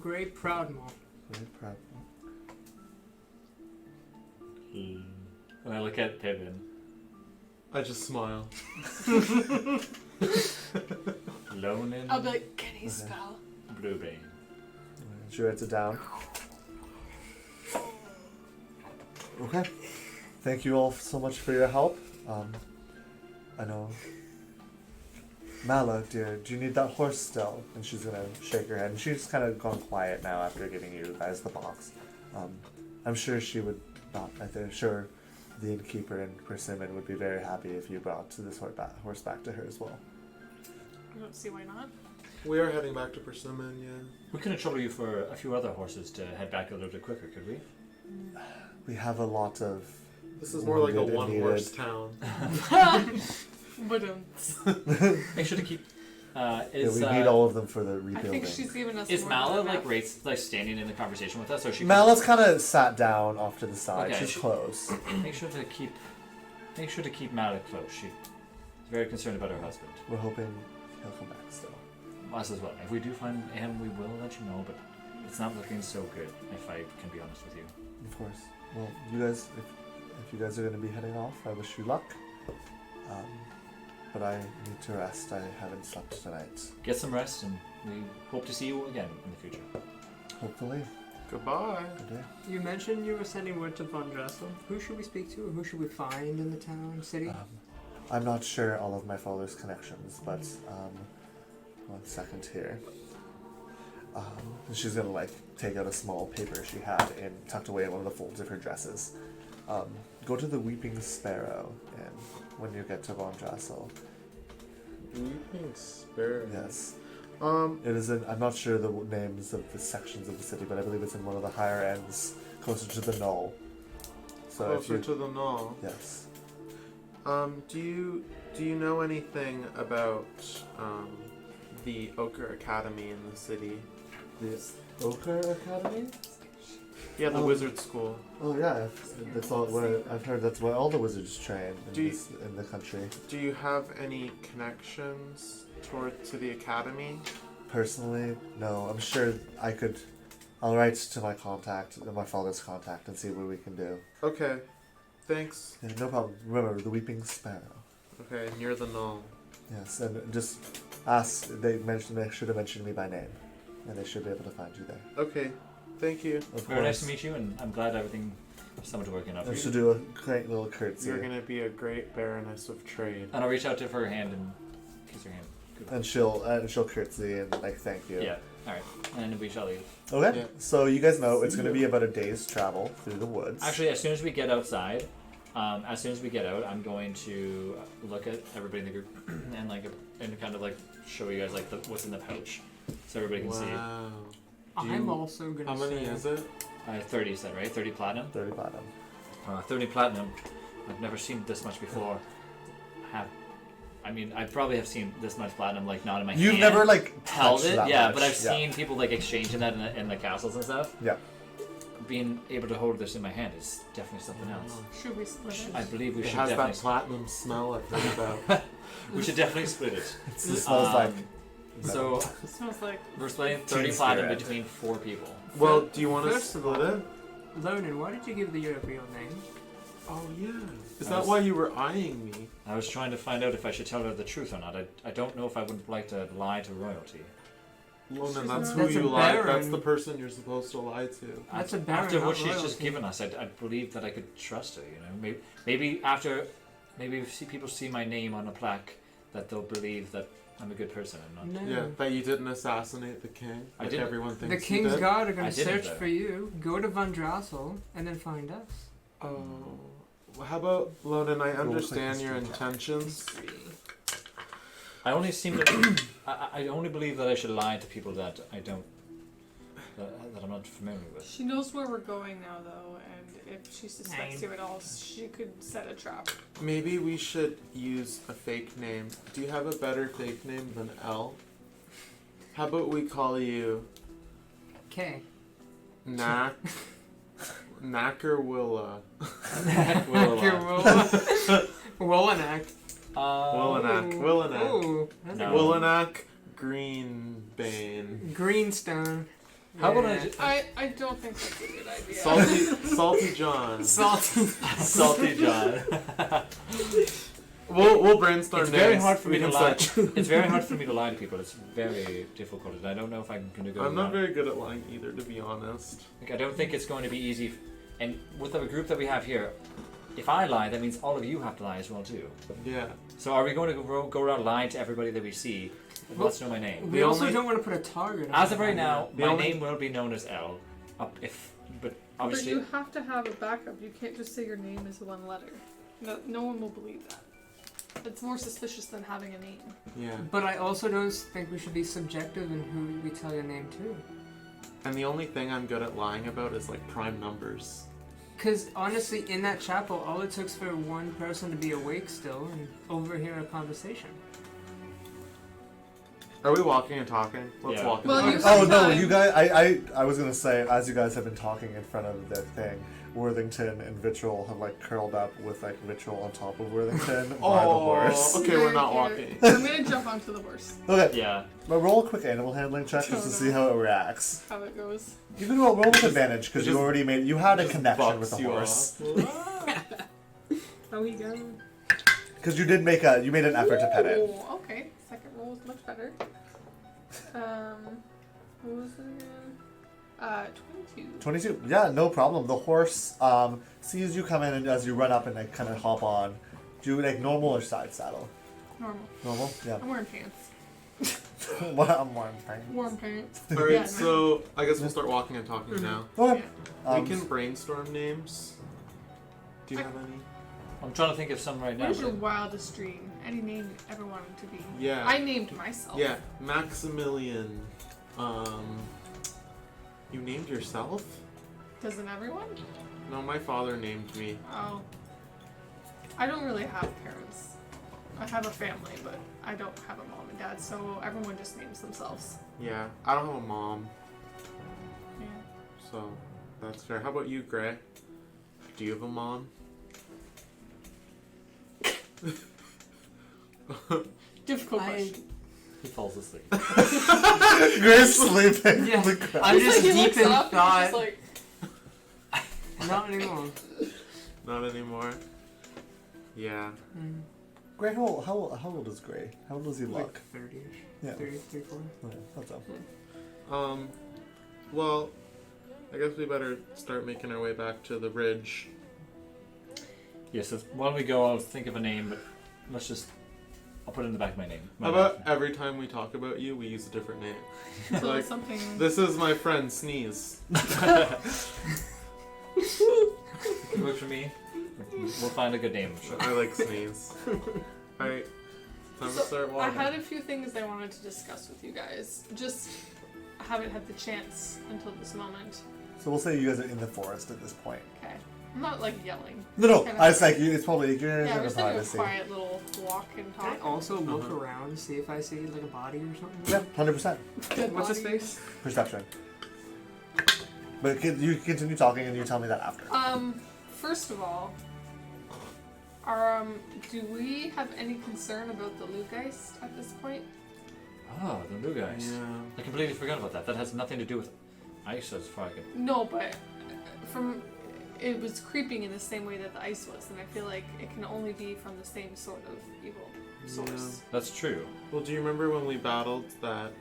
Great Proudmore. Very proud. When I look at Pippin, I just smile. Lonin, I'll be like, can he spell? Bluebane. She writes it down. Okay. Thank you all so much for your help. I know Mala, dear, do you need that horse still? And she's gonna shake her head. And she's kind of gone quiet now after giving you guys the box. I'm sure she would not. I'm sure the innkeeper in Persimmon would be very happy if you brought this horse back to her as well. I don't see why not. We are heading back to Persimmon, yeah. We couldn't trouble you for a few other horses to head back a little bit quicker, could we? We have a lot of. This is more like a wounded and one-horse needed. town. But Make sure to keep. Yeah, we need all of them for the I rebuilding. think she's given us. Is more Mala than like enough. rates like standing in the conversation with us, or she? Mala's kind of sat down off to the side. Okay, She's close. Make sure to keep Mala close. She's very concerned about her husband. We're hoping he'll come back still. Us as well. If we do find him, we will let you know. But it's not looking so good, if I can be honest with you. Of course. Well, you guys, if you guys are going to be heading off, I wish you luck. But I need to rest. I haven't slept tonight. Get some rest, and we hope to see you again in the future. Hopefully. Goodbye. Good day. You mentioned you were sending word to Von Dressel. Who should we speak to, or who should we find in the town, city? I'm not sure all of my father's connections, but 1 second here. She's gonna like take out a small paper she had and tucked away in one of the folds of her dresses. Go to the Weeping Sparrow, and when you get to Von Drassel, Weeping Sparrow. yes, it is in. I'm not sure the names of the sections of the city, but I believe it's in one of the higher ends, closer to the knoll. So if Closer you, to the knoll. yes, Do you know anything about the Ochre Academy in the city? the Ochre Academy. Yeah, the wizard school. Oh yeah, that's all. Where I've heard that's where all the wizards train Do you- in the country. Do you have any connections to the academy? Personally, no. I'm sure I could. I'll write to my father's contact, and see what we can do. Okay, thanks. Yeah, no problem. Remember the Weeping Sparrow. Okay, near the knoll. Yes, and just ask. They should have mentioned me by name, and they should be able to find you there. Okay, thank you. Of Very nice course. to meet you, and I'm glad everything is somewhat working out for I you. should do a great little curtsy, You're gonna be a great baroness of trade. And I'll reach out to her hand and kiss her hand. Good. and she'll curtsy and like thank you. Yeah. All right. And we shall leave. Okay. Yeah. So you guys know it's going to be about a day's travel through the woods. Actually, as soon as we get outside, as soon as we get out, I'm going to look at everybody in the group and kind of like show you guys like what's in the pouch, so everybody can see. Wow. Do I'm you- also gonna How many say, is it? 30 said, right? 30 platinum. 30 platinum. 30 platinum. I've never seen this much before. I probably have seen this much platinum, like not in my hand. You've never like held touched it, that yeah, much. but I've seen people like exchanging that in the castles and stuff. Yeah. Being able to hold this in my hand is definitely something else. Should we split it? I believe we It should has that definitely. platinum smell I've heard about. We should definitely split it. It smells like. So It smells like we're splitting 30 Teen platinum spirit. between 4 people. Well, do you want to First of split all- it? Lonan, why did you give the year a real name? Oh yeah. Is I that was- why you were eyeing me? I was trying to find out if I should tell her the truth or not. I don't know if I would like to lie to royalty. Lonan, She's that's not- who That's a you like. baron. That's the person you're supposed to lie to. That's a baron, After not what she's just royalty. given us, I believe that I could trust her. You know, maybe if people see my name on a plaque, that they'll believe that I'm a good person and not. No. Yeah, that you didn't assassinate the king. I Like didn't. everyone thinks The King's you did. Guard are I going to didn't, search though. for you. Go to Von Drassel and then find us. Oh. Well, how about Lonan? I Cool, understand your quick intentions. I only seem to. I only believe that I should lie to people that I don't. That I'm not familiar with. she knows where we're going now, though, and if she suspects Nine. you at all, she could set a trap. Maybe we should use a fake name. Do you have a better fake name than L? How about we call you Okay. Knack? Knackerwilla. Wollanak. Willanak. Willanak. Ooh, that's No. a good one. Willanak Greenbane. Greenstone. How about Yeah. I don't think that's a good idea. Salty John. Salty. Salty John. We'll brainstorm It's names. very hard for me We to can lie. search. It's very hard for me to lie to people. It's very difficult, and I don't know if I'm going to go. I'm not around. very good at lying either, to be honest. Like, I don't think it's going to be easy. And with the group that we have here, if I lie, that means all of you have to lie as well too. Yeah. So are we going to go around lying to everybody that we see? Who wants to know my name? We also don't want to put a target. As of right now, The my only- name will be known as L. But But obviously, you have to have a backup. You can't just say your name is one letter. No one will believe that. It's more suspicious than having a name. Yeah. But I also don't think we should be subjective in who we tell your name to. And the only thing I'm good at lying about is like prime numbers. Because honestly, in that chapel, all it took for one person to be awake still and overhear a conversation. Are we walking and talking? Let's Yeah. walk. Well, and you- talk. Oh no, Sometime. you guys! I was gonna say, as you guys have been talking in front of that thing, Worthington and Vitriol have like curled up with like Vitriol on top of Worthington by the horse. Okay, we're not Very walking. cute. I'm gonna jump onto the horse. Okay, yeah. but roll a quick animal handling check just to see how it reacts. How it goes. You can roll with advantage because It you just- already you had a Just connection with bucks the you horse off. Oh, he goes. because you made an effort to pet it. Oh, okay. Second roll is much better. What was it again? 22. 22. Yeah, no problem. The horse sees you come in, and as you run up and like kind of hop on, do you like normal or side saddle? Normal. Normal. Yeah. I'm wearing pants. What I'm wearing. Warm pants. Alright, Yeah, so I guess we'll start walking and talking now. Okay. We can brainstorm names. Do you have any? I'm trying to think of some right now. What is your but- wildest dream? Any name you ever wanted to be? Yeah. I named myself. Yeah, Maximilian. You named yourself? Doesn't everyone? No, my father named me. Oh. I don't really have parents. I have a family, but I don't have a mom and dad, so everyone just names themselves. Yeah, I don't have a mom, Yeah. so that's fair. How about you, Gray? Do you have a mom? Difficult question. He falls asleep. Grace sleeping. Yeah. on the ground. I'm just He deep looks in up and thought. he's just like, Not anymore. Not anymore. Yeah. Mm, Gray, how old is Gray? How old does he like look? 30-ish. Yeah. 33, 40. Okay, that's all. Well, I guess we better start making our way back to the ridge. Yes, yeah, so why don't we go? I'll think of a name, but let's just. I'll put it in the back of my name. How about every time we talk about you, we use a different name? so Like, something. This is my friend Sneeze. Work for me. We'll find a good name, I'm sure. I like Sneeze. Alright, time to start I walking. had a few things I wanted to discuss with you guys. Just haven't had the chance until this moment. So we'll say you guys are in the forest at this point. Okay. I'm not like yelling. No, Kinda- I was like, it's probably you're Yeah, in we're the just having a privacy. quiet little walk and Can I talk. also look Uh-huh. around to see if I see like a body or something? Yeah, 100% Dead What's his bodies. face? perception. But you continue talking and you tell me that after. First of all, do we have any concern about the Lugeist at this point? Oh, the new guys. Yeah. I completely forgot about that. That has nothing to do with ice as far as I can. No, but it was creeping in the same way that the ice was, and I feel like it can only be from the same sort of evil source. That's true. Well, do you remember when we battled that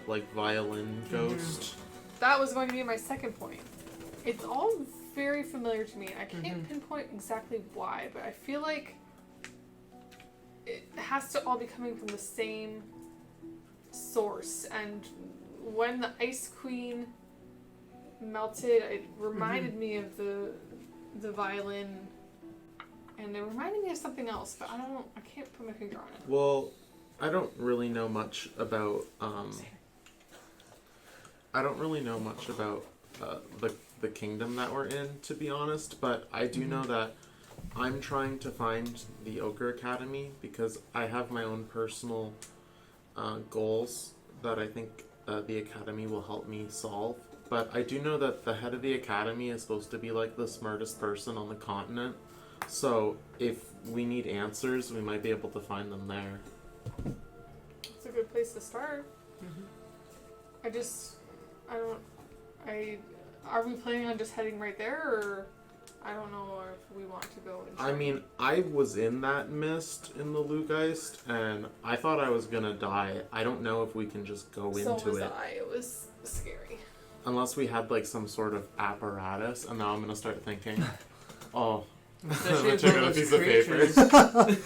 like violin ghost? That was going to be my second point. It's all very familiar to me. I can't pinpoint exactly why, but I feel like it has to all be coming from the same source. And when the Ice Queen melted, it reminded me of the violin, and it reminded me of something else, but I can't put my finger on it. Well, I don't really know much about the kingdom that we're in, to be honest, but I do know that I'm trying to find the Ogre Academy because I have my own personal goals that I think the Academy will help me solve. But I do know that the head of the Academy is supposed to be like the smartest person on the continent. So if we need answers, we might be able to find them there. It's a good place to start. Are we planning on just heading right there, or I don't know if we want to go and I mean, I was in that mist in the Lugeist, and I thought I was gonna die. I don't know if we can just go so into was it. It was scary. Unless we had like some sort of apparatus, and now I'm gonna start thinking, oh, Especially if Check one out a of those piece of paper. creatures.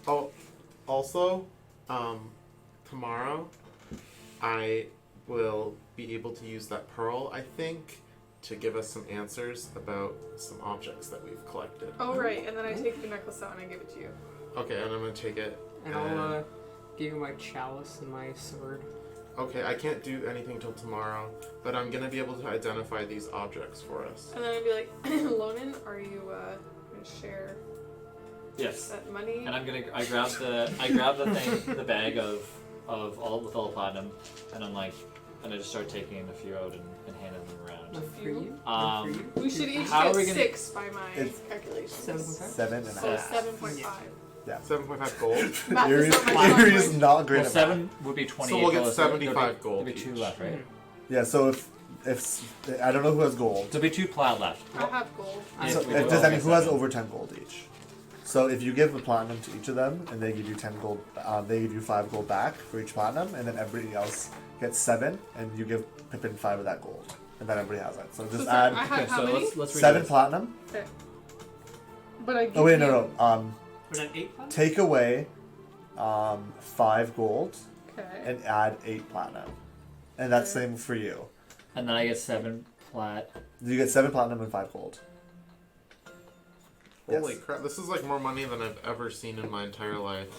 Oh, also, tomorrow I will be able to use that pearl, I think, to give us some answers about some objects that we've collected. Oh, right. And then I take the necklace out and I give it to you. Okay, and I'm gonna take it. And I'll give you my chalice and my sword. Okay, I can't do anything till tomorrow, but I'm gonna be able to identify these objects for us. And then I'd be like, Lonan, are you going to share Yes. that money? And I grab the thing, the bag of all with all the platinum, and I'm like, and I just start taking a few out and handing them around. One for you. Um, One for you. We should each How are get we gonna- 6 by my It's- calculations. 7.5? 7.5. So 7.5. Yeah. 7.5 gold. Math is Aries, not my Aries language. not great Well, at 7 would be 28. So we'll get gold, 75 there'll be, gold There'll be 2 each. left, right? Mhm. math. Yeah. So if I don't know who has gold. There'll be 2 plat left. I have gold. I So have we if do does all any get who has 7. over 10 gold each? So if you give a platinum to each of them and they give you 10 gold, they give you 5 gold back for each platinum, and then everybody else gets 7, and you give Pippin 5 of that gold, and then everybody has that. So just So add I have Okay, how so many? let's read 7 this. platinum. Okay. But I give Oh wait, you... no. Would that 8 pounds? Take away 5 gold Okay. and add 8 platinum, and that's Okay. same for you. And then I get 7 plat. You get 7 platinum and 5 gold. Holy Yes. crap, this is like more money than I've ever seen in my entire life.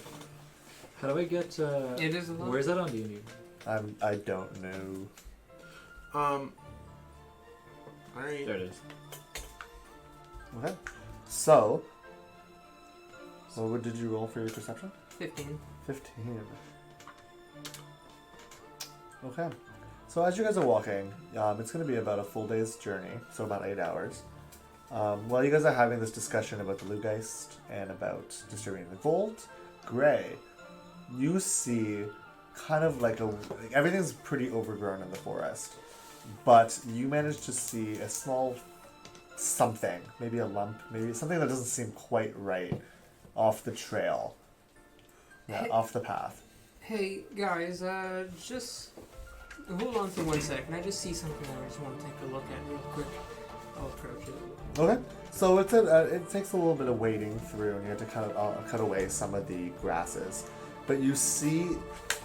How do I get? It is a lot. Where's that on D&D? I don't know. Alright. There it is. Okay. So, what did you roll for your perception? 15. 15. Okay. So as you guys are walking, it's going to be about a full day's journey, so about 8 hours. While you guys are having this discussion about the Lugeist and about distributing the gold, Gray, you see kind of like everything's pretty overgrown in the forest, but you manage to see a small something, maybe a lump, maybe something that doesn't seem quite right off the trail. Yeah, off the path. Hey, guys, just hold on for 1 second. I just see something that I just want to take a look at real quick. I'll approach it. Okay, so it takes a little bit of wading through, and you have to kind of cut away some of the grasses. But you see,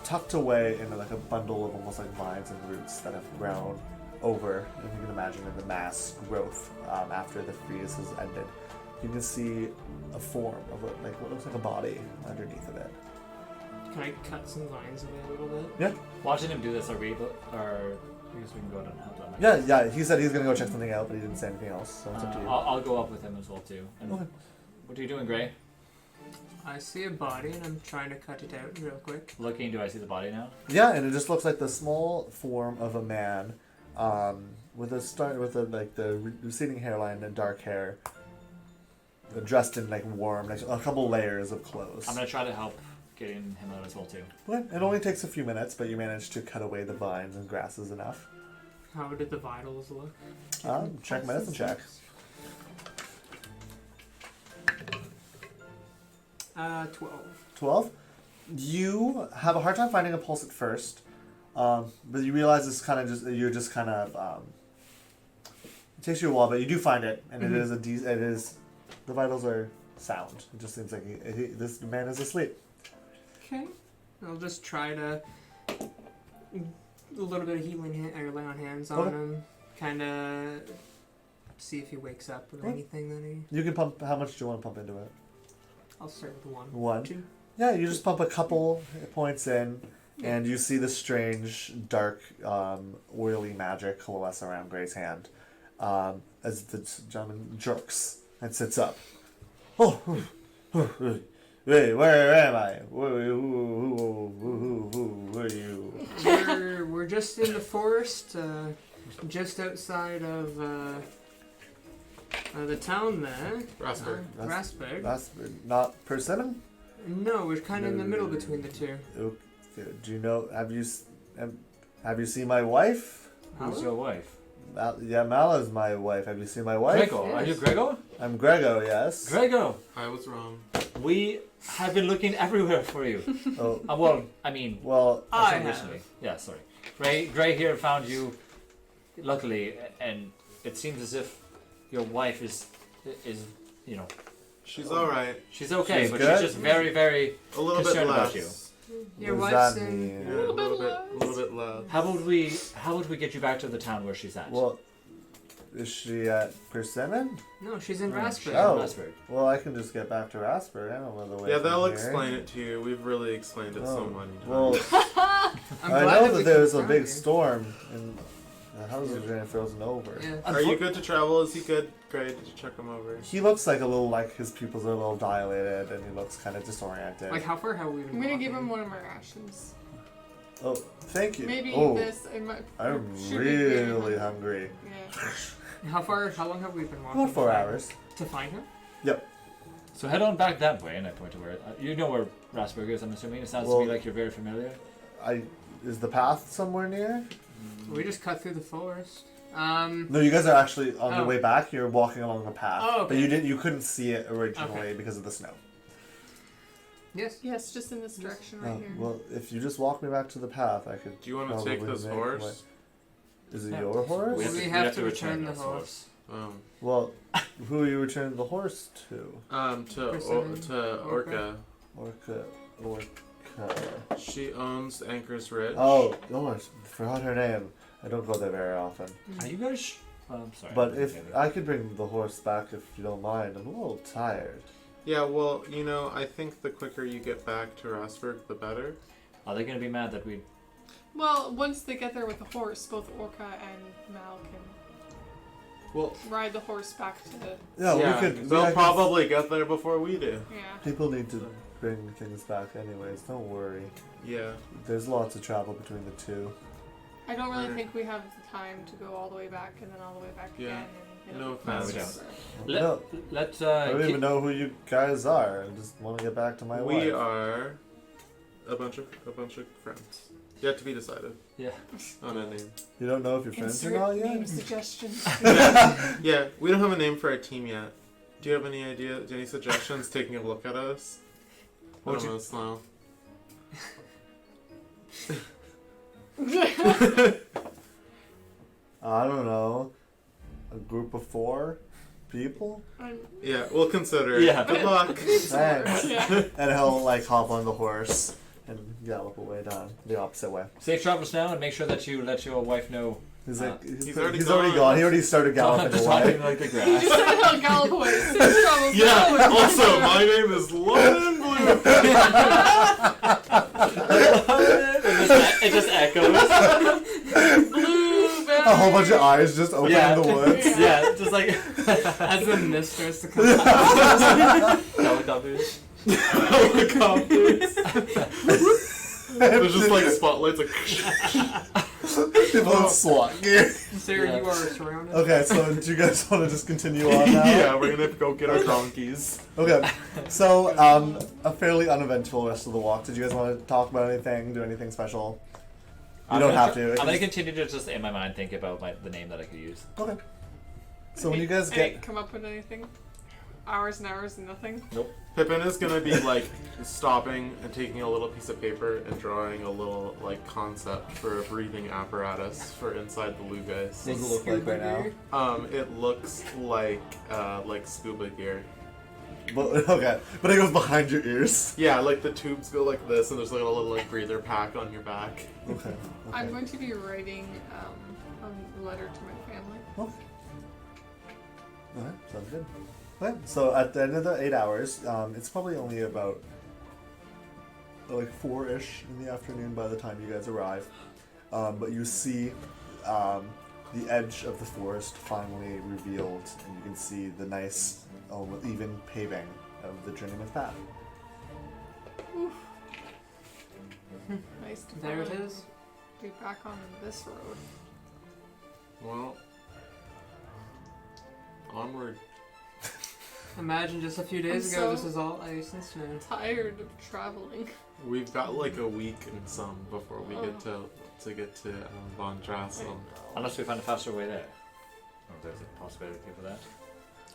tucked away in like a bundle of almost like vines and roots that have grown over, and you can imagine in the mass growth after the freeze has ended, you can see a form of like what looks like a body underneath of it. Can I cut some vines away a little bit? Yeah, Watching him do this, I guess we can go down and help them. yeah. He said he's gonna go check something out, but he didn't say anything else, so it's up to you. I'll go up with him as well too. And Okay. what are you doing, Gray? I see a body and I'm trying to cut it out real quick. Looking, do I see the body now? Yeah, and it just looks like the small form of a man, with the receding hairline and dark hair, dressed in like warm, like a couple layers of clothes. I'm gonna try to help getting him out as well too. Well, it only takes a few minutes, but you manage to cut away the vines and grasses enough. How did the vitals look? Check medicine check. 12. 12. You have a hard time finding a pulse at first, but you realize it's kind of it takes you a while, but you do find it, and it is the vitals are sound. It just seems like this man is asleep. Okay. I'll just try to a little bit of healing or lay on hands on Okay. him, kind of see if he wakes up or Okay. anything that he. You can pump. How much do you want to pump into it? I'll start with 1. 1. 2. Yeah, you just pump a couple points in, and you see the strange, dark, oily magic coalesce around Gray's hand as the gentleman jerks and sits up. Oh, wait, where am I? Who are you? We're just in the forest, just outside of the town there. Rasberg. Rasberg. That's not persimmon? No, we're kind of in the middle between the two. Okay, do you know? Have you seen my wife? Who's Hello? your wife? Yeah, Mala's my wife. Have you seen my wife? Grego. Are you Yes. Grego? I'm Grego. Yes. Grego. I was wrong. We have been looking everywhere for you. Oh, Well, I mean, well. I originally. have. Yeah, sorry. Gray here found you, luckily, and it seems as if your wife is you know, She's all right. she's okay, She's but good? she's just very, very. A little bit Concerned about less. Your What wife's does that in. mean? Yeah, a little bit less. How would we get you back to the town where she's at? Well, is she at Persimmon? No, she's in She's Rasberg. in Oh. Rasberg. Well, I can just get back to Rasper. I don't know the way. Yeah, from they'll here. explain it to you. We've really explained it so Oh, many times. well, I'm I glad know we that there was a confirmed big it. storm and the house is getting frozen over. Yeah. Are you good to travel? Is he good? Great. Did you check him over? He looks like a little like his pupils are a little dilated and he looks kind of disoriented. Like, how far have we been I'm gonna give walking? him one of my rations. Oh, thank you. Maybe oh, this. It might, I'm should be very really hungry. Yeah. How long have we been walking? About 4 hours. To find her? So head on back that way, and I point to where you know where Rasberg is. I'm assuming it sounds to Well- me like you're very familiar. Is the path somewhere near? We just cut through the forest. No, you guys are actually on the Oh. way back. You're walking along the path, Oh, but okay. you couldn't see it originally Okay. because of the snow. Yes. Yes, just in this direction right Oh, here. well, if you just walk me back to the path, I could. Do you want to take probably this make horse? my- Is it Yeah. your horse? We have to return the horse. Well, who are you returning the horse to? To Orca. Orca. She owns Anchor's Ridge. Oh, forgot her name. I don't go there very often. Are you guys? I'm sorry. But if I could bring the horse back, if you don't mind, I'm a little tired. Yeah, well, I think the quicker you get back to Rasberg, the better. Are they gonna be mad that we? Well, once they get there with the horse, both Orca and Mal can Well, ride the horse back to the. Yeah, yeah, we could. they'll I could- probably get there before we do. Yeah. People need to bring things back, anyways. Don't worry. Yeah. There's lots of travel between the two. I don't really Alright. think we have the time to go all the way back and then all the way back Yeah. again. And No it'll be offense. faster. No, Let's. I don't even know who you guys are. I just want to get back to my wife. We are a bunch of friends. Yet to be decided Yeah. on a name. You don't know if you're friends or Insert not name yet? suggestions. Yeah, we don't have a name for our team yet. Do you have any idea? Any suggestions? Taking a look at us. What Let you- us know. I don't know. A group of 4 people? Yeah, we'll consider it. Yeah. Good luck. Thanks. Yeah. And he'll like hop on the horse and gallop away down the opposite way. Safe travels now, and make sure that you let your wife know. He's like, he's He's already already gone. gone. He already started galloping Just away. talking like the He grass. just said he'll gallop away. Safe travels. Yeah, now. also, my name is London Blue. It just echoes. Blue belly. A whole bunch of eyes just open Yeah. in the woods. Yeah, just like As the mist starts to come out. helicopters. Helicopters. There's just like spotlights, like. People in SWAT gear. Sir, Yeah. you are surrounded. Okay, so do you guys want to just continue on now? Yeah, we're gonna go get our donkeys. Okay, so a fairly uneventful rest of the walk. Did you guys want to talk about anything? Do anything special? You don't have to. I'm gonna continue to just in my mind think about the name that I could use. Okay. So when you guys I get didn't come up with anything. Hours and hours and nothing. Pippin is gonna be like stopping and taking a little piece of paper and drawing a little like concept for a breathing apparatus for inside the Lugais. What does it look like right now? It looks like scuba gear. But, okay, but it goes behind your ears. Yeah, like the tubes go like this, and there's like a little like breather pack on your back. Okay. I'm going to be writing a letter to my family. Okay. Alright, sounds good. Okay, so at the end of the 8 hours, it's probably only about like 4-ish in the afternoon by the time you guys arrive. But you see the edge of the forest finally revealed, and you can see the nice, even paving of the journeyman's path. Nice to There it finally is. be back on this road. Well, onward. Imagine just a few days I'm ago, so- this is all ice and snow. Tired of traveling. We've got like a week and some before we get to get to Von Drassel. Unless we find a faster way there. Oh, there's a possibility for that.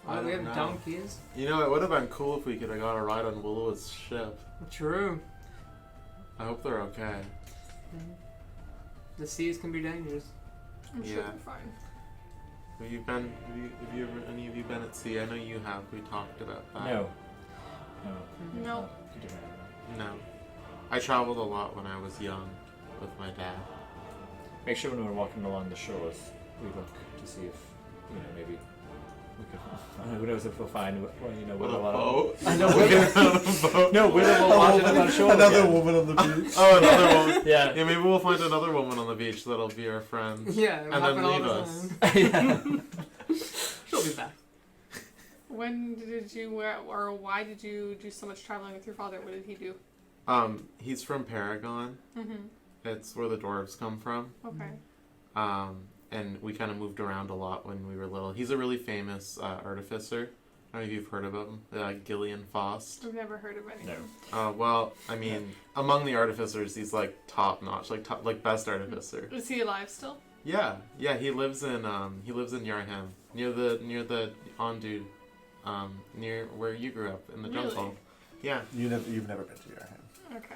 I Oh, we don't have know. donkeys. You know, it would have been cool if we could have got a ride on Willow's ship. True. I hope they're okay. The seas can be dangerous. I'm sure Yeah. they're fine. Have you been? Have you ever, any of you been at sea? I know you have. We talked about that. No. No. You didn't have that. No. I traveled a lot when I was young with my dad. Make sure when we're walking along the shores, we look to see if, maybe we could. Who knows if we'll find, With a Willow. boat? I know We're Willow. gonna have a boat. No, Willow will watch it on shore. Another again. woman on the beach. Oh, another woman. Yeah. Yeah, maybe we'll find another woman on the beach that'll be our friend. Yeah, And happen then all leave the us. time. Yeah. She'll be back. When did you, or why did you do so much traveling with your father? What did he do? He's from Paragon. Mm-hmm. It's where the dwarves come from. Okay. And we kind of moved around a lot when we were little. He's a really famous artificer. I don't know if you've heard of him. Gillian Faust. I've never heard of anything. No. Well, I mean, among the artificers, he's like top notch, like best artificer. Is he alive still? Yeah. He lives in Yarham, near the Ondu, near where you grew up in the Really? jungle. Yeah. You've never been to Yarham. Okay.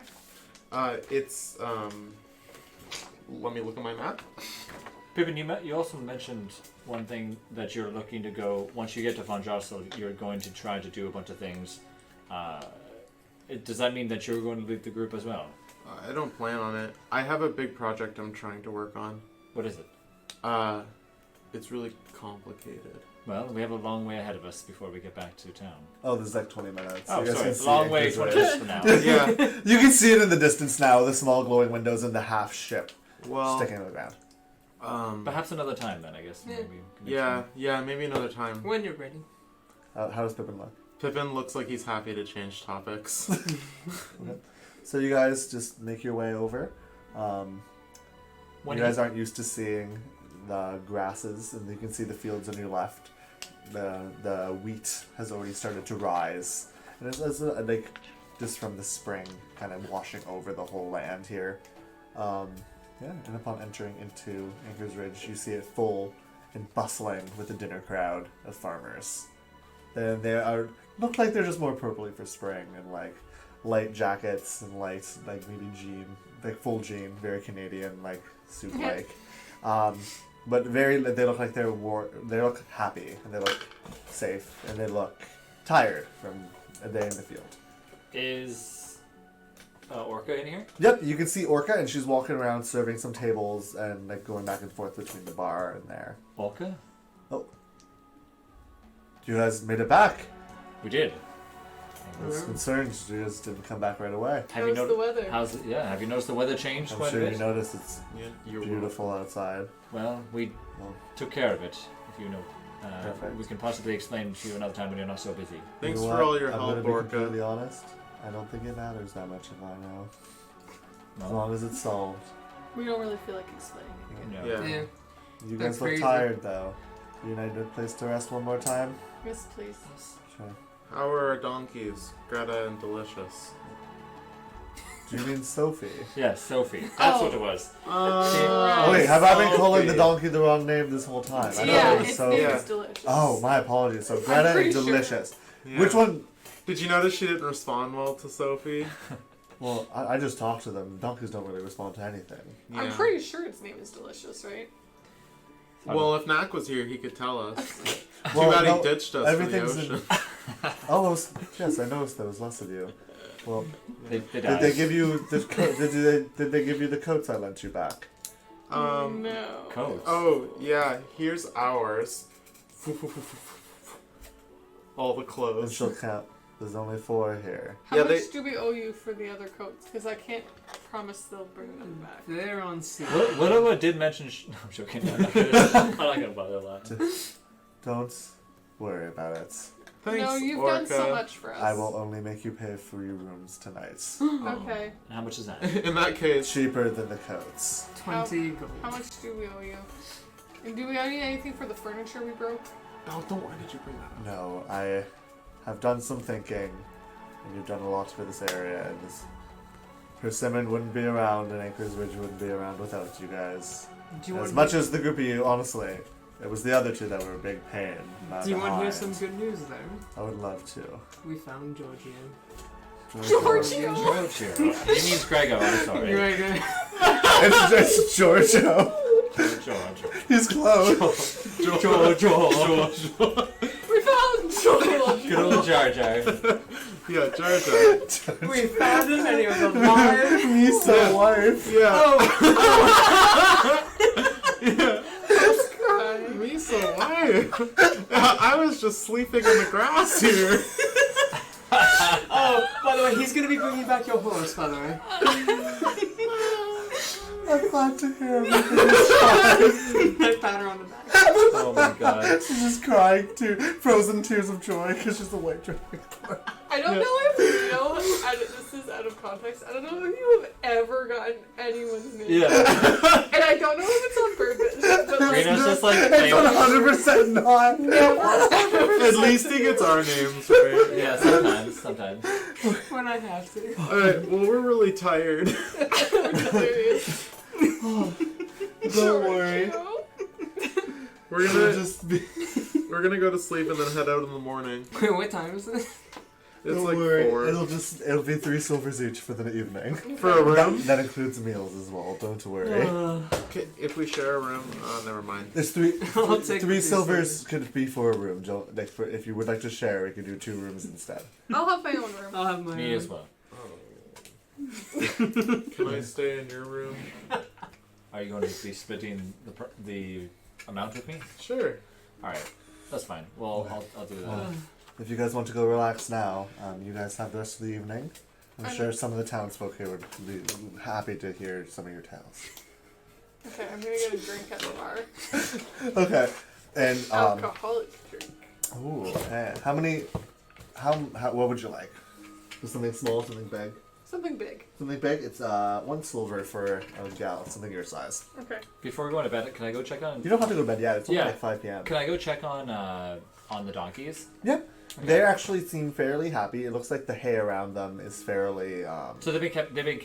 It's let me look at my map. Pippin, you also mentioned one thing that you're looking to go, once you get to Von Jostle, you're going to try to do a bunch of things. Does that mean that you're going to lead the group as well? I don't plan on it. I have a big project I'm trying to work on. What is it? It's really complicated. Well, we have a long way ahead of us before we get back to town. Oh, there's like 20 minutes. Oh, You guys sorry. can see Long it, way, 'cause 20 we're- minutes from now. Yeah. You can see it in the distance now, the small glowing windows and the half ship Well, sticking in the ground. Perhaps another time then, I guess. Yeah. Maybe yeah, maybe another time. When you're ready. How does Pippin look? Pippin looks like he's happy to change topics. So you guys just make your way over. When You guys aren't used to seeing the grasses, and you can see the fields on your left. The wheat has already started to rise, and it's like just from the spring, kind of washing over the whole land here. And upon entering into Anchor's Ridge, you see it full and bustling with a dinner crowd of farmers. And they look like they're just more appropriately for spring, and like light jackets and light maybe jean, like full jean, very Canadian, like suit like. But they look like they look happy, and they look safe, and they look tired from a day in the field. Is Orca in here? Yep, you can see Orca, and she's walking around serving some tables and like going back and forth between the bar and there. Orca? You guys made it back. We did. I was concerned you just didn't come back right away. Have you How's the weather? Have you noticed the weather changed I'm quite sure a you bit? noticed it's Yeah, you're beautiful outside. Well, we Well, took care of it, if you know. Perfect. We can possibly explain to you another time when you're not so busy. Thanks you know for what? all your I'm help, gonna be Orca. completely honest. I don't think it matters that much if I know. As No? long as it's solved. We don't really feel like explaining it again. No. Yeah. Yeah. You That's guys look crazy. tired though. You need a place to rest one more time? Yes, please. Sure. How are our donkeys, Greta and Delicious? Do you mean Sophie? Yes, Sophie. That's Oh. what it was. Oh, wait, have I been calling the donkey the wrong name this whole time? I know Yeah, it was its so. name Yeah. is delicious. Oh, my apologies. So Greta pretty and sure. Delicious. Yeah. Which one? Did you notice she didn't respond well to Sophie? Well, I just talked to them. Donkeys don't really respond to anything. Yeah. I'm pretty sure its name is delicious, right? Well, if Knack was here, he could tell us. Too Well, bad no, he ditched us for the everything's in- ocean. Oh, yes, I noticed there was less of you. Well, They did died. they give you the did they give you the coats I lent you back? No. Coats. Oh, yeah, here's ours. All the And clothes. she'll count. There's only 4 here. How Yeah, much they- do we owe you for the other coats? Because I can't promise they'll bring them back. They're on sea. Willow did mention. No, I'm joking. I'm not gonna bother laughing. Don't worry about it. Thanks, No, you've Orca. done so much for us. I will only make you pay for your rooms tonight. Okay. And how much is that? In that case, Cheaper than the coats. 20 gold. How much do we owe you? And do we owe you anything for the furniture we broke? oh, don't. Why did you bring that up? No, I have done some thinking, and you've done a lot for this area, and this Persimmon wouldn't be around, and Anchor's Ridge wouldn't be around without you guys. Do you As want much as the group of you, honestly, it was the other 2 that were a big pain. Do you want to hear behind. some good news though? I would love to. We found Giorgio. Giorgio! Giorgio. He means Grego. I'm sorry. Right, It's Giorgio. Giorgio. He's close. Joel. We found Joel. Good old Jar Jar. Yeah, Jar Jar. We found him and he was alive. Me so wife. Yeah. Oh, Yeah. Me so why? I was just sleeping on the grass here. oh, by the way, he's gonna be bringing back your horse, by the way. I'm glad to hear him. I pat her on the back. Oh my god. She's just crying too, frozen tears of joy because she's a white dragon. I don't know if you know, this is out of context, I don't know if you have ever gotten anyone's name. Yeah. And I don't know if it's on purpose, but like, Reno's just like, It's 100% not. At least he gets our names right. yeah, sometimes. When I have to. Alright, well we're really tired. hilarious. Don't worry. We're gonna go to sleep and then head out in the morning. Wait, what time is it? It's Don't like worry. 4. It'll be 3 silvers each for the evening. For a room? That includes meals as well. Don't worry. Okay, if we share a room, never mind. There's three I'll take three the silvers could be for a room. Like if you would like to share, we could do 2 rooms instead. I'll have my own room. I'll have my. Me as well. Can I stay in your room? Are you going to be splitting the amount with me? Sure. Alright, that's fine. Well, I'll do that. If you guys want to go relax now, you guys have the rest of the evening. I'm sure some of the townsfolk here would be happy to hear some of your tales. Okay, I'm gonna get a drink at the bar. Okay, and Alcoholic drink. ooh, okay. How what would you like? Something small, something big. Something big. Something big. It's 1 silver for a gal, something your size. Okay. Before we go to bed, can I go check on... You don't have to go to bed yet. It's only Yeah. like 5 p.m. Can I go check on the donkeys? Yeah. Okay. They actually seem fairly happy. It looks like the hay around them is fairly. So they've been kept, they've been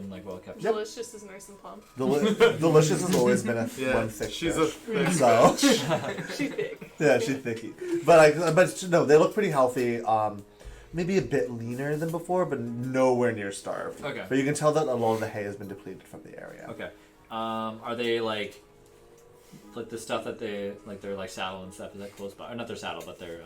like well kept. Yep. Delicious is nice and plump. Delicious has always been one thick she's fish. a So She's big. yeah, she's thicky. But no, they look pretty healthy. Maybe a bit leaner than before, but nowhere near starved. Okay. But you can tell that a lot of the hay has been depleted from the area. Okay. Are they like the stuff that they like their like saddle and stuff is that close by? Or not their saddle, but their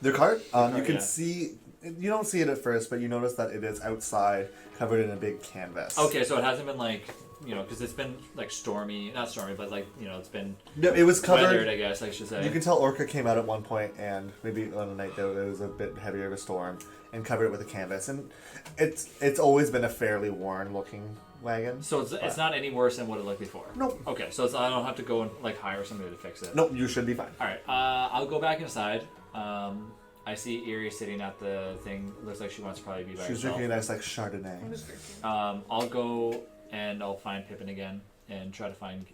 Their cart, cart, you can yeah. see. You don't see it at first, but you notice that it is outside, covered in a big canvas. Okay, so it hasn't been like because it's been like stormy, not stormy, but like it's been No, it was covered. weathered, I guess I should say. You can tell Orca came out at one point, and maybe on a night there was a bit heavier of a storm, and covered it with a canvas. And it's always been a fairly worn looking wagon. So it's not any worse than what it looked before. Nope. Okay, so I don't have to go and like hire somebody to fix it. Nope, you should be fine. All right, I'll go back inside. I see Erie sitting at the thing. Looks like she wants to probably be by She's herself. drinking a nice like Chardonnay. I'm just drinking. I'll go and I'll find Pippin again and try to find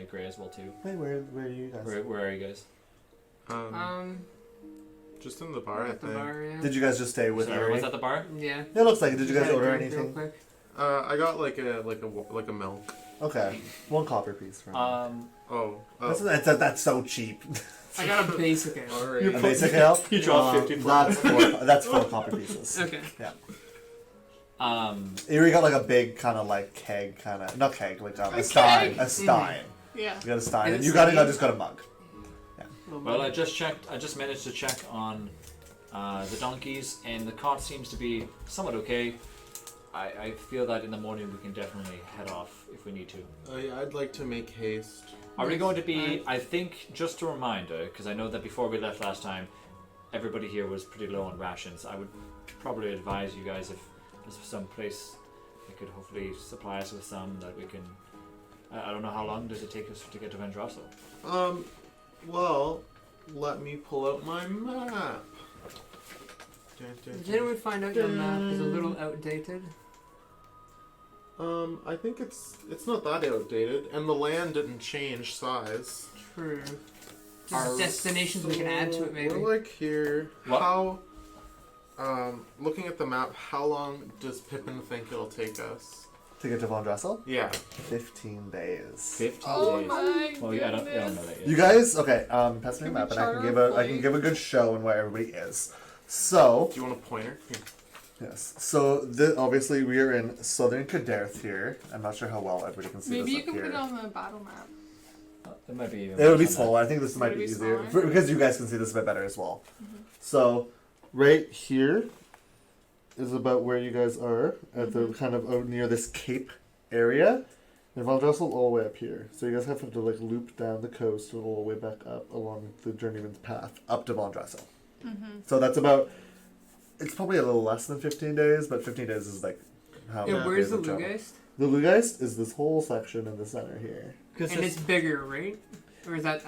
Gray as well too. Hey, where are you guys? Where are you guys? Just in the bar, I at the think. bar, yeah. Did you guys just stay with So Erie? everyone's at the bar. Yeah. It looks like it. Did you guys Had a order drink real anything? quick. I got like a milk. Okay, 1 copper piece. For Oh. that's so cheap. I got a basic ale. A basic ale. You dropped 50 That's 4 copper pieces. Okay. Erie got like a big kind of like keg, not keg, like a A stein. keg? A stein. Yeah. You got a stein, Is and it you got stein? just got a mug. Well, I just checked. I just managed to check on the donkeys, and the cart seems to be somewhat okay. I feel that in the morning we can definitely head off if we need to. I'd like to make haste. Are we going to be? I think just a reminder, because I know that before we left last time, everybody here was pretty low on rations. I would probably advise you guys if there's some place that could hopefully supply us with some that we can. I don't know how long does it take us to get to Vendrasso. Well, let me pull out my map. Did anyone find out your map is a little outdated? I think it's not that outdated, and the land didn't change size. True. Just destinations we can add to it, maybe. We're like here. What? How? Looking at the map, how long does Pippin think it'll take us? To get to Von Dressel? Yeah. 15 days. 15 Oh days. my Well, yeah, I don't know goodness. that yet. You guys, okay? Pass me the Can we map, and I chart can our give a good show on where everybody is. So Do you want a pointer? Here. yes, so obviously we are in southern Caderth here. I'm not sure how well everybody can see Maybe this you up can here. put it on the battle map. It might be even It would be worse than that. smaller. I think this might Would be it be easier smaller? because you guys can see this a bit better as well. Mhm. So, right here is about where you guys are at the kind of out near this cape area. And Valdressel all the way up here. So you guys have to like loop down the coast and all the way back up along the journeyman's path up to Valdressel. Mm-hmm. So that's about. It's probably a little less than 15 days, but 15 days is like how. Yeah, many where's days the of travel. Lugeist? The Lugeist is this whole section in the center here. And it's bigger, right? Or is that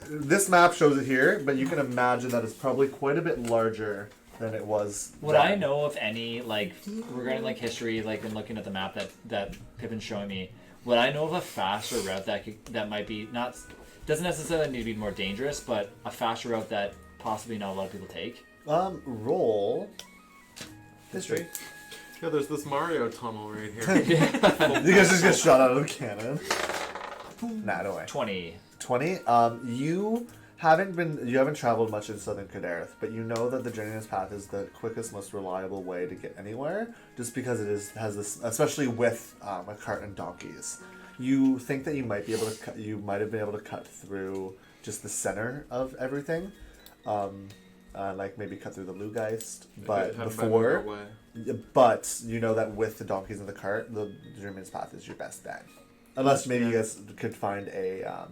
This map shows it here, but you can imagine that it's probably quite a bit larger than it was. Would then. I know of any, like, regarding, like, history, like, in looking at the map that Pippin's showing me, would I know of a faster route that might be, not, doesn't necessarily need to be more dangerous, but a faster route that possibly not a lot of people take? Roll history. Yeah, there's this Mario tunnel right here. You guys just get shot out of a cannon. Nah, no way. 20. 20. You haven't traveled much in southern Cadareth, but you know that the Journeyman's Path is the quickest, most reliable way to get anywhere, just because has this, especially with a cart and donkeys. You think that you might be able to you might have been able to cut through just the center of everything, like maybe cut through the Lugeist, but but you know that with the donkeys in the cart, the Journeyman's Path is your best bet, unless maybe you guys could find A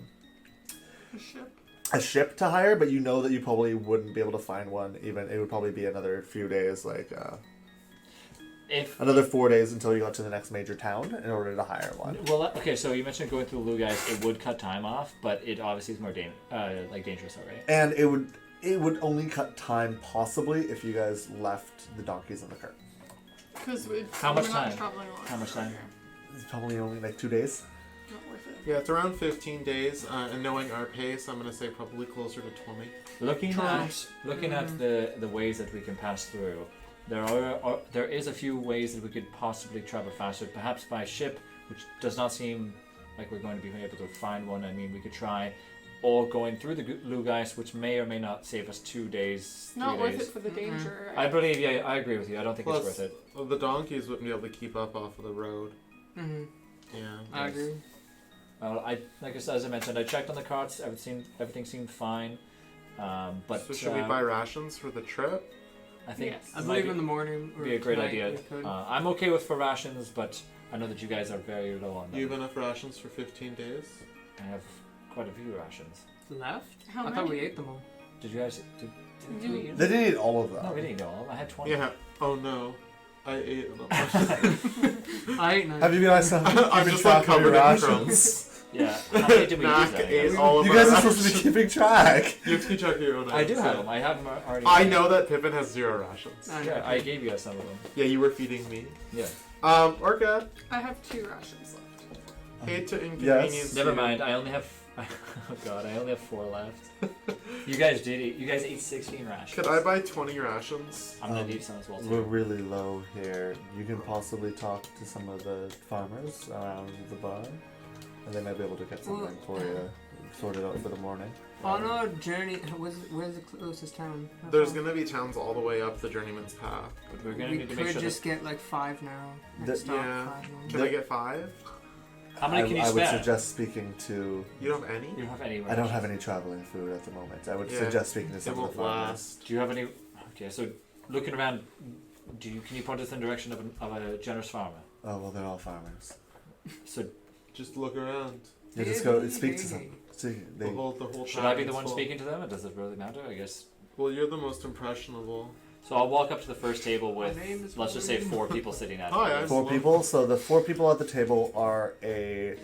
ship. a ship to hire, but you know that you probably wouldn't be able to find one. Even it would probably be another few days, like another 4 days until you got to the next major town in order to hire one. Well, okay, so you mentioned going through the Lugeist, it would cut time off, but it obviously is more dangerous, all right? And it would only cut time possibly if you guys left the donkeys in the cart. Because How much we're time? not traveling a lot. How much time? It's probably only like 2 days. Not worth it. Yeah, it's around 15 days, and knowing our pace, I'm gonna say probably closer to 20. Looking True. at the ways that we can pass through, there is a few ways that we could possibly travel faster, perhaps by ship, which does not seem like we're going to be able to find one. I mean, we could try, or going through the Lugeist, which may or may not save us 2 days, 3 Not worth days. it for the danger. I believe, yeah, I agree with you. I don't think Plus, it's worth it. well, the donkeys wouldn't be able to keep up off of the road. Mm-hmm. Yeah. I agree. Like as I mentioned, I checked on the carts. Everything seemed fine. But So should we buy rations for the trip? I think Yes. I it believe might in the morning. Or be a great tonight idea. we could. I'm okay with for rations, but I know that you guys are very low on them. You have enough rations for 15 days? I have quite a few rations. Left? How I many? thought we ate them all. Did you guys? Did You- we eat They them? didn't eat all of them. No, we didn't eat all. I had 20. Yeah. Oh no. I ate them. I ate none. Have you guys I'm just like covered in crumbs. Yeah. How many did we use? Knack then, I ate guess? all of You our guys are supposed to be rations. keeping track. You have to keep track of your own I do items, have yeah. them. I have them already. I know that Pippin has 0 rations. Yeah, I gave you guys some of them. Yeah, you were feeding me. Yeah. Orca, I have 2 rations left. hate to inconvenience Never you. mind. I only have. Oh god, I only have 4 left. You guys did eat. You guys ate 16 rations. Could I buy 20 rations? I'm gonna eat some as well We're too. really low here. You can possibly talk to some of the farmers around the bar, and they might be able to get something for you sorted out for the morning. On our journey, where's the closest town? How There's far? gonna be towns all the way up the Journeyman's Path. But we're gonna We need to could make sure just that. get like 5 now. The- And stop yeah. 5 now. Can I get 5? How many can you I would spare? suggest speaking to. You don't have any? You don't have any. I don't have any traveling food at the moment. I would Yeah, suggest speaking to It some of won't the farmers. last. Do you have any? Okay, so looking around, can you point us in the direction of a generous farmer? Oh well, they're all farmers. So Just look around. You just go and speak to some. See, The they, whole should I be the town's one full. speaking to them? Or does it really matter? I guess. Well, you're the most impressionable. So I'll walk up to the first table with, My name is let's just say, William. 4 people sitting at Hi, it. I'm 4 slow. people. So the 4 people at the table are a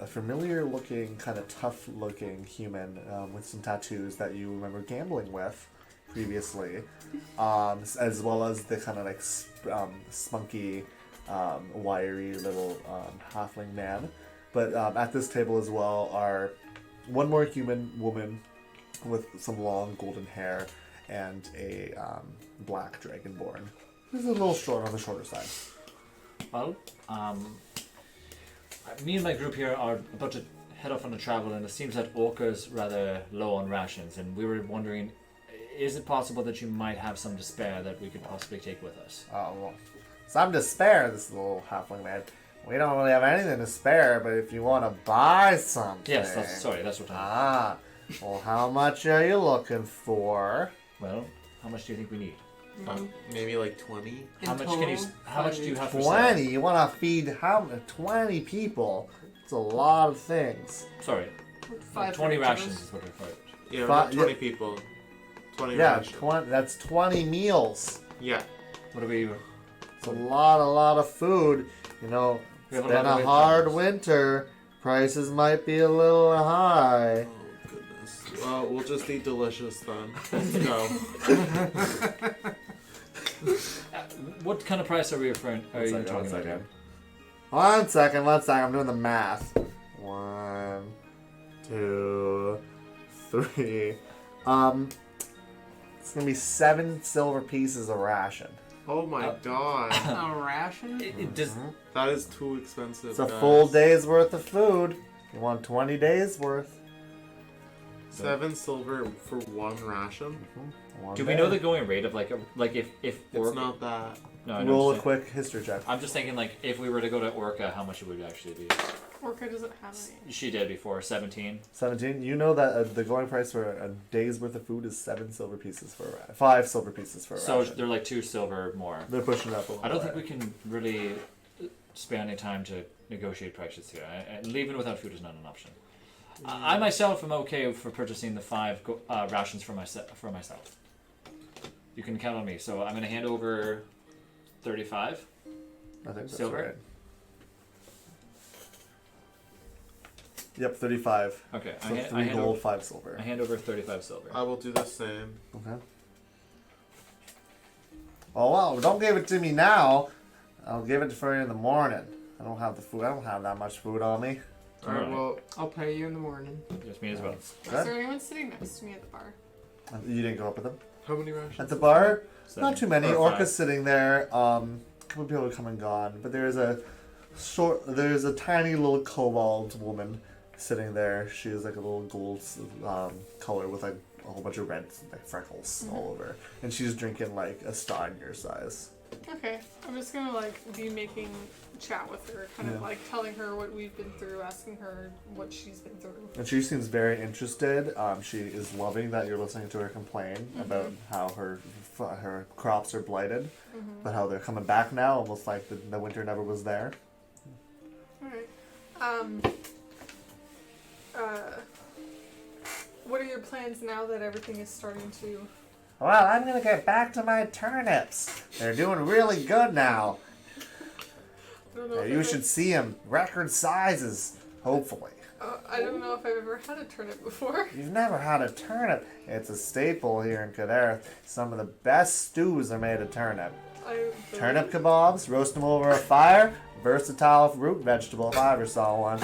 familiar-looking, kind of tough-looking human with some tattoos that you remember gambling with previously, as well as the kind of like spunky, wiry little halfling man. But at this table as well are one more human woman with some long golden hair and a black dragonborn. He's a little short on the shorter side. Well, me and my group here are about to head off on a travel, and it seems that Orca's rather low on rations, and we were wondering, is it possible that you might have some to spare that we could possibly take with us? Oh, well, some to spare, this little halfling man. We don't really have anything to spare, but if you want to buy something... Yes, that's what I Ah, well, how much are you looking for? Well, how much do you think we need? Maybe like 20. How much do you have for 20? sale? You want to feed 20 people? It's a lot of things. Sorry, 5 20 vegetables. rations is what we're fighting. Yeah, Fi- not 20 people. 20 Yeah, rations. that's 20 meals. Yeah. What are we? It's a lot of food. You know, We it's have a lot been of a wait hard times. winter. Prices might be a little high. Oh, goodness. Well, we'll just eat delicious then. Let's go. What kind of price are we referring? Are you talking about here? One second. I'm doing the math. 1, 2, 3. It's gonna be 7 silver pieces of ration. Oh my god. A ration? It does. That is too expensive. It's a guys. full day's worth of food. You want 20 days worth? 7 silver for 1 ration? One Do we day. know the going rate of if It's not that. no, I know Roll what a you're saying. quick history check. I'm just thinking like if we were to go to Orca, how much it would actually be? Orca doesn't have any. She did before 17. 17. You know that the going price for a day's worth of food is 7 silver pieces for a ration. 5 silver pieces for a So ration. they're like 2 silver more. They're pushing it up a little I don't higher. think we can really spend any time to negotiate prices here. Leaving without food is not an option. I myself am okay for purchasing the 5 rations for myself. You can count on me. So I'm going to hand over 35. I think that's Silver? right. Yep, 35. Okay, So I 3 hand gold, over, 5 silver. I hand over 35 silver. I will do the same. Okay. Oh wow! Don't give it to me now. I'll give it for you in the morning. I don't have the food. I don't have that much food on me. Alright, Alright. well, I'll pay you in the morning. Just me as well. Is Good. there anyone sitting next to me at the bar? You didn't go up with them how many rations? at the bar. So, Not too many. or Orca's 5. sitting there. A couple people come and gone, but there's a tiny little kobold woman sitting there. She has like a little gold color with like a whole bunch of red like freckles all over, and she's drinking like a stein your size. Okay, I'm just gonna like be making chat with her, kind of Yeah. like telling her what we've been through, asking her what she's been through. And she seems very interested. She is loving that you're listening to her complain about how her crops are blighted, but how they're coming back now, almost like the winter never was there. Alright. What are your plans now that everything is starting to... Well, I'm gonna get back to my turnips. They're doing really good now. I don't know if You I've should see them, record sizes, hopefully. I don't know if I've ever had a turnip before. You've never had a turnip. It's a staple here in Kaderth. Some of the best stews are made of turnip. Turnip kebabs, roast them over a fire, versatile root vegetable if I ever saw one.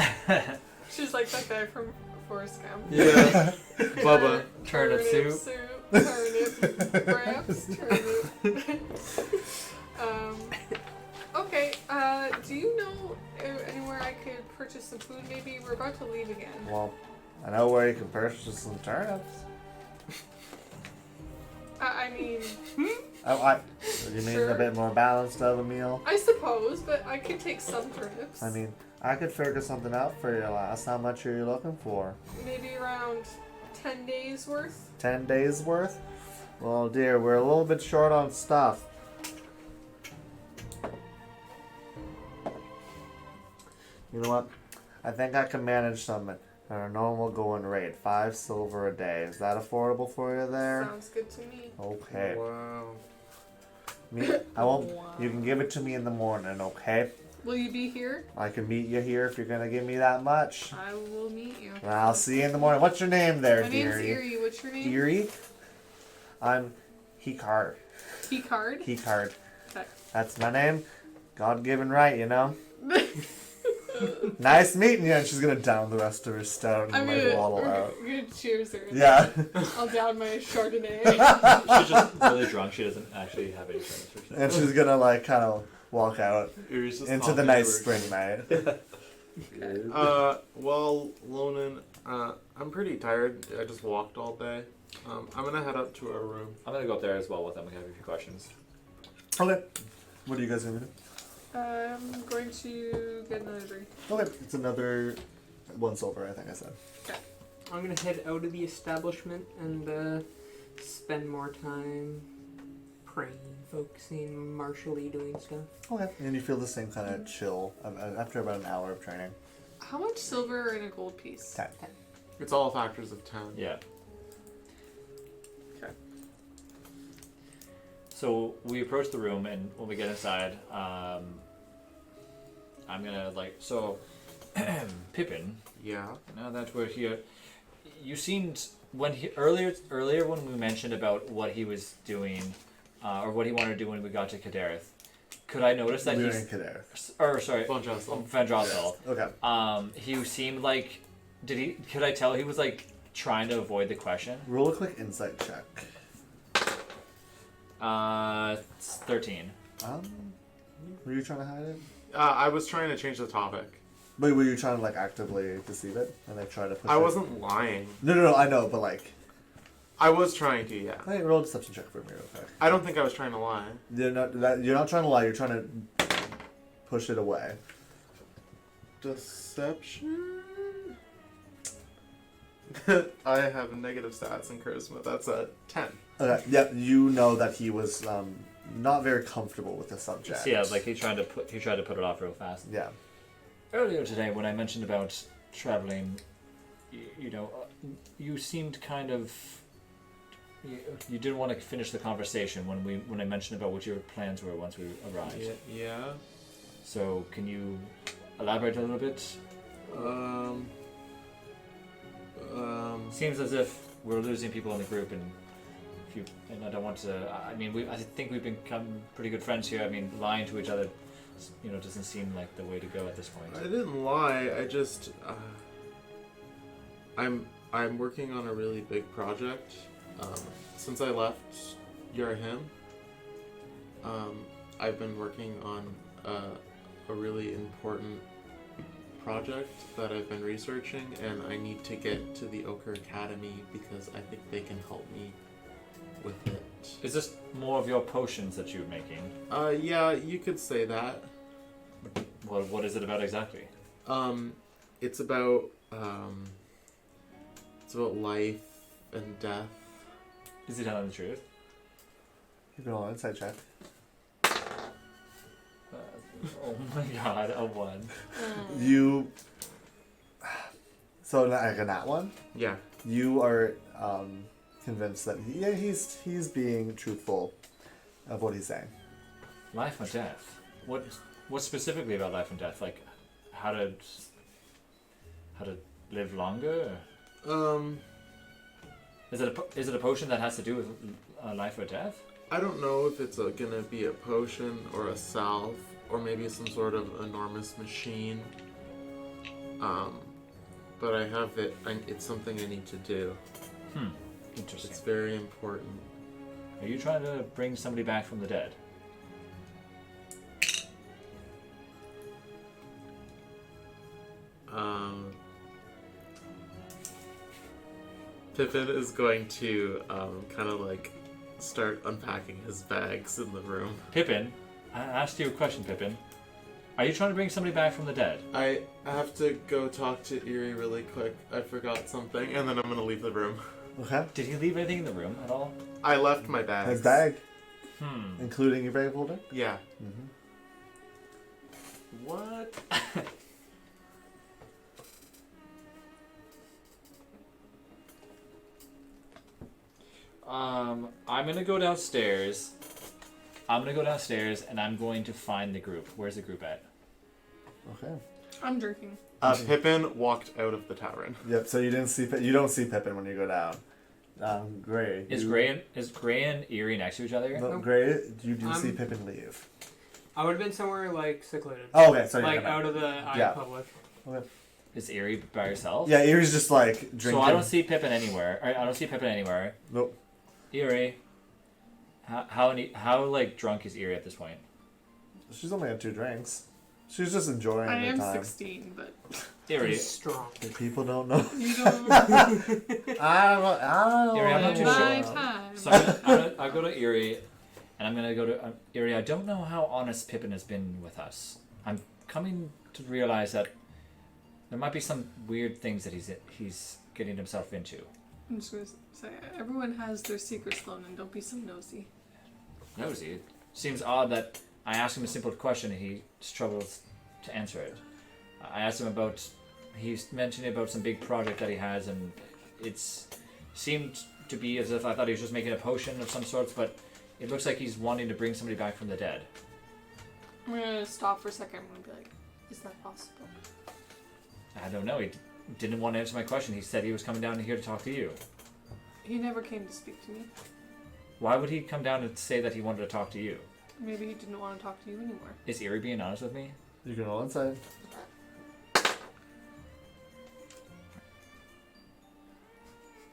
She's like that guy from Forrest Gump. Yeah. Bubba. Turnip soup. Turnip wraps, turnip. Okay, do you know anywhere I could purchase some food maybe? We're about to leave again. Well, I know where you can purchase some turnips. I mean, Oh, you mean Sure. a bit more balanced of a meal? I suppose, but I could take some turnips. I mean, I could figure something out for you, lass. How much are you looking for? Maybe around 10 days worth? 10 days worth? Well, dear, we're a little bit short on stuff. You know what? I think I can manage something at our normal going rate. 5 silver a day. Is that affordable for you there? Sounds good to me. Okay. Wow. I won't. You can give it to me in the morning, okay? Will you be here? I can meet you here if you're gonna give me that much. I will meet you. And I'll see you in the morning. What's your name there, My name's dearie? Erie. What's your name? Erie? I'm Hecard. Keycard? Hecard. Okay. That's my name. God-given right, you know? Nice meeting you. And she's gonna down the rest of her stout and I'm like gonna, waddle out. I'm gonna cheers her. Yeah. I'll down my Chardonnay. She's just really drunk. She doesn't actually have any turnips for today. And she's gonna like kind of walk out Erie's just into the talking nice to her. spring night. Well, Lonan, I'm pretty tired. I just walked all day. I'm gonna head up to our room. I'm gonna go up there as well with them. We have a few questions. Okay. What are you guys gonna do? I'm going to get another drink. Okay, it's another 1 silver, I think I said. I'm gonna head out of the establishment and spend more time praying, focusing, martially doing stuff. Okay, and you feel the same kind of chill after about an hour of training. How much silver are in a gold piece? 10. It's all factors of 10. Yeah. Okay. So we approach the room, and when we get inside, I'm gonna Pippin. Yeah. Now that we're here, you seemed earlier when we mentioned about what he was doing, or what he wanted to do when we got to Kadareth. Could I notice that We're he's in Kadareth. or sorry, Fandrassil. Fandrassil. Okay. He seemed like could I tell he was like trying to avoid the question? Roll a quick insight check. It's 13. Were you trying to hide it? I was trying to change the topic. But were you trying to like actively deceive it and like try to push I it? wasn't lying. No, I know, but like. I was trying to, yeah. Hey, roll a deception check for me real quick. I don't think I was trying to lie. You're not trying to lie, you're trying to push it away. Deception? I have negative stats in charisma. That's a 10. Okay, yeah, you know that he was not very comfortable with the subject. So yeah, like he tried to put it off real fast. Yeah. Earlier today, when I mentioned about traveling, you seemed kind of. You didn't want to finish the conversation when I mentioned about what your plans were once we arrived. Yeah. So can you elaborate a little bit? Seems as if we're losing people in the group, and I don't want to. I mean, I think we've become pretty good friends here. I mean, lying to each other, doesn't seem like the way to go at this point. I didn't lie. I just I'm working on a really big project. Since I left Yarhim, I've been working on a really important project that I've been researching, and I need to get to the Ochre Academy because I think they can help me with it. Is this more of your potions that you're making? Yeah, you could say that. What is it about exactly? It's about life and death. Is he telling the truth? You can roll an insight check. Oh my god, a 1. You. So like a nat one. Yeah. You are convinced that he's being truthful of what he's saying. Life or death? What specifically about life and death? Like how to live longer? Is it a potion that has to do with life or death? I don't know if it's gonna be a potion or a salve or maybe some sort of enormous machine. But I have it. It's something I need to do. Interesting. It's very important. Are you trying to bring somebody back from the dead? Pippin is going to kind of like start unpacking his bags in the room. Pippin, I asked you a question, Pippin. Are you trying to bring somebody back from the dead? I have to go talk to Eerie really quick. I forgot something, and then I'm gonna leave the room. Okay. Did he leave anything in the room at all? I left my bags. His bag, Hmm. including your bag holder. Yeah. Mm-hmm. What? I'm gonna go downstairs. And I'm going to find the group. Where's the group at? Okay. I'm drinking. Pippin walked out of the tavern. Yep. So you don't see Pippin when you go down. Gray. Is Gray and Eerie next to each other? No, Nope. Gray. You do see Pippin leave. I would have been somewhere like secluded. Oh, okay. Sorry. Like out of the eye Yeah. of public. Okay. Is Eerie by herself? Yeah, Erie's just like drinking. So I don't see Pippin anywhere. Nope. Eerie. How like drunk is Eerie at this point? She's only had 2 drinks. She's just enjoying I the am time. 16, but Eerie. He's strong. People don't know. you don't I don't know. Eerie, I'm not too my sure. time. So I go to Eerie, and I'm gonna go to Erie. I don't know how honest Pippin has been with us. I'm coming to realize that there might be some weird things that he's getting himself into. I'm just gonna say, everyone has their secrets, Sloan, don't be so nosy. Nosy. It seems odd that I asked him a simple question and he struggles to answer it. I asked him about. He's mentioned about some big project that he has, and it's seemed to be as if I thought he was just making a potion of some sorts, but it looks like he's wanting to bring somebody back from the dead. I'm gonna stop for a second. I'm gonna be like, is that possible? I don't know. He didn't want to answer my question. He said he was coming down here to talk to you. He never came to speak to me. Why would he come down and say that he wanted to talk to you? Maybe he didn't want to talk to you anymore. Is Erie being honest with me? You can roll inside.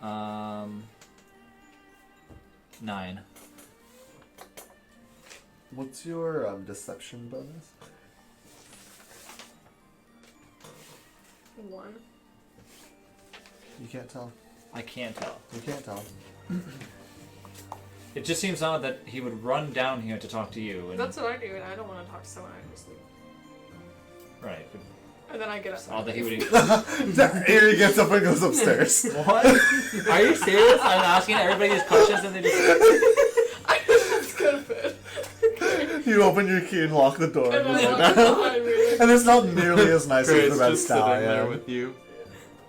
Um, 9. What's your deception bonus? 1. You can't tell. I can't tell. You can't tell. It just seems odd that he would run down here to talk to you. And That's what I do, and I don't want to talk to someone. I just leave. right. But And then I get up. it's odd that he would. Erie gets up and goes upstairs. What? Are you serious? I'm asking everybody these questions and they just. I think that's good fit. You open your key and lock the door. And And, then you I lie lock down. behind me. And it's not nearly as nice Grace as the Red just sitting there Stallion. with you.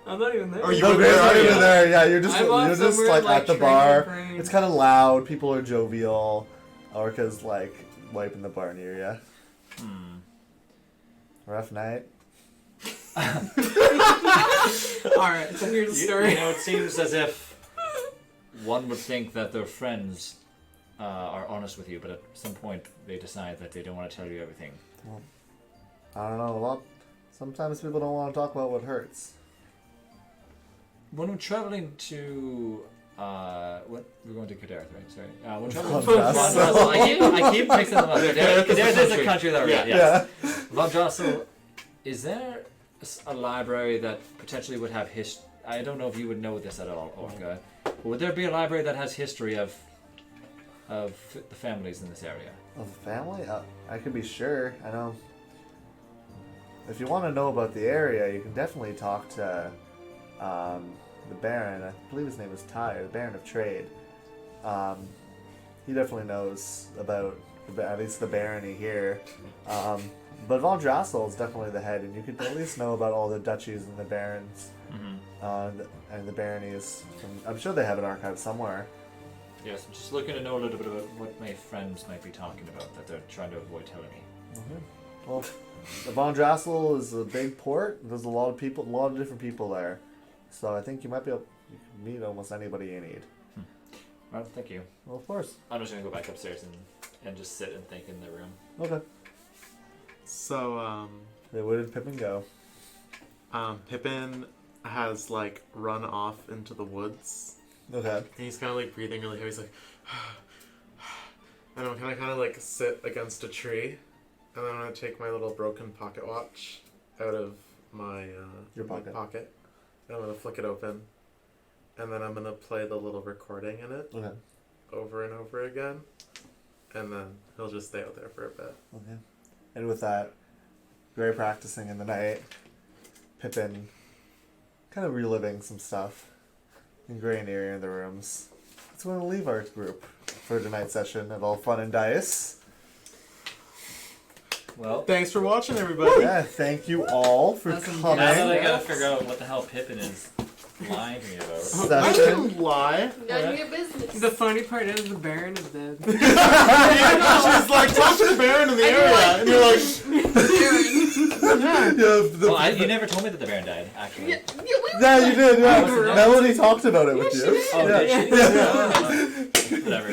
I'm not even there. Oh, you No, were Grace there, not are even you? there. Yeah, you're just I'm off you're just somewhere, like at the training bar. brain. It's kind of loud. People are jovial. Orca's like wiping the bar near you. Rough night. Alright, so here's the story. You know, it seems as if one would think that their friends are honest with you, but at some point they decide that they don't want to tell you everything. I don't know. Sometimes people don't want to talk about what hurts. When we're traveling to, we're going to Cadarth, right? Sorry. When traveling Von to Von Drossel. Drossel, I keep mixing them up. There's a country that we're in, yes. Yeah. Von Drossel, is there a library that potentially would have I don't know if you would know this at all, Orca. But would there be a library that has history of the families in this area? Of the family? I could be sure. I know. If you want to know about the area, you can definitely talk to the Baron. I believe his name is Ty, the Baron of Trade. He definitely knows about at least the barony here. But Von Drossel is definitely the head, and you could at least know about all the duchies and the barons and the baronies. I'm sure they have an archive somewhere. Yes, I'm just looking to know a little bit about what my friends might be talking about that they're trying to avoid telling me. Well, the Von Drossel is a big port. There's a lot of different people there. So I think you might be able you can meet almost anybody you need. Well, thank you. Well, of course. I'm just gonna go back upstairs and just sit and think in the room. Okay. So, Where did Pippin go? Pippin has like run off into the woods. Okay. And he's kind of like breathing really heavy. He's like, and I'm kind of like sit against a tree, and then I'm gonna take my little broken pocket watch out of my Your my pocket. pocket, and I'm gonna flick it open, and then I'm gonna play the little recording in it Okay. over and over again, and then he'll just stay out there for a bit. Okay. And with that, very practicing in the night, Pippin kind of reliving some stuff in Gray and Eerie in the rooms. It's going to leave our group for tonight's session of AllFunNDice. Well, Thanks for watching, everybody. Yeah, thank you all for That's coming. now that I Yes. gotta figure out what the hell Pippin is lying to me about. I Session. didn't lie. None of your business. The funny part is the Baron is dead. She's like, talk to the Baron in the area, and you're like, Well, you never told me that the Baron died, actually. Yeah, you did. I Yeah. wasn't there. Melody talked about it with you. Oh, Yeah. did she? Whatever.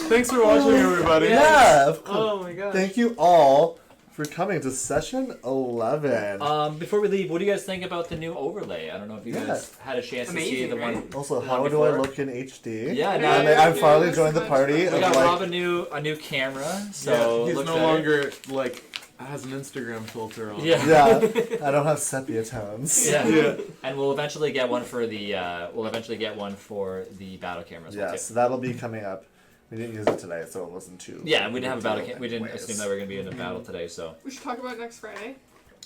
thanks for watching, everybody. Yeah, of course. Oh my god. Thank you all for coming to session 11. Before we leave, what do you guys think about the new overlay? I don't know if you guys had a chance to see Amazing, the one. right? Also, the how one do I before. look in HD? Yeah, And now I'm finally Yeah, joined the that's party. much Of we got like, Rob a new camera, so he's looks no better. longer like has an Instagram filter on. Yeah. yeah, I don't have sepia tones. Yeah. Yeah. And we'll eventually get one for the battle camera as well Yeah, too. so that'll be coming up. We didn't use it today, so it wasn't too. Yeah, we didn't have a battle. deal We didn't anyways. assume that we were going to be in a battle today, so. We should talk about next Friday.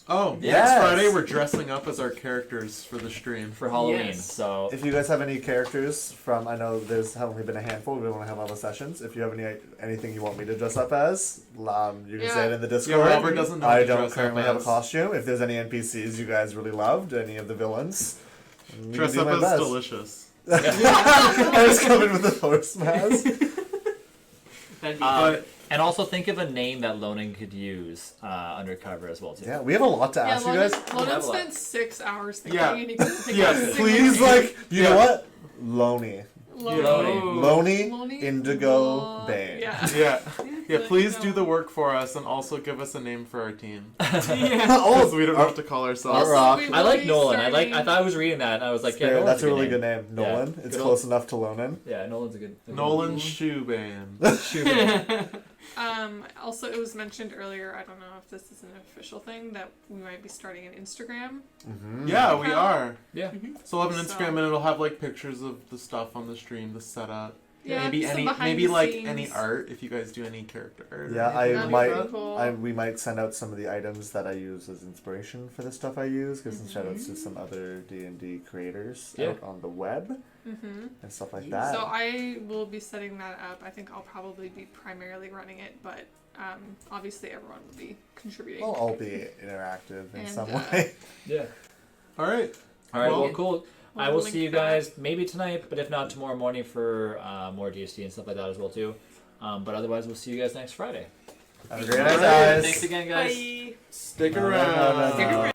Oh, Yes. next Friday we're dressing up as our characters for the stream. For Halloween, Yes. so. If you guys have any characters from, I know there's only been a handful. We want to have all the sessions. If you have anything you want me to dress up as, you can say Yeah. it in the Yeah, Discord. Robert doesn't know. I to don't dress currently up have a as. costume. If there's any NPCs you guys really loved, any of the villains, we Dress can do up my as best. delicious. I was coming with the horse mask. That'd be But And also think of a name that Lonan could use undercover as well, too. Yeah, we have a lot to Yeah, ask you guys. Lonan have a lot. spent 6 hours thinking, Yeah. and he couldn't think Yeah, of a single Please, name. like, you know Yeah. what? Loney. Loney, Loney? Indigo, Lo- Bane. Yeah. yeah, yeah. Like, Please no. do the work for us, and also give us a name for our team, yeah. because we don't know what to call ourselves. Rock. we I like will be Nolan. starting- I thought I was reading that, and I was like, yeah, There, Nolan's that's a really name. good name. Nolan. Yeah. It's Good close enough to Lonan. Yeah, Nolan's a good. Nolan Shoe Band. Also, it was mentioned earlier, I don't know if this is an official thing, that we might be starting an Instagram. Mm-hmm. Yeah, we Account. are. Yeah. So we'll have an So- Instagram, and it'll have like pictures of the stuff on the stream, the setup. Yeah, maybe some any, behind maybe the like scenes. any art if you guys do any character art. or Yeah, I anything. That'd be might. really cool. We might send out some of the items that I use as inspiration for the stuff I use. Give some shout outs to some other D&D creators Yeah. out on the web Mm-hmm. and stuff like Yeah. that. So I will be setting that up. I think I'll probably be primarily running it, but obviously everyone will be contributing. We'll all be interactive in And, some uh, way. Yeah. All right. All right. Well- Well, cool. I We'll will link see you that. guys maybe tonight, but if not tomorrow morning for more DSD and stuff like that as well too. But otherwise, we'll see you guys next Friday. Have a great All night, right. guys. Thanks again, guys. Bye. Stick No, no, around. no, no, Stick no. around.